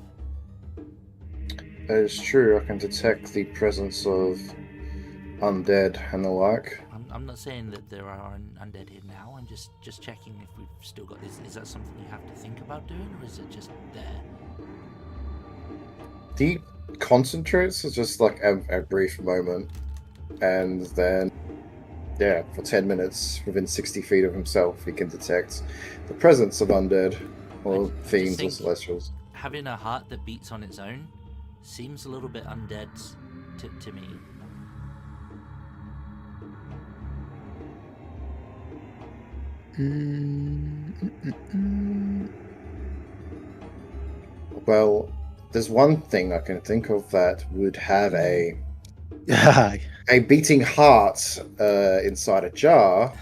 That is true. I can detect the presence of undead and the like. I'm not saying that there are undead here now. I'm just checking if we've still got. Is that something you have to think about doing, or is it just there? Deep concentrates is just like a brief moment, and then, yeah, for 10 minutes, within 60 feet of himself, he can detect the presence of undead, or I just fiends, or think- celestials. Having a heart that beats on its own seems a little bit undead to me. Well, there's one thing I can think of that would have a beating heart inside a jar,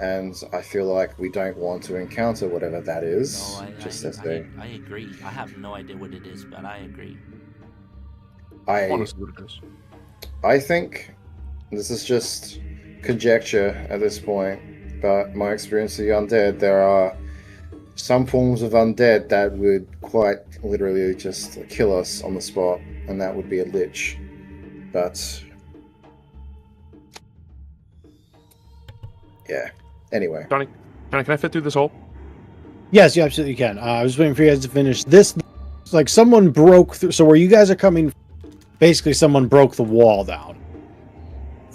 and I feel like we don't want to encounter whatever that is. No, I agree. I have no idea what it is, but I agree. Honestly, what it is. I think this is just conjecture at this point, but my experience of the undead, there are some forms of undead that would quite literally just kill us on the spot, and that would be a lich. But yeah. Anyway. Johnny, can I fit through this hole? Yes, you absolutely can. I was waiting for you guys to finish this. Like someone broke through. So where you guys are coming, basically someone broke the wall down.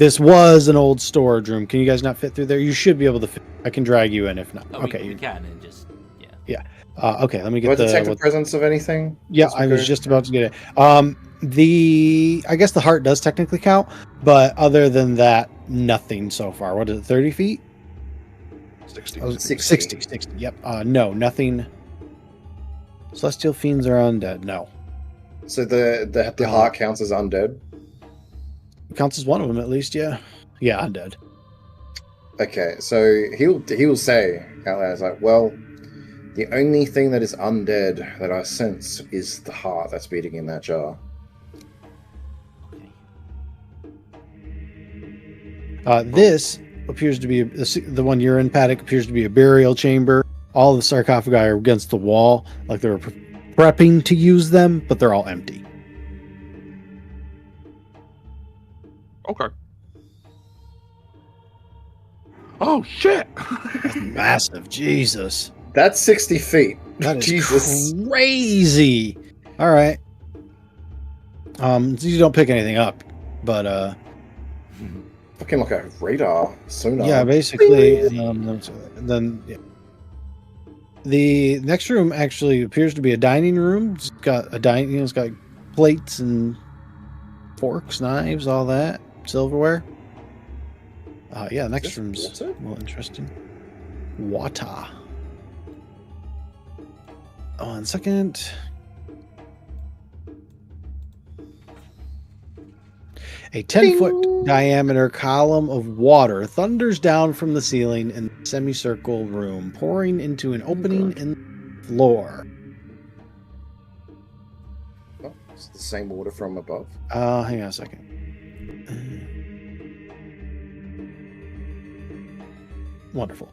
This was an old storage room. Can you guys not fit through there? You should be able to fit. I can drag you in if not. Oh, Okay. we can and just Okay, let me Do get I detect the what, presence of anything? yeah, As we I was go? just about to get it. I guess the heart does technically count, but other than that, nothing so far. What is it, 30 feet? 60. Oh, 60. 60. Yep. No, nothing. Celestial fiends are undead. No. So the heart counts as undead. Counts as one of them at least, yeah. Yeah, undead. Okay, so he'll say out loud, it's like, well, the only thing that is undead that I sense is the heart that's beating in that jar. okay. This appears to be the one you're in, Paddock, appears to be a burial chamber. All the sarcophagi are against the wall, like they were prepping to use them, but they're all empty. Okay. Oh shit! That's massive, Jesus. That's 60 feet. That is Jesus. crazy. All right. You don't pick anything up, but Fucking like a radar sonar. yeah, basically. Then yeah. The next room actually appears to be a dining room. It's got it's got plates and forks, knives, all that, silverware. Yeah, the next Is this room's water? a little interesting. Water. One second. A 10-foot diameter column of water thunders down from the ceiling in the semicircle room, pouring into an opening in the floor. Oh, it's the same water from above. Hang on a second. Wonderful.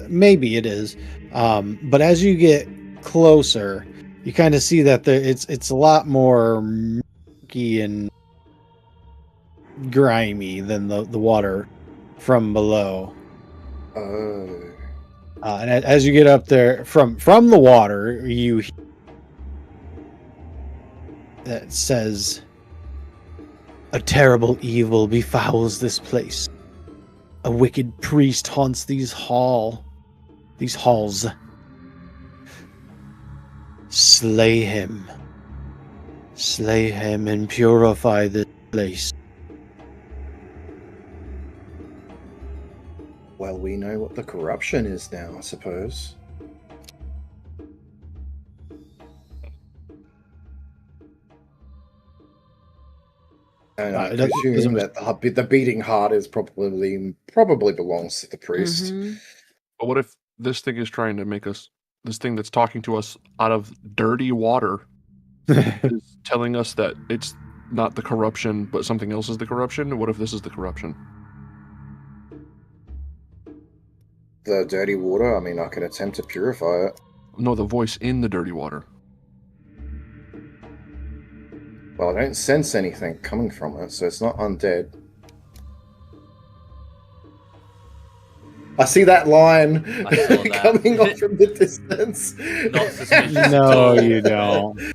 Maybe it is, but as you get closer, you kind of see that it's a lot more murky and grimy than the water from below. Oh. And as you get up there from the water, you hear that says, "A terrible evil befouls this place. A wicked priest haunts these halls. Slay him and purify this place." Well, we know what the corruption is now, I suppose. And I It doesn't- presume that the beating heart is probably belongs to the priest. Mhm. But what if this thing is trying to make us, this thing that's talking to us out of dirty water, is telling us that it's not the corruption, but something else is the corruption? What if this is the corruption? The dirty water, I mean, I can attempt to purify it. No, the voice in the dirty water. Well, I don't sense anything coming from it, so it's not undead. I see that line I saw that. coming off from the distance. Not suspicious at No, all. you don't. You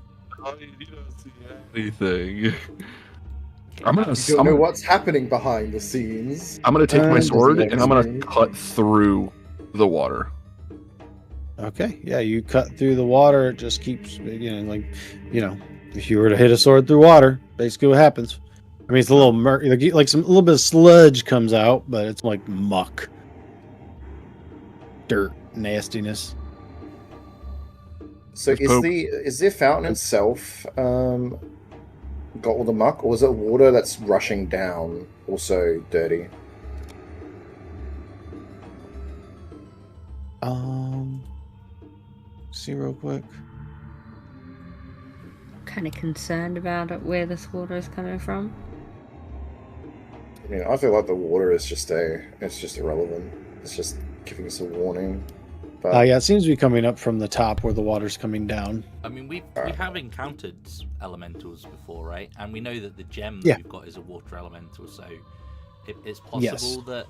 don't see anything. I'm You don't know what's happening behind the scenes. gonna take my Does sword it and I'm gonna explain? cut through the water. Okay, yeah, you cut through the water. It just keeps, if you were to hit a sword through water, basically what happens. I mean, it's a little murky, like a little bit of sludge comes out, but it's like muck, dirt, nastiness. So There's poop. is the fountain itself got all the muck, or is it water that's rushing down also dirty? See real quick. Kind of concerned about it, where this water is coming from. I mean, I feel like the water is just irrelevant. It's just giving us a warning. But Yeah, it seems to be coming up from the top where the water's coming down. I mean, we have encountered elementals before, right? And we know that the gem that Yeah. we've got is a water elemental, so it's possible Yes. that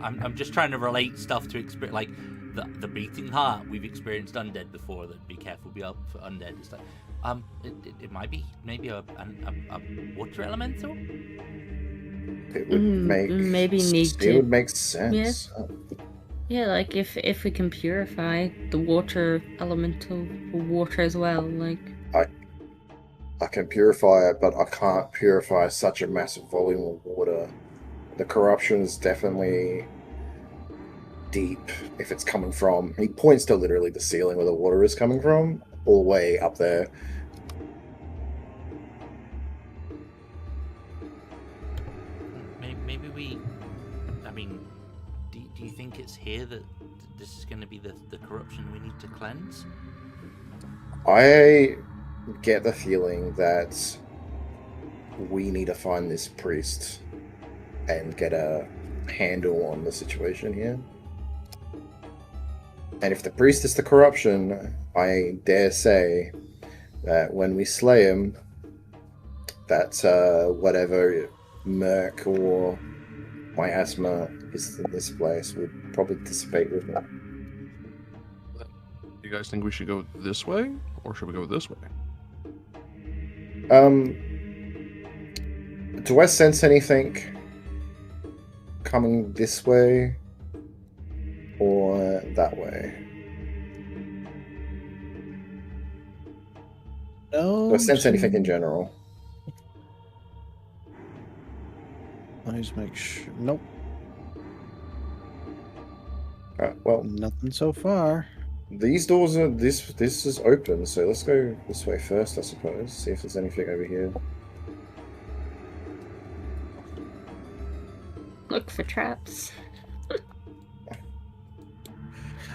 I'm just trying to relate stuff to experience, like the beating heart. We've experienced undead before. That be careful, be up for undead and stuff. It might be maybe a water elemental. It would make maybe need it to- would make sense. Yeah, like if we can purify the water elemental water as well, like I can purify it, but I can't purify such a massive volume of water. The corruption is definitely deep if it's coming from. He points to literally the ceiling where the water is coming from, all the way up there. Maybe we. I mean, do you think it's here that this is going to be the corruption we need to cleanse? I get the feeling that we need to find this priest and get a handle on the situation here. And if the priest is the corruption, I dare say that when we slay him, that whatever murk or miasma is in this place would probably dissipate with me. You guys think we should go this way, or should we go this way? Do I sense anything coming this way or that way? No. Do I sense anything in general? Let me just make sure. Nope, Well, nothing so far. these doors are this is open, so let's go this way first, I suppose. See if there's anything over here. look for traps.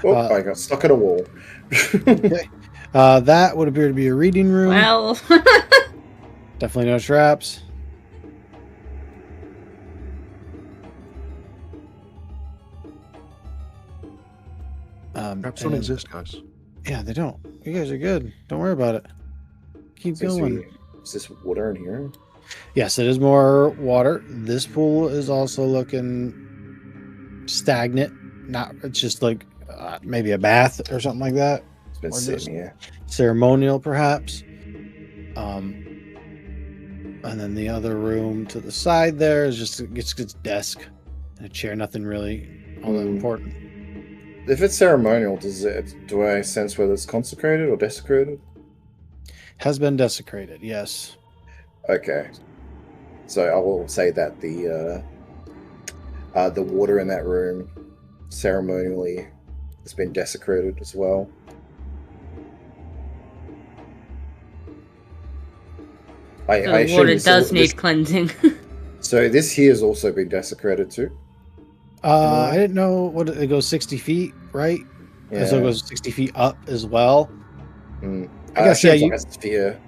Oh, Uh, I got stuck in a wall. That would appear to be a reading room. Well, Definitely no traps. Traps don't and- exist, guys. Yeah, they don't. You guys are good. Don't worry about it. Keep going. Is this water in here? Yes, it is more water. This pool is also looking stagnant. Not. It's just like maybe a bath or something like that. It's been Or sitting just- here. Ceremonial, perhaps. And then the other room to the side there is just its desk and a chair. Nothing really all that important. If it's ceremonial, do I sense whether it's consecrated or desecrated? Has been desecrated. Yes. Okay. So I will say that the water in that room ceremonially has been desecrated as well. I the assume water this- does need this- cleansing. So this here has also been desecrated too. I didn't know what it goes 60 feet, right? Yeah. So it goes 60 feet up as well. Mm. I guess, assume yeah, it's you- like a sphere.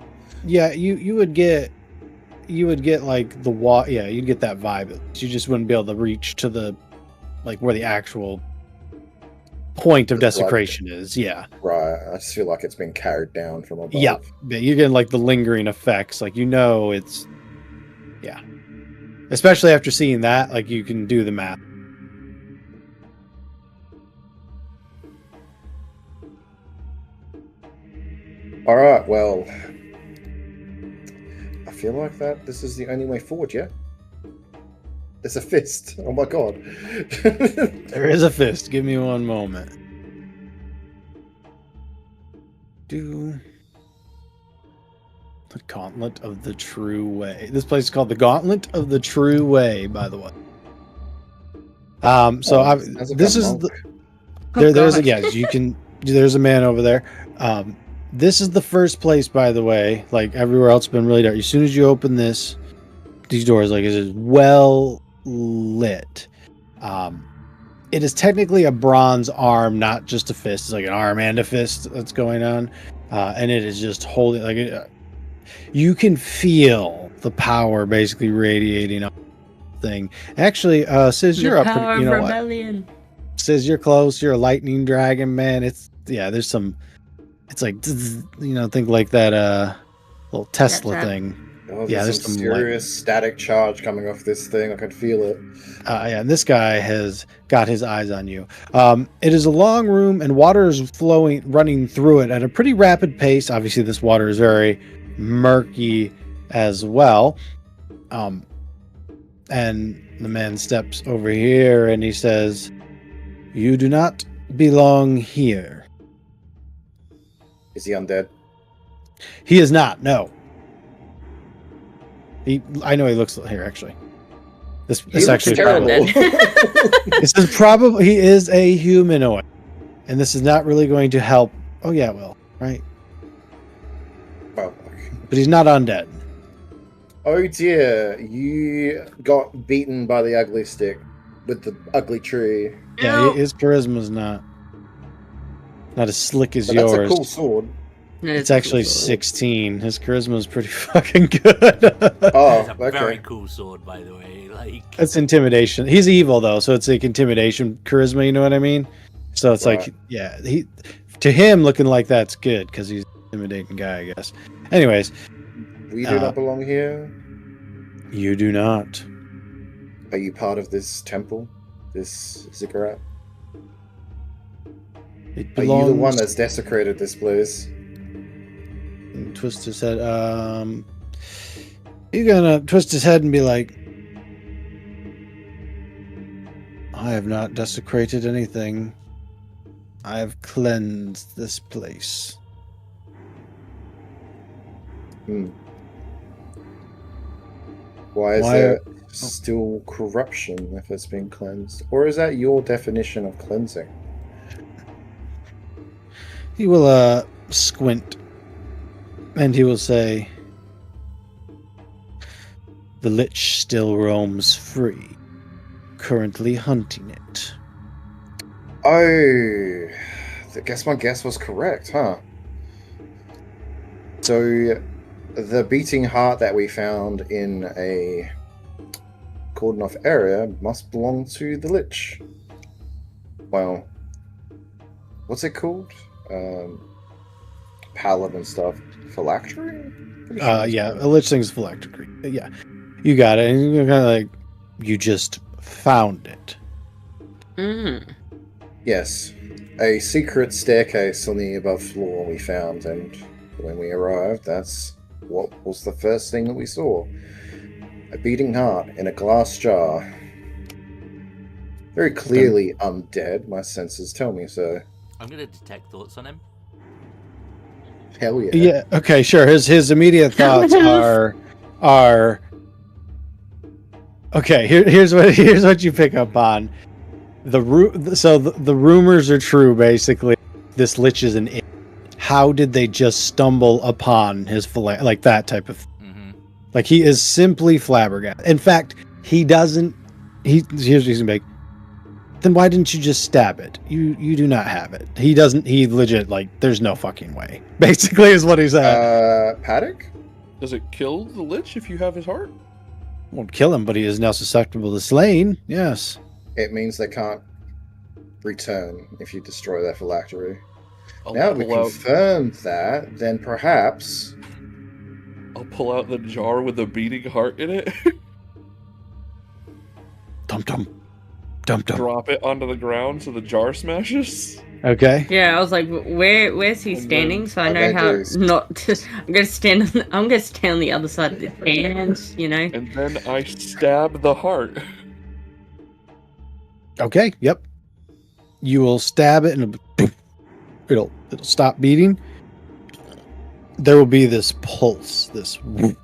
Yeah, you would get like the water. Yeah, you'd get that vibe. You just wouldn't be able to reach to the like where the actual point of The blood. desecration is. Yeah, Right. I just feel like it's been carried down from above. yeah. You're getting like the lingering effects. Like it's yeah. Especially after seeing that, like you can do the math. All right. Well, I feel like that this is the only way forward. Yeah. There's a fist. Oh my god. There is a fist. Give me one moment. Do the Gauntlet of the True Way. This place is called the Gauntlet of the True Way, by the way. So Sounds like this a is monk. the there's a God. yes, you can there's a man over there. This is the first place, by the way. Like everywhere else, been really dark. As soon as you open these doors, like it is well lit. It is technically a bronze arm, not just a fist. It's like an arm and a fist that's going on, and it is just holding like you can feel the power basically radiating off the thing. Actually, Sis, The you're up. power You of know what? rebellion. Says you're close. You're a lightning dragon, man. There's some. It's like think like that little Tesla Trap. thing. Oh, Yeah, there's there's some some serious static charge coming off this thing. I can feel it. Yeah, this guy has got his eyes on you. It is a long room, and water is running through it at a pretty rapid pace. Obviously, this water is very murky as well. And the man steps over here, and he says, "You do not belong here." Is he undead? He is not. No. I know he looks here actually. This He looks actually terrible. this is probably he is a humanoid, and this is not really going to help. Oh yeah, well, right, Oh, but he's not undead. oh dear, you got beaten by the ugly stick with the ugly tree. Yeah, his charisma's not as slick as But that's yours. a cool sword. It's actually 16. His charisma's pretty fucking good. Oh, It's a very okay. cool sword, by the way. Like, It's intimidation. He's evil though, so it's like intimidation charisma. You know what I mean? So it's Right. like, yeah, to him looking like that's good because he's an intimidating guy, I guess. Anyways, We do not belong here. you do not. Are you part of this temple? This ziggurat? It Are belongs. you the one that's desecrated this place? And twist his head. You're gonna twist his head and be like, "I have not desecrated anything. I have cleansed this place." Hmm. Why is Why- there still corruption if it's been cleansed? Or is that your definition of cleansing? He will squint, and he will say, "The lich still roams free, currently hunting it." Oh, I guess my guess was correct, huh? So, the beating heart that we found in a cordon off area must belong to the lich. Well, what's it called? Palette and stuff. Phylactery? Pretty sure it's Yeah, called. a lich thing's phylactery. Yeah, you got it. And you're kind of like, you just found it. Mm. Yes, a secret staircase on the above floor we found, and when we arrived, that's what was the first thing that we saw. A beating heart in a glass jar. Very clearly undead, my senses tell me so. I'm gonna detect thoughts on him. Hell yeah. Yeah. Okay. Sure. His immediate thoughts are. Okay. Here's what you pick up on. The rumors are true. Basically, this lich is an it. How did they just stumble upon his like that type of? Mm-hmm. Like he is simply flabbergasted. In fact, he doesn't. Here's he's gonna be. Then why didn't you just stab it? You do not have it. He doesn't. He legit like. There's no fucking way. Basically, is what he said. Paddock? Does it kill the lich if you have his heart? Won't kill him, but he is now susceptible to slain. Yes. It means they can't return if you destroy their phylactery. I'll Now that we pull out. confirmed that, then perhaps I'll pull out the jar with the beating heart in it, Dum dum, dum dum. drop it onto the ground so the jar smashes. Okay. Yeah, I was like, where's he And standing? then So I know how Avengers. not to. I'm gonna stand on the other side of the stand, you know. And then I stab the heart. Okay. Yep. You will stab it, and it'll stop beating. There will be this pulse, this, whoop.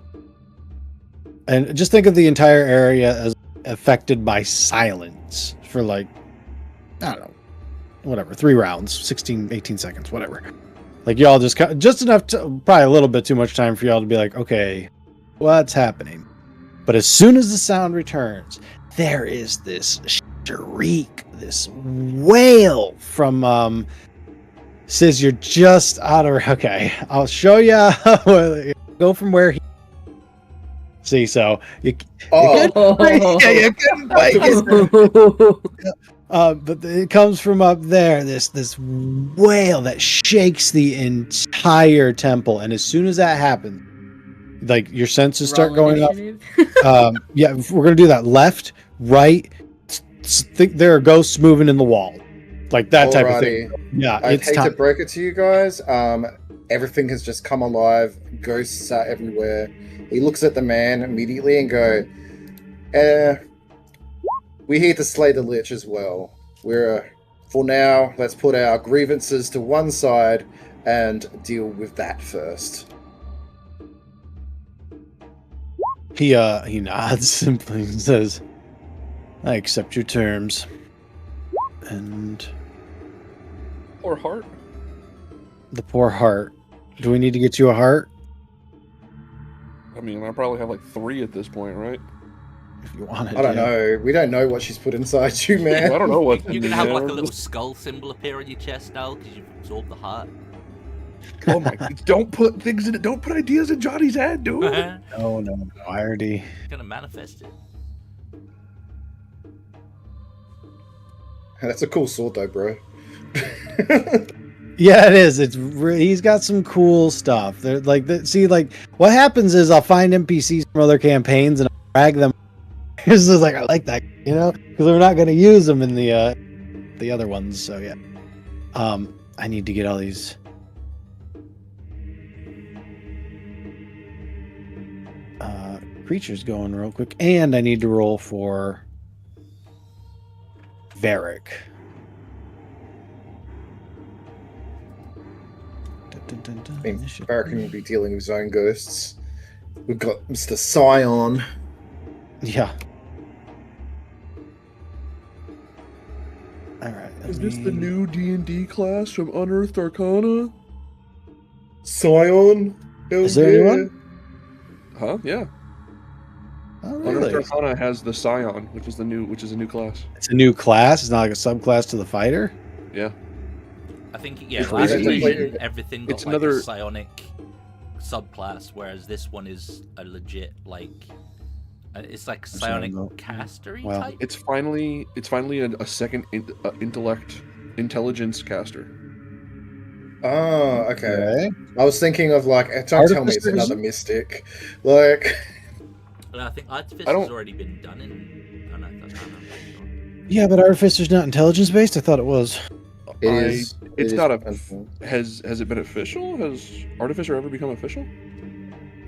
And just think of the entire area as affected by silence for like, I don't know, whatever, 3 rounds, 16, 18 seconds, whatever. Like y'all just enough to, probably a little bit too much time for y'all to be like, okay, what's happening? But as soon as the sound returns, there is this shriek, this wail from says you're just out of. Okay, I'll show you. Go from where he. See, so you. Oh, Yeah, you couldn't make it. But it comes from up there. This wail that shakes the entire temple, and as soon as that happens, Like your senses start Roll going up. initiative. Yeah, we're gonna do that. Left, right. Think there are ghosts moving in the wall, like that type of thing. Yeah, I'd it's hate to time. break it to you guys. Everything has just come alive. Ghosts are everywhere. He looks at the man immediately and go, we're here to slay the Lich as well. For now, let's put our grievances to one side and deal with that first. He nods simply and says, "I accept your terms." And Or heart. the poor heart. Do we need to get you a heart? I mean, I probably have like 3 at this point, right? If you want it. I don't know. We don't know what she's put inside you, man. I don't know what. You're gonna have like a little skull symbol appear on your chest now because you've absorbed the heart. Oh my! Don't put things in it. Don't put ideas in Johnny's head, dude. No. I already. Gonna manifest it. That's a cool sword, though, bro. Yeah, it is. He's got some cool stuff. They're like, see, like what happens is I'll find NPCs from other campaigns and I'll drag them. It's just like I like that, because we're not going to use them in the other ones. So yeah, I need to get all these. Creatures going real quick, and I need to roll for Varric. I mean, Barrack will be dealing with his own ghosts. We've got Mr. Scion. Yeah. All right. Is this the new D&D class from Unearthed Arcana? Scion? Hell Is there yeah. anyone? Huh? Yeah. Oh, really? Unearthed Arcana has the Scion, which is a new class. It's a new class. It's not like a subclass to the fighter. Yeah. I think yeah, It's last basically- edition everything got it's like another- a psionic subclass, whereas this one is a legit it's like There's psionic no- castery well, type. It's finally a second intelligence caster. Oh, okay. I was thinking of don't tell me it's Artificers? another mystic. Like, And I think Artifice I don't- has already been done in. I'm not sure. Yeah, but Artificer's not intelligence based. I thought it was. it is. It's it not is- Has it been official? Has Artificer ever become official?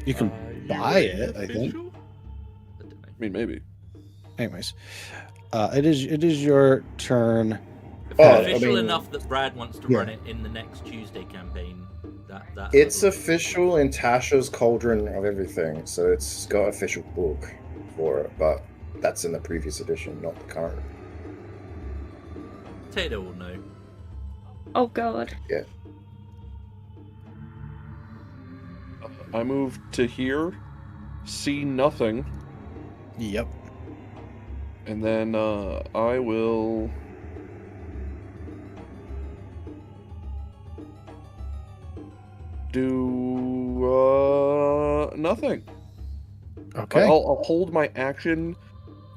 You can buy it, I think. I don't know. I mean, maybe. Anyways, it is your turn. If Oh, it's I official mean- enough that Brad wants to Yeah. run it in the next Tuesday campaign, that It's official in Tasha's Cauldron of Everything, so it's got official book for it, but that's in the previous edition, not the current. Tato will know. Oh god. I moved to here, see nothing, Yep. and then I will. Do nothing. Okay. I'll hold my action.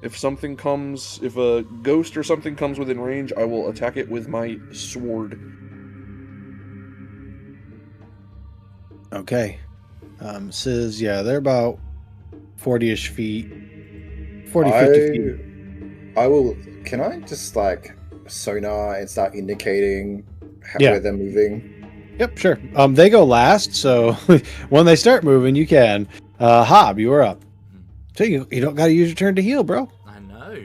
If a ghost or something comes within range, I will attack it with my sword. Okay. Says they're about 40-ish feet. 40, 50 feet. I will. Can I just sonar and start indicating Yeah. where they're moving? Yep, sure. They go last, so when they start moving, you can. Hob, you are up. So you don't got to use your turn to heal, bro. I know.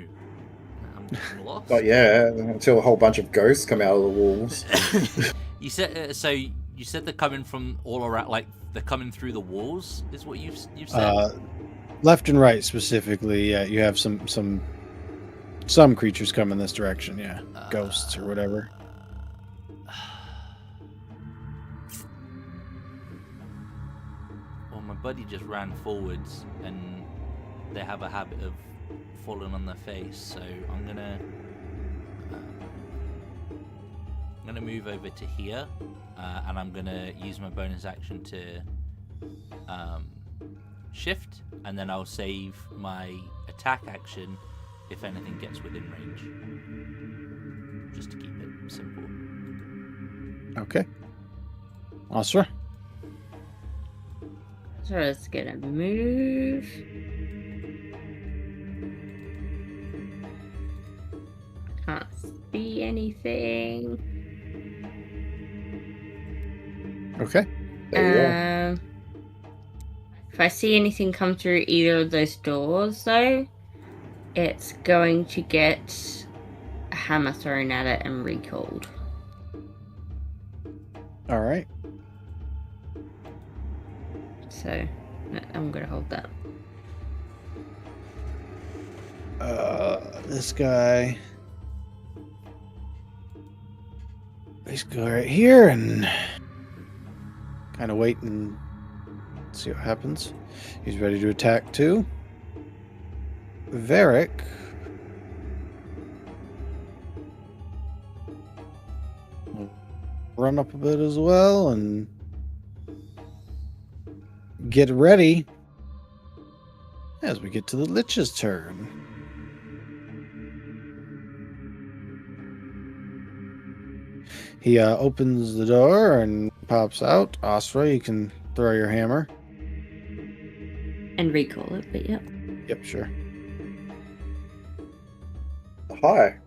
I'm lost. But yeah, until a whole bunch of ghosts come out of the walls. You said so. You said they're coming from all around, like they're coming through the walls. Is what you've said? Left and right specifically. Yeah, you have some creatures come in this direction. Yeah, ghosts or whatever. Well, my buddy just ran forwards, and they have a habit of falling on their face. So I'm gonna move over to here, and I'm gonna use my bonus action to shift, and then I'll save my attack action if anything gets within range. Just to keep it simple. Okay. Asra. So it's gonna move. Can't see anything. Okay. There you go. If I see anything come through either of those doors, though, it's going to get a hammer thrown at it and recalled. All right. So I'm gonna hold that. This guy. Let's go right here and kind of wait and see what happens. He's ready to attack too. Varric. will run up a bit as well and get ready as we get to the Lich's turn. He opens the door and pops out. Astra, you can throw your hammer. And recall it, but yep. Yep, sure. Hi.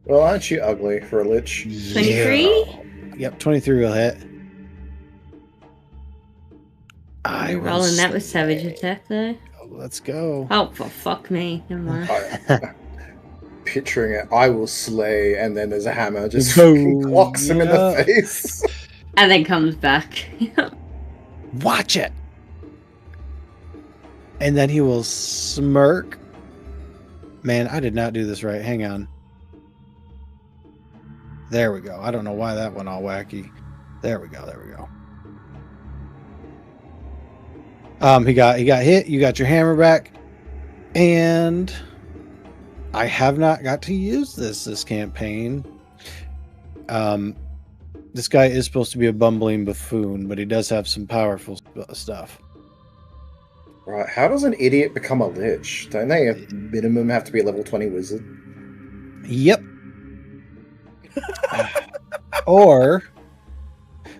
Well, aren't you ugly for a lich? 23? Yep, 23 will hit. I You're will rolling that with say- savage attack, though. Let's go. Oh, for fuck me. Never mind. Picturing it, I will slay, and then there's a hammer just Oh, fucking clocks him in the yeah. face. And then comes back. Watch it. And then he will smirk. Man, I did not do this right. Hang on. There we go. I don't know why that went all wacky. There we go. There we go. He got hit. You got your hammer back. And I have not got to use this campaign. This guy is supposed to be a bumbling buffoon, but he does have some powerful stuff. Right, how does an idiot become a lich? Don't they at minimum have to be a level 20 wizard? Yep. Or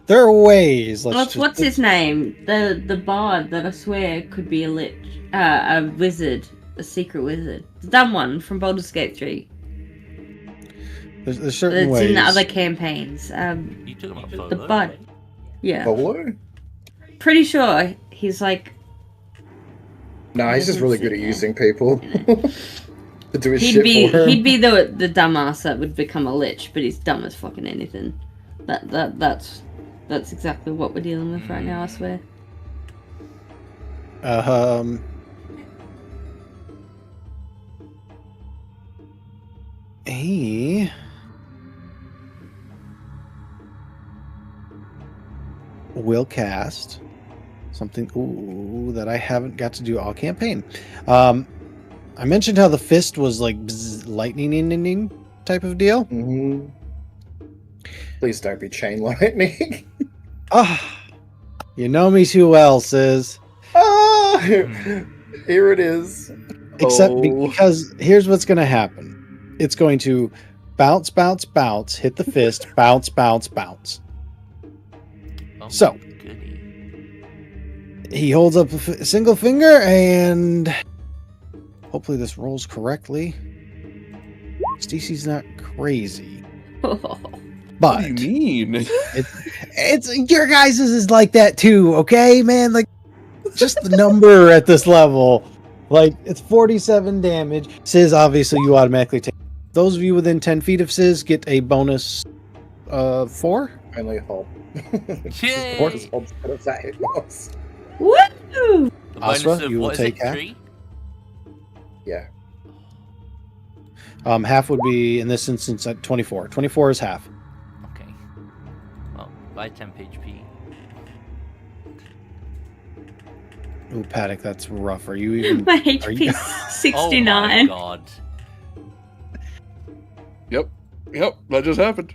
there are ways. What's his name? The bard that I swear could be a lich, a wizard, a secret wizard. The dumb one from Baldur's Gate 3. There's certain It's ways. in the other campaigns. You took him up The photo. bud. Yeah. Polo? Pretty sure he's like. No, he's just really good at using people. To do his He'd shit be for him. he'd be the dumbass that would become a lich, but he's dumb as fucking anything. That's exactly what we're dealing with right now, I swear. He will cast something that I haven't got to do all campaign. I mentioned how the fist was like lightning type of deal. Mm-hmm. Please don't be chain lightning. You know me too well, Sis. Here it is. Except Oh. because here's what's going to happen. It's going to bounce, bounce, bounce, hit the fist, bounce, bounce, bounce. Oh, So. goody. He holds up a single finger and hopefully this rolls correctly. Stacy's not crazy, What but do you mean? it's your guys' is like that too, okay, man? Like just the number at this level, like it's 47 damage. Sis, obviously, you automatically take. Those of you within 10 feet of Sis get a bonus 4. Only Hob. Yay! What is Hob's gonna say? Woo! The bonus Asra, of, you will what is take it, half. 3? Yeah. Half would be in this instance at 24. 24 is half. Okay. Well, by temp HP. Ooh, Paddock, that's rough. Are you even? My Are you- HP's 69. Oh my god. Yep, that just happened.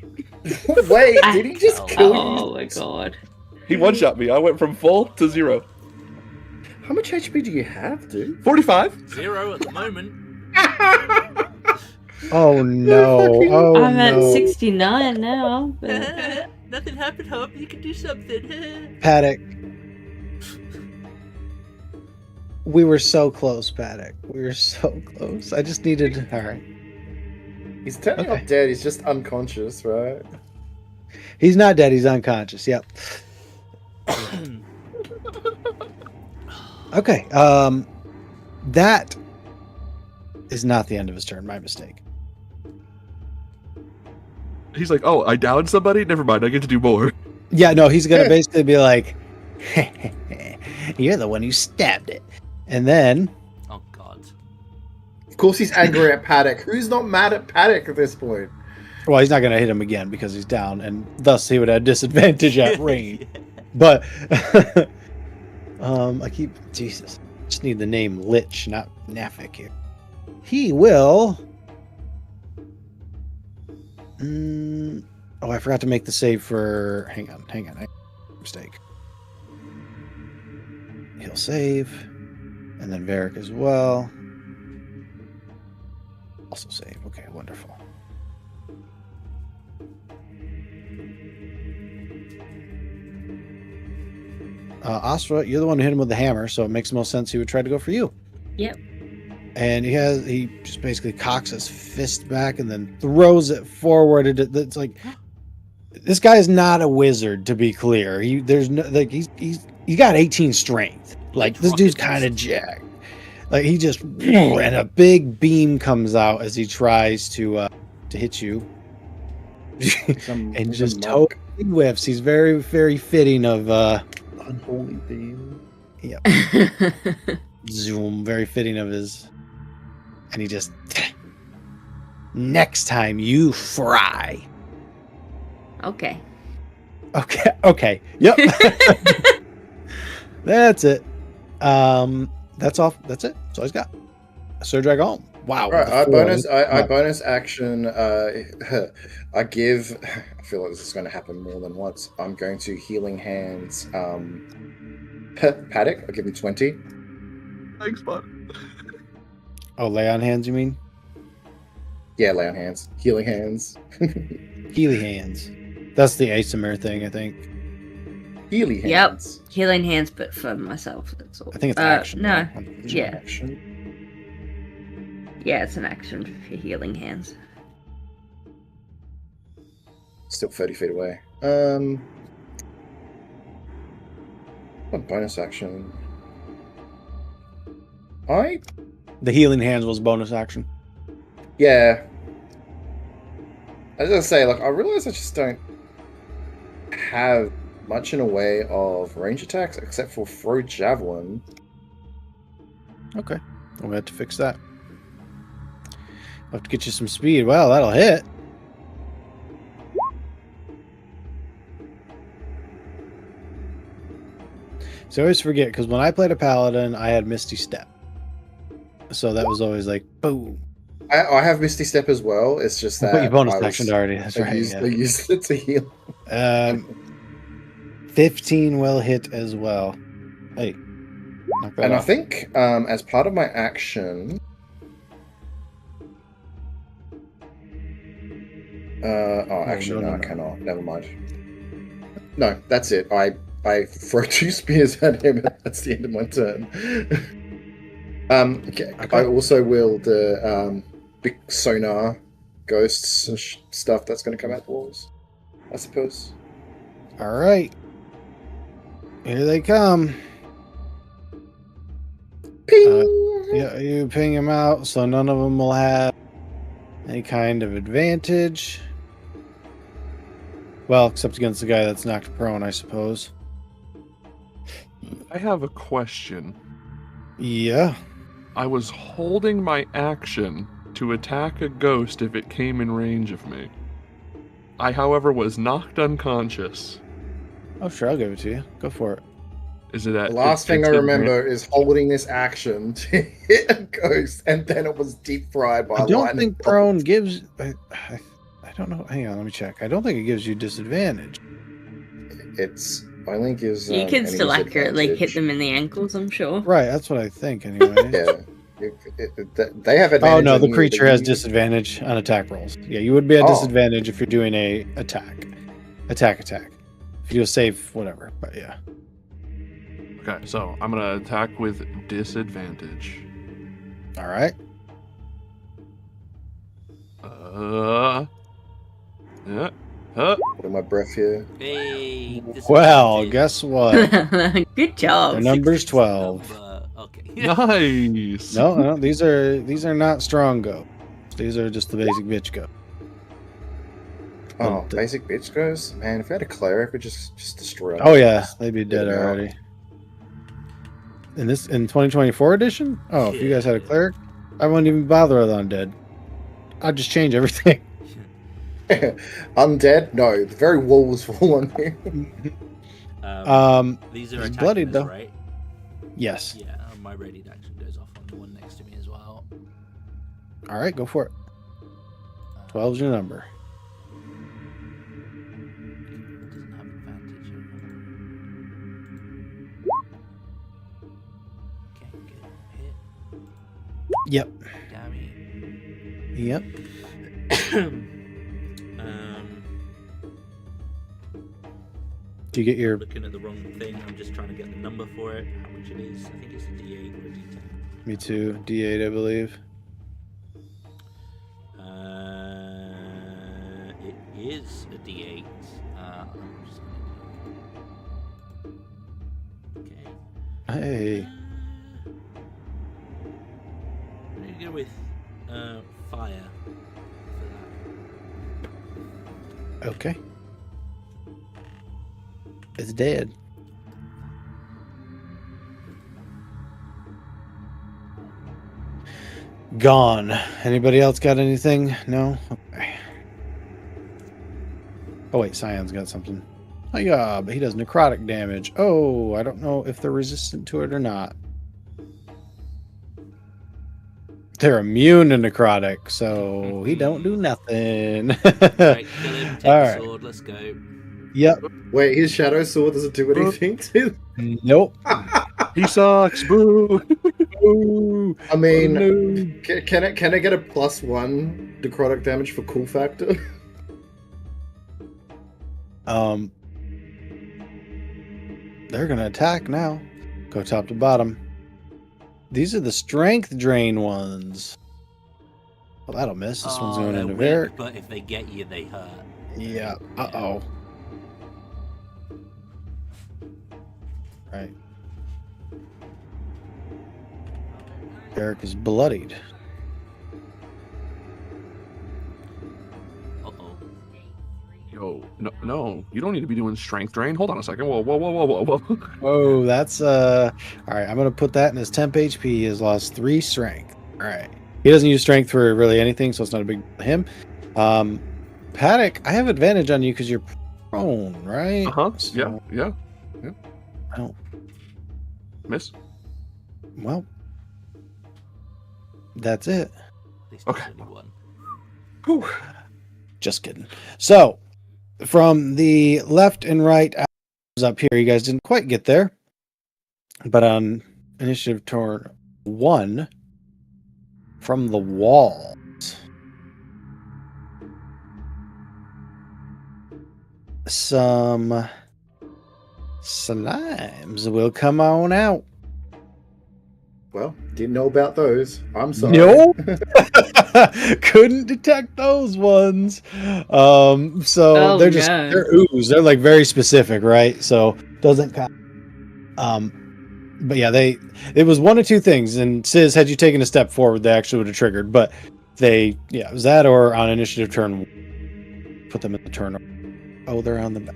Wait, did he just kill you? Oh my god. He one-shot me. I went from full to 0. How much HP do you have, dude? 45. 0 at the moment. Oh no! Oh I'm at no! 69 now. But... Nothing happened, Hope. You can do something. Paddock, We were so close, Paddock. We were so close. I just needed. All right. He's technically Okay. not dead. He's just unconscious, right? He's not dead. He's unconscious. Yep. Okay. That is not the end of his turn. My mistake. He's like, oh, I downed somebody? Never mind, I get to do more. Yeah. No. He's gonna basically be like, "You're the one who stabbed it," and then. Oh God. Of course, he's angry at Paddock. Who's not mad at Paddock at this point? Well, he's not going to hit him again because he's down, and thus he would have disadvantage at range. But I keep Jesus. Just need the name Lich, not Nafik here. He will. Oh, I forgot to make the save for. Hang on. Mistake. He'll save, and then Varric as well. Also save. Okay, wonderful. Astra, you're the one who hit him with the hammer, so it makes the most sense he would try to go for you. Yep. And he just basically cocks his fist back and then throws it forward. It's like this guy is not a wizard, to be clear. There's no like he's got 18 strength. Like this dude's kind of jacked. Like he just and a big beam comes out as he tries to hit you. And just totally whiffs. He's very, very fitting of Unholy beam. Yep. Zoom, very fitting of his. And he just next time you fry. Okay. Okay. Yep. That's it. That's all. That's it. That's all he's got. Sir Dragon. Wow. All right, I Wow. bonus action. I give. I feel like this is going to happen more than once. I'm going to healing hands. Paddock. I'll give him 20. Thanks, bud. Oh, lay on hands, you mean? Yeah, lay on hands. Healing hands. Healy hands. That's the Asimir thing, I think. Healy Yep. hands. Healing hands, but for myself. That's all. I think it's action. No. right? Yeah. Action. Yeah, it's an action for healing hands. Still 30 feet away. What bonus action? The healing hands was bonus action. Yeah. I was gonna say, like, I realize I just don't have much in a way of range attacks except for throw javelin. Okay. We'll have to fix that. I'll have to get you some speed. Well, that'll hit. So I always forget, because when I played a paladin, I had Misty Step. So that was always like, boom. I have Misty Step as well. It's just that But you bonus I was- actioned already. That's I right. used, yeah. I used it to heal. 15 will hit as well. Hey. Knock that And I off. think as part of my action, actually, no, no. I cannot. Never mind. No, that's it. I throw 2 spears at him. And that's the end of my turn. Okay. Okay. I also will the big sonar ghosts stuff that's going to come out the walls, I suppose. All right. Here they come. Ping! Yeah, you ping them out, so none of them will have any kind of advantage. Well, except against the guy that's knocked prone, I suppose. I have a question. Yeah. I was holding my action to attack a ghost if it came in range of me. I, however, was knocked unconscious. Oh, sure, I'll give it to you. Go for it. Is it at The last thing I it's in remember is holding this action to hit a ghost, and then it was deep fried by I don't lightning think bolt. prone gives... I don't know. Hang on, let me check. I don't think it gives you disadvantage. It's only gives. You can enemies still accurately hit advantage. them in the ankles, I'm sure. Right, that's what I think, anyway. Yeah. They have advantage. Oh, no, on the you, creature but has you- disadvantage on attack rolls. Yeah, you would be at Oh. disadvantage if you're doing a attack. Attack. If you do a save, whatever. But yeah. Okay, so I'm gonna attack with disadvantage. All right. Yeah. Put my breath here. Hey. Well, disadvantage. guess what? Good job. The number's 66 12. number. Okay. Nice. No, these are not strong go. These are just the basic bitch go. Oh, But, basic bitch goes? Man, if we had a cleric, we'd just destroy oh them. yeah, they'd be dead Get 'em out. already. In 2024 edition? Oh, if you guys had a cleric, I wouldn't even bother with undead. I'd just change everything. Undead? No, the very walls fall on you. These are it's attacking bloodied, us, though. right? Yes. Yeah, my readied action goes off on the one next to me as well. All right, go for it. 12's your number. It doesn't have advantage. Okay, good. Hit. Yep. Dammy. Yep. Do you get your? Looking at the wrong thing. I'm just trying to get the number for it. How much it is. I think it's a D8 or a D10. Me too. D8, I believe. It is a D8. I'm just gonna do... Okay. Hey. I'm gonna go with fire for Okay. It's dead. Gone. Anybody else got anything? No? Okay. Oh wait, Scion's got something. Oh yeah, but he does necrotic damage. Oh, I don't know if they're resistant to it or not. They're immune to necrotic, so he don't do nothing. that. Right, kill him, take All the right. sword, let's go. Yep. Wait, his shadow sword doesn't do anything to Nope. He sucks. Boo. Ooh. I mean, Oh, no. can I get a +1 necrotic damage for cool factor? They're gonna attack now. Go top to bottom. These are the strength drain ones. Well, that'll miss. This one's going they're into weak, Varric. but if they get you, they hurt. Yeah. Uh-oh. Right. Varric is bloodied. Uh-oh. Yo, no, you don't need to be doing strength drain. Hold on a second. Whoa. Oh, that's all right, I'm gonna put that in his temp HP. He has lost 3 strength. All right. He doesn't use strength for really anything, so it's not a big deal to him. Paddock, I have advantage on you because you're prone, right? Yeah. I don't. Miss. Well, that's it. At least Okay. there's only one. Whew. Just kidding. So, from the left and right arrows up here, you guys didn't quite get there, but on initiative turn 1, from the walls, some slimes will come on out. Well, didn't know about those. I'm sorry. Nope. Couldn't detect those ones. So Oh, they're just no. they're ooze. They're like very specific, right? So doesn't count. But yeah, it was one of two things. And Sis, had you taken a step forward, they actually would have triggered. But it was that or on initiative turn, put them in the turn. Oh, they're on the back.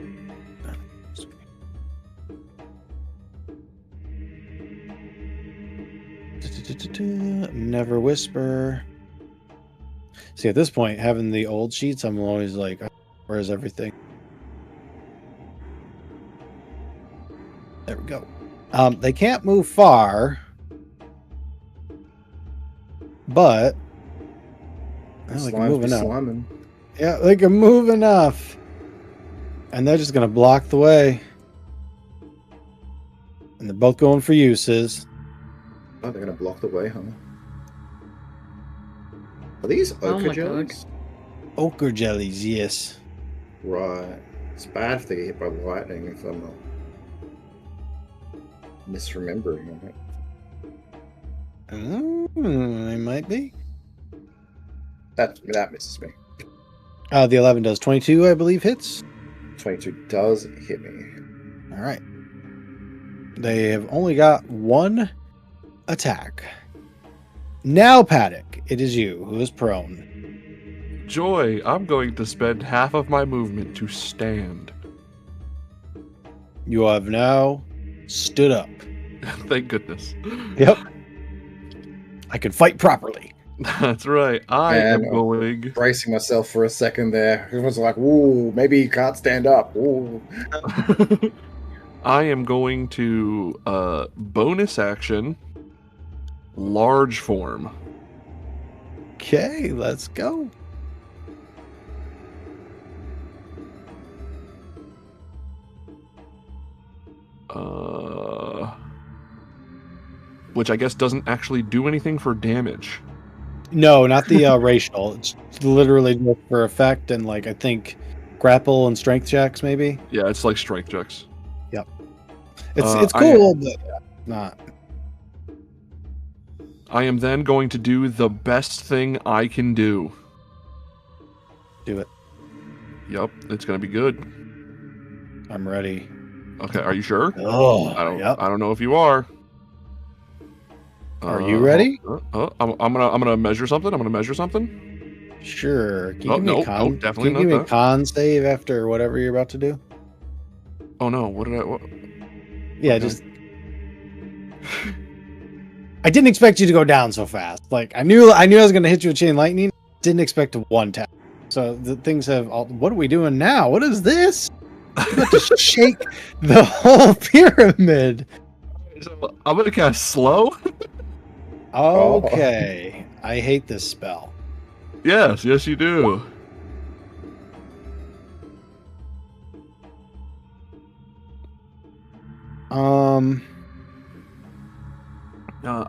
Never whisper. See, at this point, having the old sheets, I'm always like, where's everything? There we go. They can't move far, but they can move enough. Sliming. Yeah, they can move enough, and they're just gonna block the way. And they're both going for uses. Oh, they're gonna block the way, huh? Are these Oh ochre my jellies? Ochre jellies, yes. Right. It's bad if they get hit by lightning if I'm not. misremembering it. It might be. That misses me. The 11 does 22, I believe, hits. 22 does hit me. All right. They have only got one attack. Now, Paddock, it is you who is prone. Joy, I'm going to spend half of my movement to stand. You have now stood up. Thank goodness. Yep. I can fight properly. That's right. I am And, going. Bracing myself for a second there. Everyone's like, "Ooh, maybe he can't stand up." Ooh. I am going to bonus action large form. Okay, let's go. Which I guess doesn't actually do anything for damage. No, not the racial. It's literally just for effect and like I think grapple and strength checks maybe. Yeah, it's like strength checks. It's cool, but not. I am then going to do the best thing I can do. Do it. Yep, it's gonna be good. I'm ready. Okay, are you sure? Oh, I don't know if you are. Are you ready? I'm gonna measure something. I'm gonna measure something. Sure. Can you Oh, give me no, a con? definitely can you give not me a that. con save after whatever you're about to do? Oh no, what did I? What? Yeah, Okay. just. I didn't expect you to go down so fast. Like I knew I was going to hit you with chain lightning. Didn't expect a one tap. So the things have. What are we doing now? What is this? I'm about to shake the whole pyramid. So I'm gonna cast slow. Okay, I hate this spell. Yes, you do.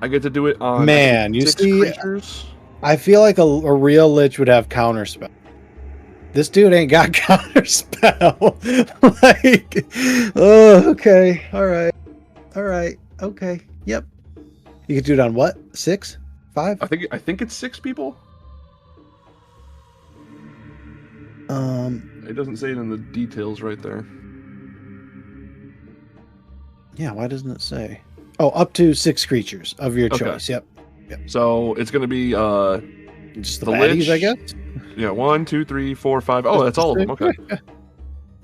I get to do it on Man, you 6 see, creatures. I feel like a real lich would have counter spell. This dude ain't got counter spell. Like, oh, okay, all right, okay, yep. You could do it on what? 6, 5? I think it's 6 people. It doesn't say it in the details right there. Yeah. Why doesn't it say? Oh, up to 6 creatures of your Okay. choice. Yep. So it's gonna be Just the The baddies, I lich. guess. yeah 1, 2, 3, 4, 5. Oh, that's all of them. Okay.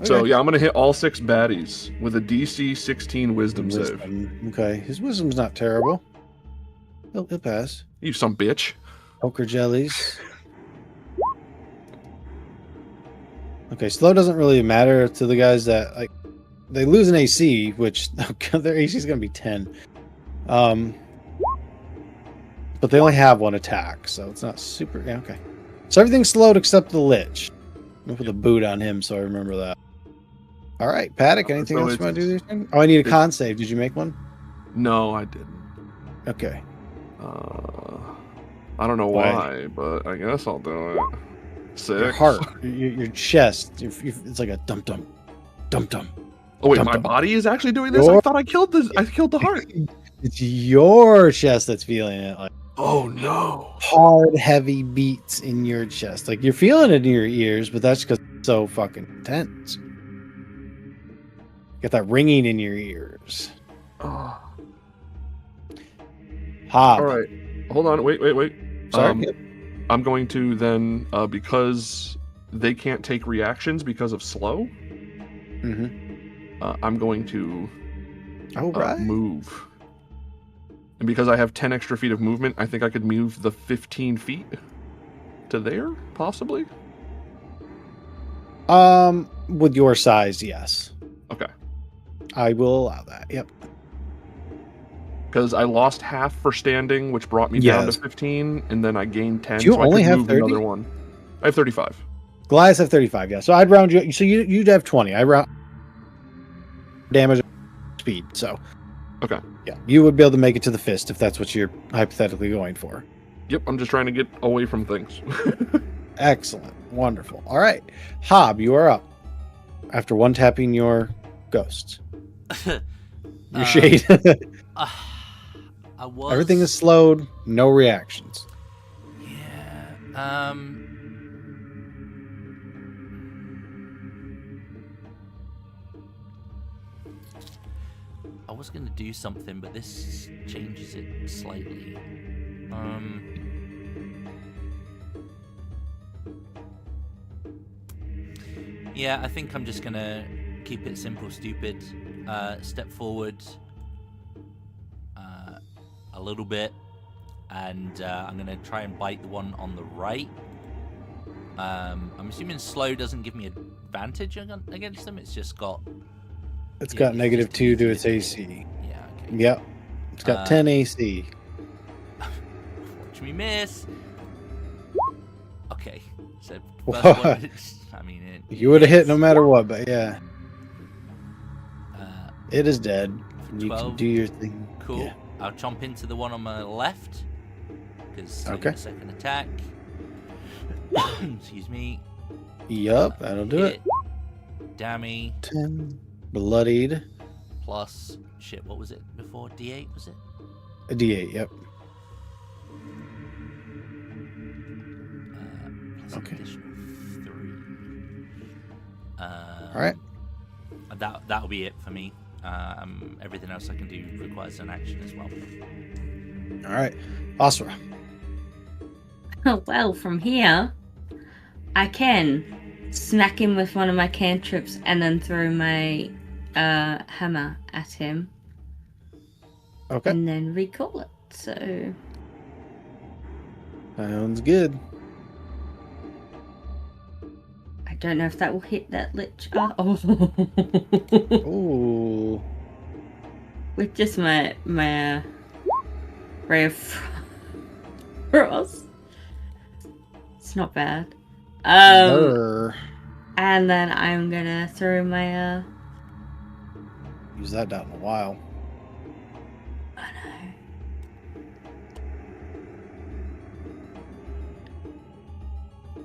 So Okay. yeah, I'm gonna hit all 6 baddies with a DC 16 Wisdom save. Wisdom. Okay, his wisdom's not terrible. He'll pass. You some bitch. Poker jellies. Okay, slow doesn't really matter to the guys that like they lose an AC, which their AC is gonna be 10. But they only have one attack, so it's not super. Yeah, okay. So everything's slowed except the lich. I'm gonna put the boot on him, so I remember that. All right, Paddock. Anything So else you want to it's- do this? Oh, I need a con save. Did you make one? No, I didn't. Okay. I don't know Why? why, but I guess I'll do it. 6. Your heart, your chest. It's like a dum dum, dum dum. Oh wait, Dum my dum. body is actually doing this. I Your- thought I killed this. I killed the heart. It's your chest that's feeling it. Like Oh no. hard, heavy beats in your chest. Like you're feeling it in your ears, but that's because it's so fucking intense. Get that ringing in your ears. Oh. Hob. All right. Hold on. Wait. Sorry. I'm going to then because they can't take reactions because of slow. Mm-hmm. I'm going to All right. move. And because I have 10 extra feet of movement, I think I could move the 15 feet to there, possibly. With your size, yes. Okay. I will allow that. Yep. Because I lost half for standing, which brought me down Yes. to 15, and then I gained 10. Do you so I only could have move 30? another one. I have 35. Goliaths have 35, yeah. So I'd round you. So you'd have 20. I round damage, speed. So Okay. yeah, you would be able to make it to the fist if that's what you're hypothetically going for. Yep, I'm just trying to get away from things. Excellent, wonderful. All right, Hob, you are up. After one tapping your ghosts. Your shade. I was. Everything is slowed. No reactions. Yeah. I was gonna do something, but this changes it slightly. Yeah, I think I'm just gonna keep it simple, stupid. Step forward a little bit, and I'm gonna try and bite the one on the right. I'm assuming slow doesn't give me advantage against them. It's just got. It's Yeah, got it's negative just 2 to easier its to hit. AC. Yeah. Okay. Yep. It's got 10 AC. Watch me miss. Okay. So Whoa. first one. I mean, You would have hit no hits. matter what, but yeah. Uh, It is dead. You 12. can do your thing. Cool. Yeah. I'll chomp into the one on my left because Okay. a second attack. Excuse me. Yup, that'll do it. Dammy 10. Bloodied. plus shit. What was it before? D8 was it? A D8, yep. Plus Okay. an additional 3. Alright. That'll be it for me. Everything else I can do requires an action as well. Alright. Asura. Oh, well, from here, I can smack him with one of my cantrips and then throw my hammer at him Okay. and then recall it. So, Sounds good. I don't know if that will hit that lich. Oh. Ooh. With just my ray of frost. It's not bad. Brr. And then I'm gonna throw my Use that down in a while. oh no.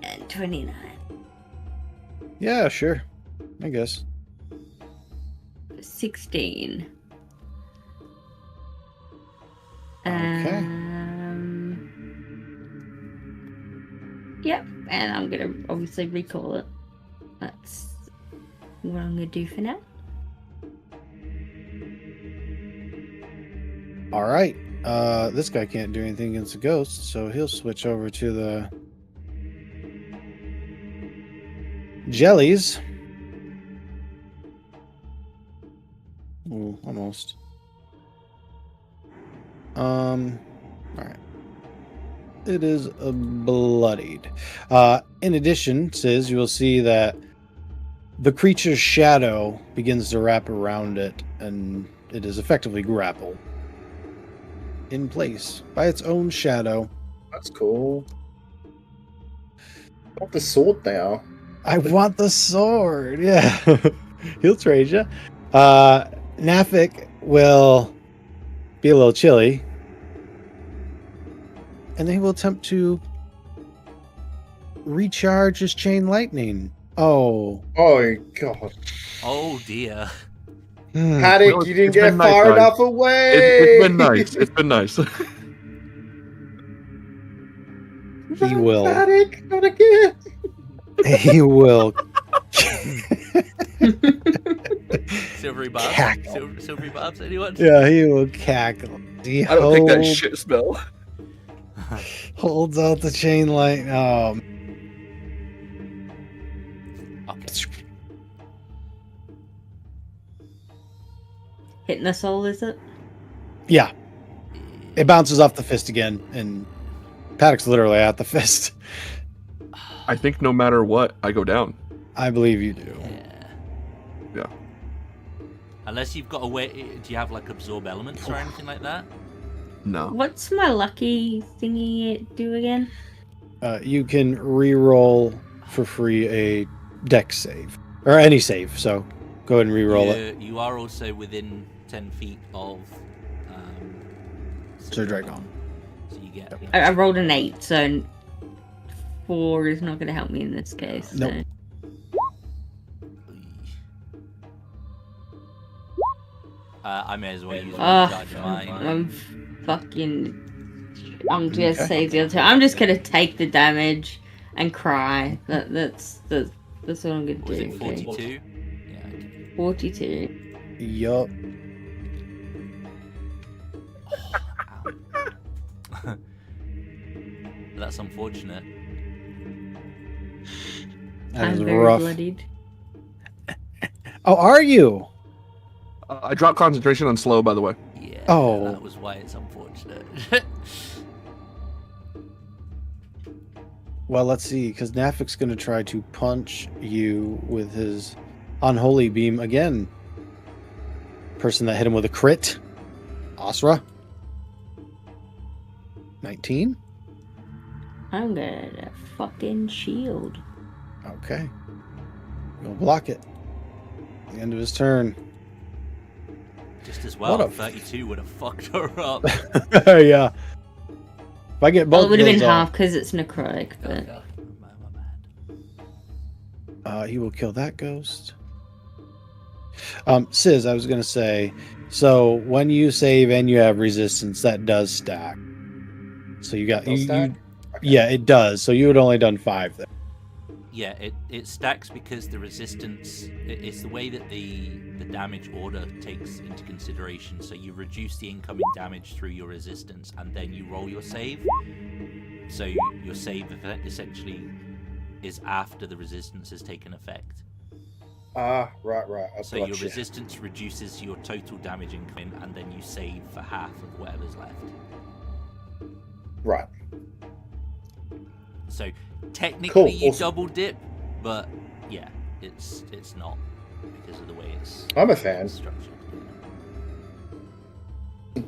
And 29. Yeah, sure. I guess. 16. Okay. Yep, and I'm gonna obviously recall it. That's what I'm gonna do for now. Alright. This guy can't do anything against the ghost, so he'll switch over to the jellies. Ooh, almost. Alright. It is bloodied. In addition, Sis, you will see that the creature's shadow begins to wrap around it, and it is effectively grappled in place by its own shadow. That's cool. I want the sword now. I want the sword. Yeah. He'll trade you. Nafik will be a little chilly. And then he will attempt to recharge his chain lightning. Oh. Oh god. Oh dear. Paddock, Well, you didn't it's get been nice, far guys. enough away. It's been nice. It's been nice. He will. Paddock, not again. He will. Silvery barbs. Cackle. Silvery barbs. Anyone? Yeah, he will cackle. He I don't think that holds- shit spell. holds out the chain light. Okay. Hitting us all, is it? Yeah. It bounces off the fist again, and Paddock's literally at the fist. I think no matter what, I go down. I believe you do. Yeah. Yeah. Unless you've got a way. Do you have like absorb elements or anything like that? No. What's my lucky thingy do again? You can re-roll for free a dex save. Or any save, so go ahead and re-roll it. You are also within 10 feet of. Sir Dragon. So you get. I rolled an 8, so 4 is not going to help me in this case. So. Nope. I may as well use Ah, recharge mine. I'm just Okay. save the other two. I'm just gonna take the damage and cry. That's what I'm gonna Was do. it 42? Yeah. Okay. 42. Yup. Ow. That's unfortunate. That I'm is very rough. bloodied. Oh, are you? I dropped concentration on slow, by the way. Yeah. Oh. That was why it's unfortunate. Well, let's see, because Nafik's going to try to punch you with his unholy beam again. Person that hit him with a crit. Asra. 19. I'm gonna fucking shield. Okay. You'll block it. The end of his turn. Just as well, What a- 32 would have fucked her up. Yeah. If I get both Well, it would have of been those half because it's necrotic, but Okay. My bad. he will kill that ghost. Sis, I was gonna say, so when you save and you have resistance, that does stack. So you got Does you, stack? yeah, it does. So you had only done 5 there. Yeah, it stacks because the resistance it's the way that the damage order takes into consideration. So you reduce the incoming damage through your resistance, and then you roll your save. So your save essentially is after the resistance has taken effect. Ah, right. I've So got your you. resistance reduces your total damage incoming, and then you save for half of whatever's left. Right. So technically Cool, you awesome. double dip, but yeah, it's not because of the way it's I'm a fan. structured.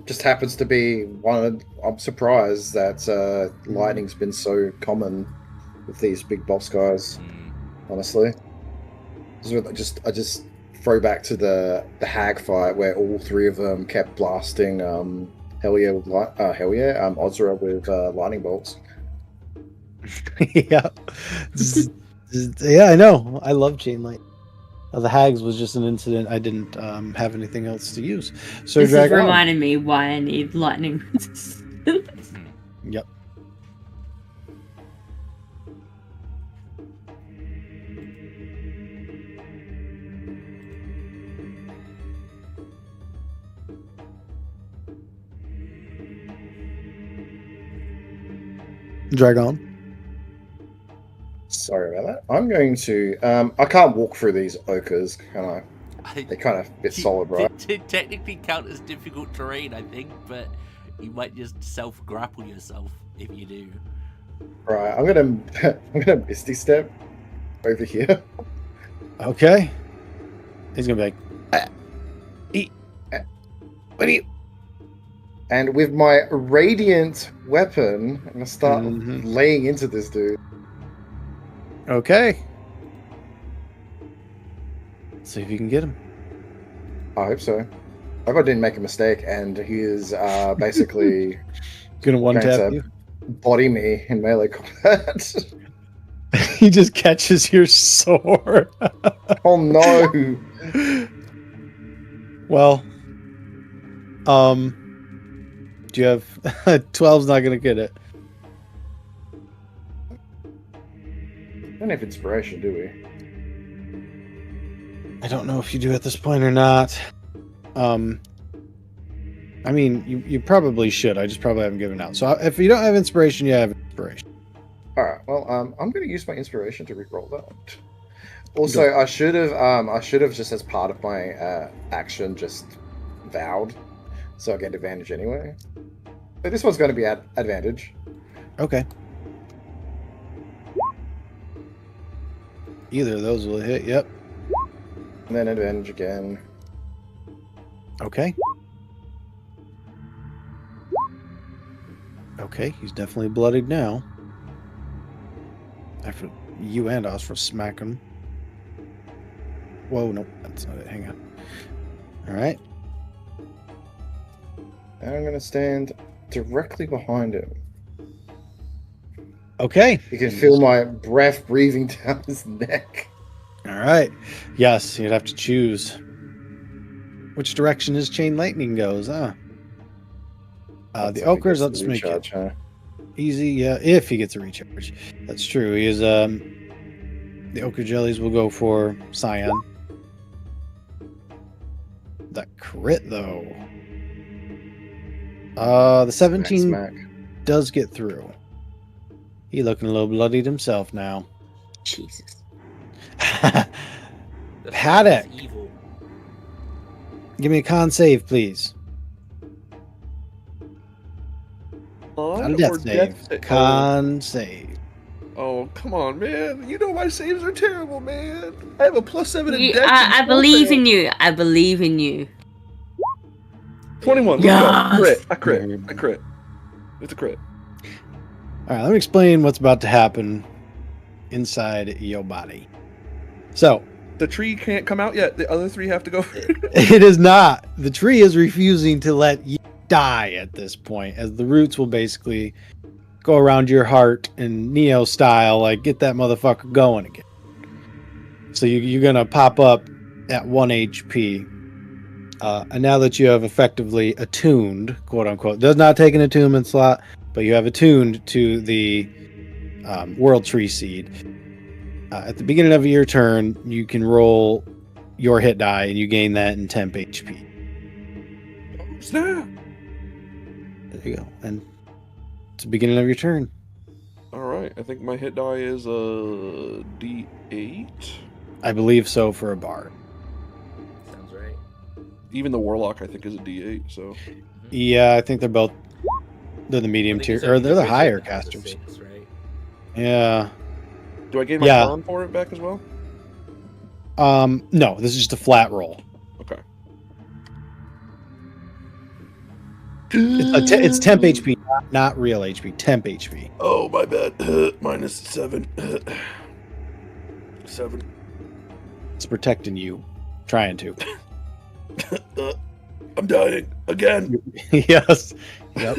Just happens to be one. I'm surprised that lightning's been so common with these big boss guys. Mm, Honestly, I just throw back to the hag fight where all 3 of them kept blasting Ozra with lightning bolts. Yeah. Yeah, I know. I love Chainlight. The Hags was just an incident. I didn't have anything else to use. So this is drag on. reminding me why I need lightning resistance. mm. Yep. Drag on. Sorry about that. I'm going to. I can't walk through these ochres, can I? They're kind of a bit solid, right? It technically count as difficult terrain, I think, but you might just self-grapple yourself if you do. Right. I'm gonna misty step over here. Okay. He's gonna be like, what are you? And with my radiant weapon, I'm gonna start Mhm. laying into this dude. Okay. Let's see if you can get him. I hope so. I hope I didn't make a mistake, and he is basically Gonna one Going tap to- you. body me in melee combat. He just catches your sword. Oh no! Well, do you have 12's not gonna get it? We don't have inspiration, do we? I don't know if you do at this point or not. I mean, you probably should. I just probably haven't given out. So if you don't have inspiration, you have inspiration. All right. Well, I'm going to use my inspiration to reroll that. Also, I should have just as part of my action just vowed, so I get advantage anyway. But this one's going to be at advantage. Okay. Either of those will hit. Yep. And then advantage again. Okay. Okay, he's definitely bloodied now. After you and Osra smack him. Whoa, no, that's not it. Hang on. All right. And I'm going to stand directly behind him. Okay. You can feel my breath breathing down his neck. All right. Yes, you'd have to choose. which direction his chain lightning goes, huh? That's The if he Okras, gets the let's make it recharge, huh? easy. Yeah, if he gets a recharge. That's true. He is, the Ochre Jellies will go for Scion. That crit, though. The 17 Smack. does get through. He looking a little bloodied himself now. Jesus. The Paddock. is evil. Give me a con save, please. On Not a death or save. sa- Con save. Oh, come on, man. You know my saves are terrible, man. I have a +7 in You- dex. I believe in you. I believe in you. 21. Let's Yes. go. Crit. I crit. I crit. It's a crit. All right, let me explain what's about to happen inside your body. So, The tree can't come out yet. The other three have to go. it is not. The tree is refusing to let you die at this point, as the roots will basically go around your heart in Neo style, like get that motherfucker going again. So you're going to pop up at 1 HP. And now that you have effectively attuned, quote unquote, does not take an attunement slot, but you have attuned to the World Tree Seed. At the beginning of your turn, you can roll your hit die, and you gain that in temp HP. Snap. There you go. And it's the beginning of your turn. All right. I think my hit die is a D8. I believe so for a bard. Sounds right. Even the warlock, I think, is a D8. So Yeah, I think they're the medium I think tier, it's or only they're the Wizard higher that has a casters. 6, right? Yeah. do I gain my Yeah. con for it back as well? No, this is just a flat roll. Okay. It's temp HP, not real HP. Temp HP. Oh, my bad. -7. 7. It's protecting you. Trying to. I'm dying again. Yes. Yep.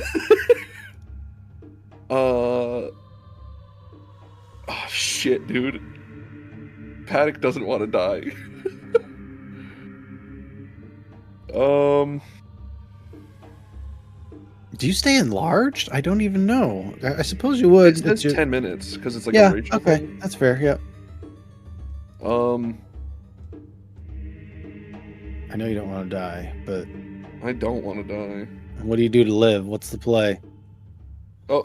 Oh shit, dude. Paddock doesn't want to die. Do you stay enlarged? I don't even know. I suppose you would. It says It's just- 10 minutes because it's like yeah. a Rachel Okay, thing. that's fair. Yep. I know you don't want to die, but I don't want to die. what do you do to live? What's the play? Oh,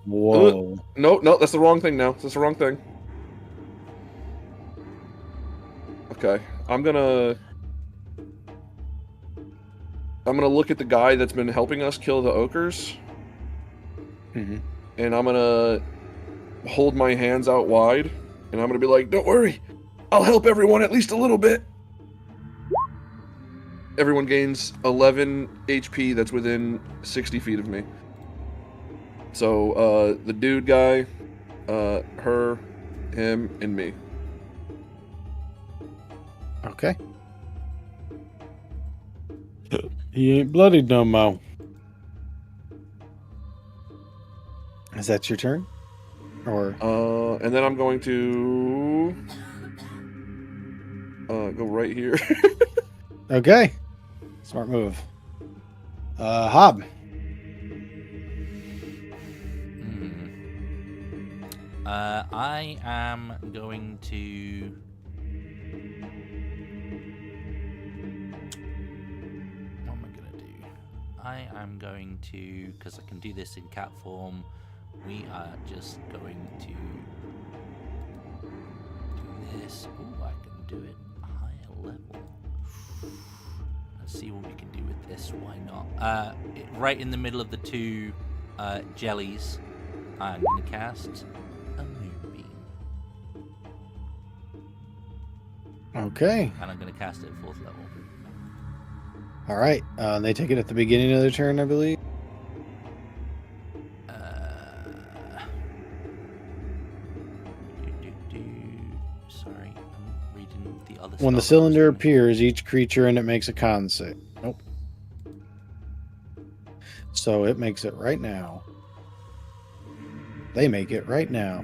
Whoa. no, that's the wrong thing now. That's the wrong thing. Okay, I'm gonna look at the guy that's been helping us kill the Okers, Mhm. and I'm gonna hold my hands out wide, and I'm gonna be like, "Don't worry, I'll help everyone at least a little bit." Everyone gains 11 HP that's within 60 feet of me. So, the dude guy, her, him, and me. Okay. He ain't bloodied no more. Is that your turn? Or And then I'm going to go right here. okay. Smart move. Hob. I am going to. What am I gonna do? I am going to, because I can do this in cat form. We are just going to do this. Oh, I can do it higher level. Let's see what we can do with this. Why not? Right in the middle of the two jellies, I'm gonna cast a moonbeam, Okay. and I'm gonna cast it at 4th level. All right. They take it at the beginning of their turn, I believe. Sorry, I'm reading the other. When the spell that I was cylinder reading. appears, each creature in it makes a con save. Nope. So it makes it right now. They make it right now.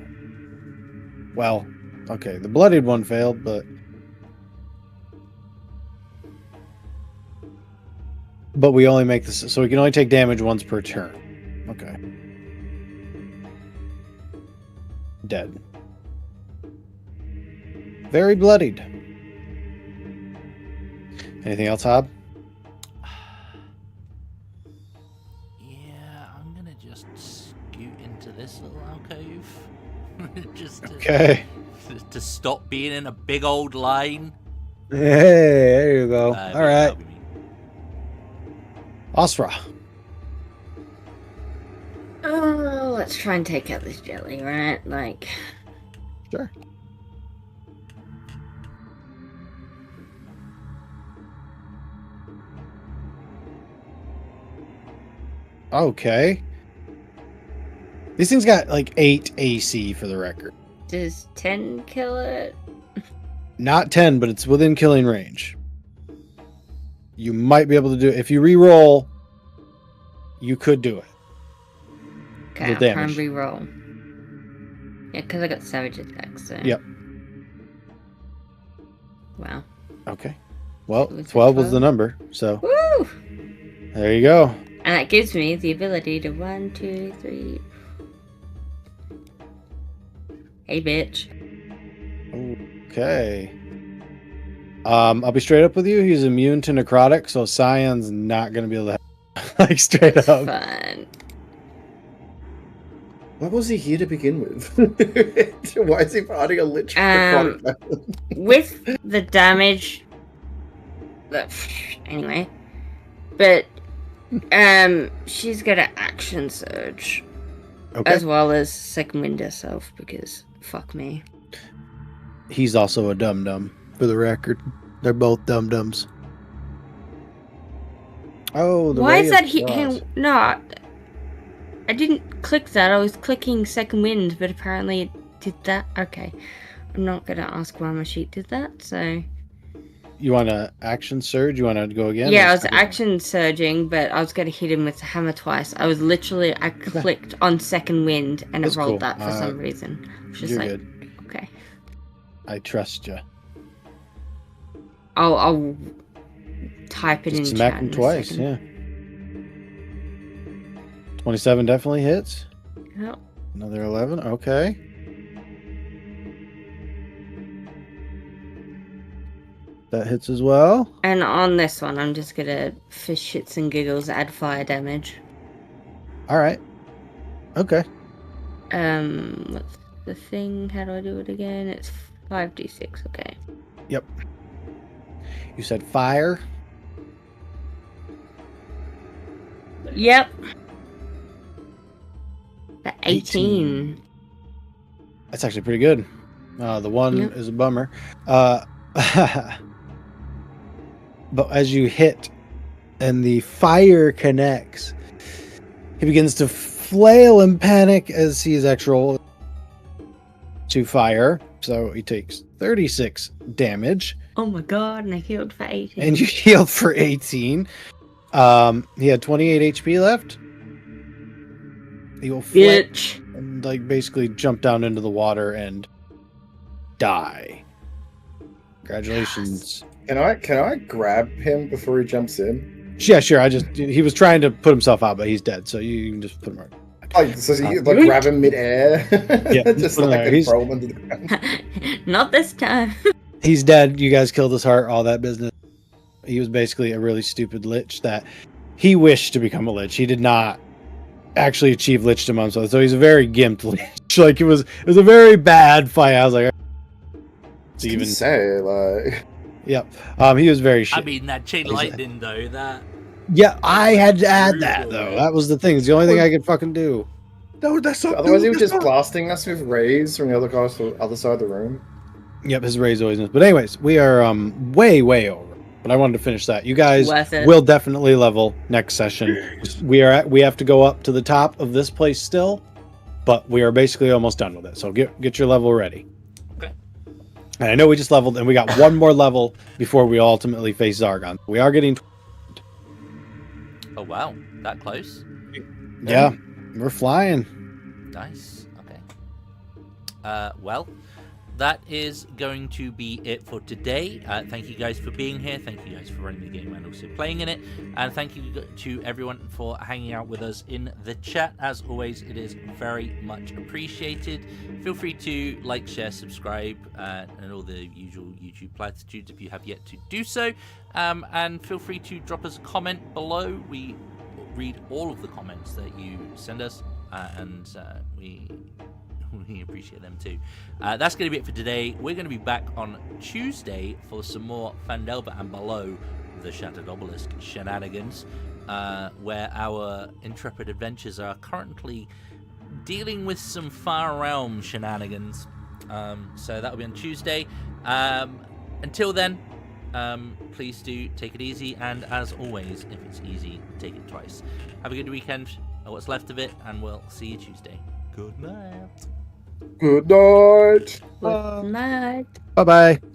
Well, okay, the bloodied one failed, but But we only make this, so we can only take damage once per turn. Okay. Dead. Very bloodied. Anything else, Hob? Yeah, I'm gonna just scoot into this little alcove. Just to, Okay. to stop being in a big old line. Hey, there you go. All Yeah, right. that'll be me. Osra. Oh, let's try and take out this jelly, right? Like, Sure. Okay. These things got like 8 AC for the record. does 10 kill it? Not 10, but it's within killing range. You might be able to do it. If you re-roll, you could do it. Okay, The I'll try and damage. re-roll. Yeah, because I got savage attack, so. Yep. Wow. Okay. Well, Was it 12 was the 12? number, so Woo! there you go. And that gives me the ability to 1, 2, 3. Hey, bitch. Okay. I'll be straight up with you. He's immune to necrotic, so Scion's not going to be able to like straight That's up. fun. What was he here to begin with? Why is he fighting a lich? With the damage. Anyway. But, she's got an action surge. Okay. As well as second wind herself, because fuck me. He's also a dum-dum, for the record. They're both dum-dums. Oh, the Why Ray is of that Frost. No, I didn't click that. I was clicking second wind, but apparently it did that. Okay. I'm not going to ask why my sheet did that, so... You want to action surge? You want to go again? Yeah, Or I was just- action surging, but I was going to hit him with the hammer twice. I clicked on second wind, and That's it rolled cool. that for some reason. I was just You're like, good. okay. I trust you. I'll type it in Just smack chat him in a twice, second. yeah. 27 definitely hits. Yep. Another 11. Okay. That hits as well. And on this one, I'm just going to, for shits and giggles, add fire damage. All right. Okay. What's the thing? How do I do it again? It's 5d6, okay. Yep. You said fire. Yep. The 18. That's actually pretty good. The one Yep. is a bummer. But as you hit and the fire connects, he begins to flail in panic as he is actual to fire. So he takes 36 damage, Oh my god, and I healed for 18. and you healed for 18. He had 28 HP left. He will flip Bitch. and like basically jump down into the water and die. Congratulations. Can I grab him before he jumps in? Yeah, sure. He was trying to put himself out, but he's dead, so you can just put him out. Like, so you like Yeet. grab him midair? Yeah, just put him like there. and He's- throw him into the ground. Not this time. He's dead. You guys killed his heart, all that business. He was basically a really stupid lich that he wished to become a lich. He did not actually achieve lichdom himself, so he's a very gimped lich. Like it was a very bad fight. I was like, it's Even even. say like Yep. He was very shit. I mean, that chain lightning, though, that... Yeah, I had to add that though. That was the thing. It's the only thing I could fucking do. No, that's not. otherwise no, he was that's just not- blasting us with rays from the other guys to the other side of the room. Yep, his raise always. But anyways, we are way over. But I wanted to finish that. You guys Worth it. will definitely level next session. We have to go up to the top of this place still, but we are basically almost done with it. So get your level ready. Okay. And I know we just leveled, and we got one more level before we ultimately face Zargon. We are getting. Oh, wow. That close? Yeah, we're flying. Nice. Okay. Well, that is going to be it for today. Thank you guys for being here. Thank you guys for running the game and also playing in it. And thank you to everyone for hanging out with us in the chat. As always, it is very much appreciated. Feel free to like, share, subscribe, and all the usual YouTube platitudes if you have yet to do so. And feel free to drop us a comment below. We read all of the comments that you send us, and we appreciate them too. That's going to be it for today. We're going to be back on Tuesday for some more Phandelver and Below the Shattered Obelisk shenanigans, where our intrepid adventurers are currently dealing with some Far Realm shenanigans. So that'll be on Tuesday. Until then, please do take it easy, and as always, if it's easy, take it twice. Have a good weekend, or what's left of it, and we'll see you Tuesday. Good night. Good night. Good night. Bye bye.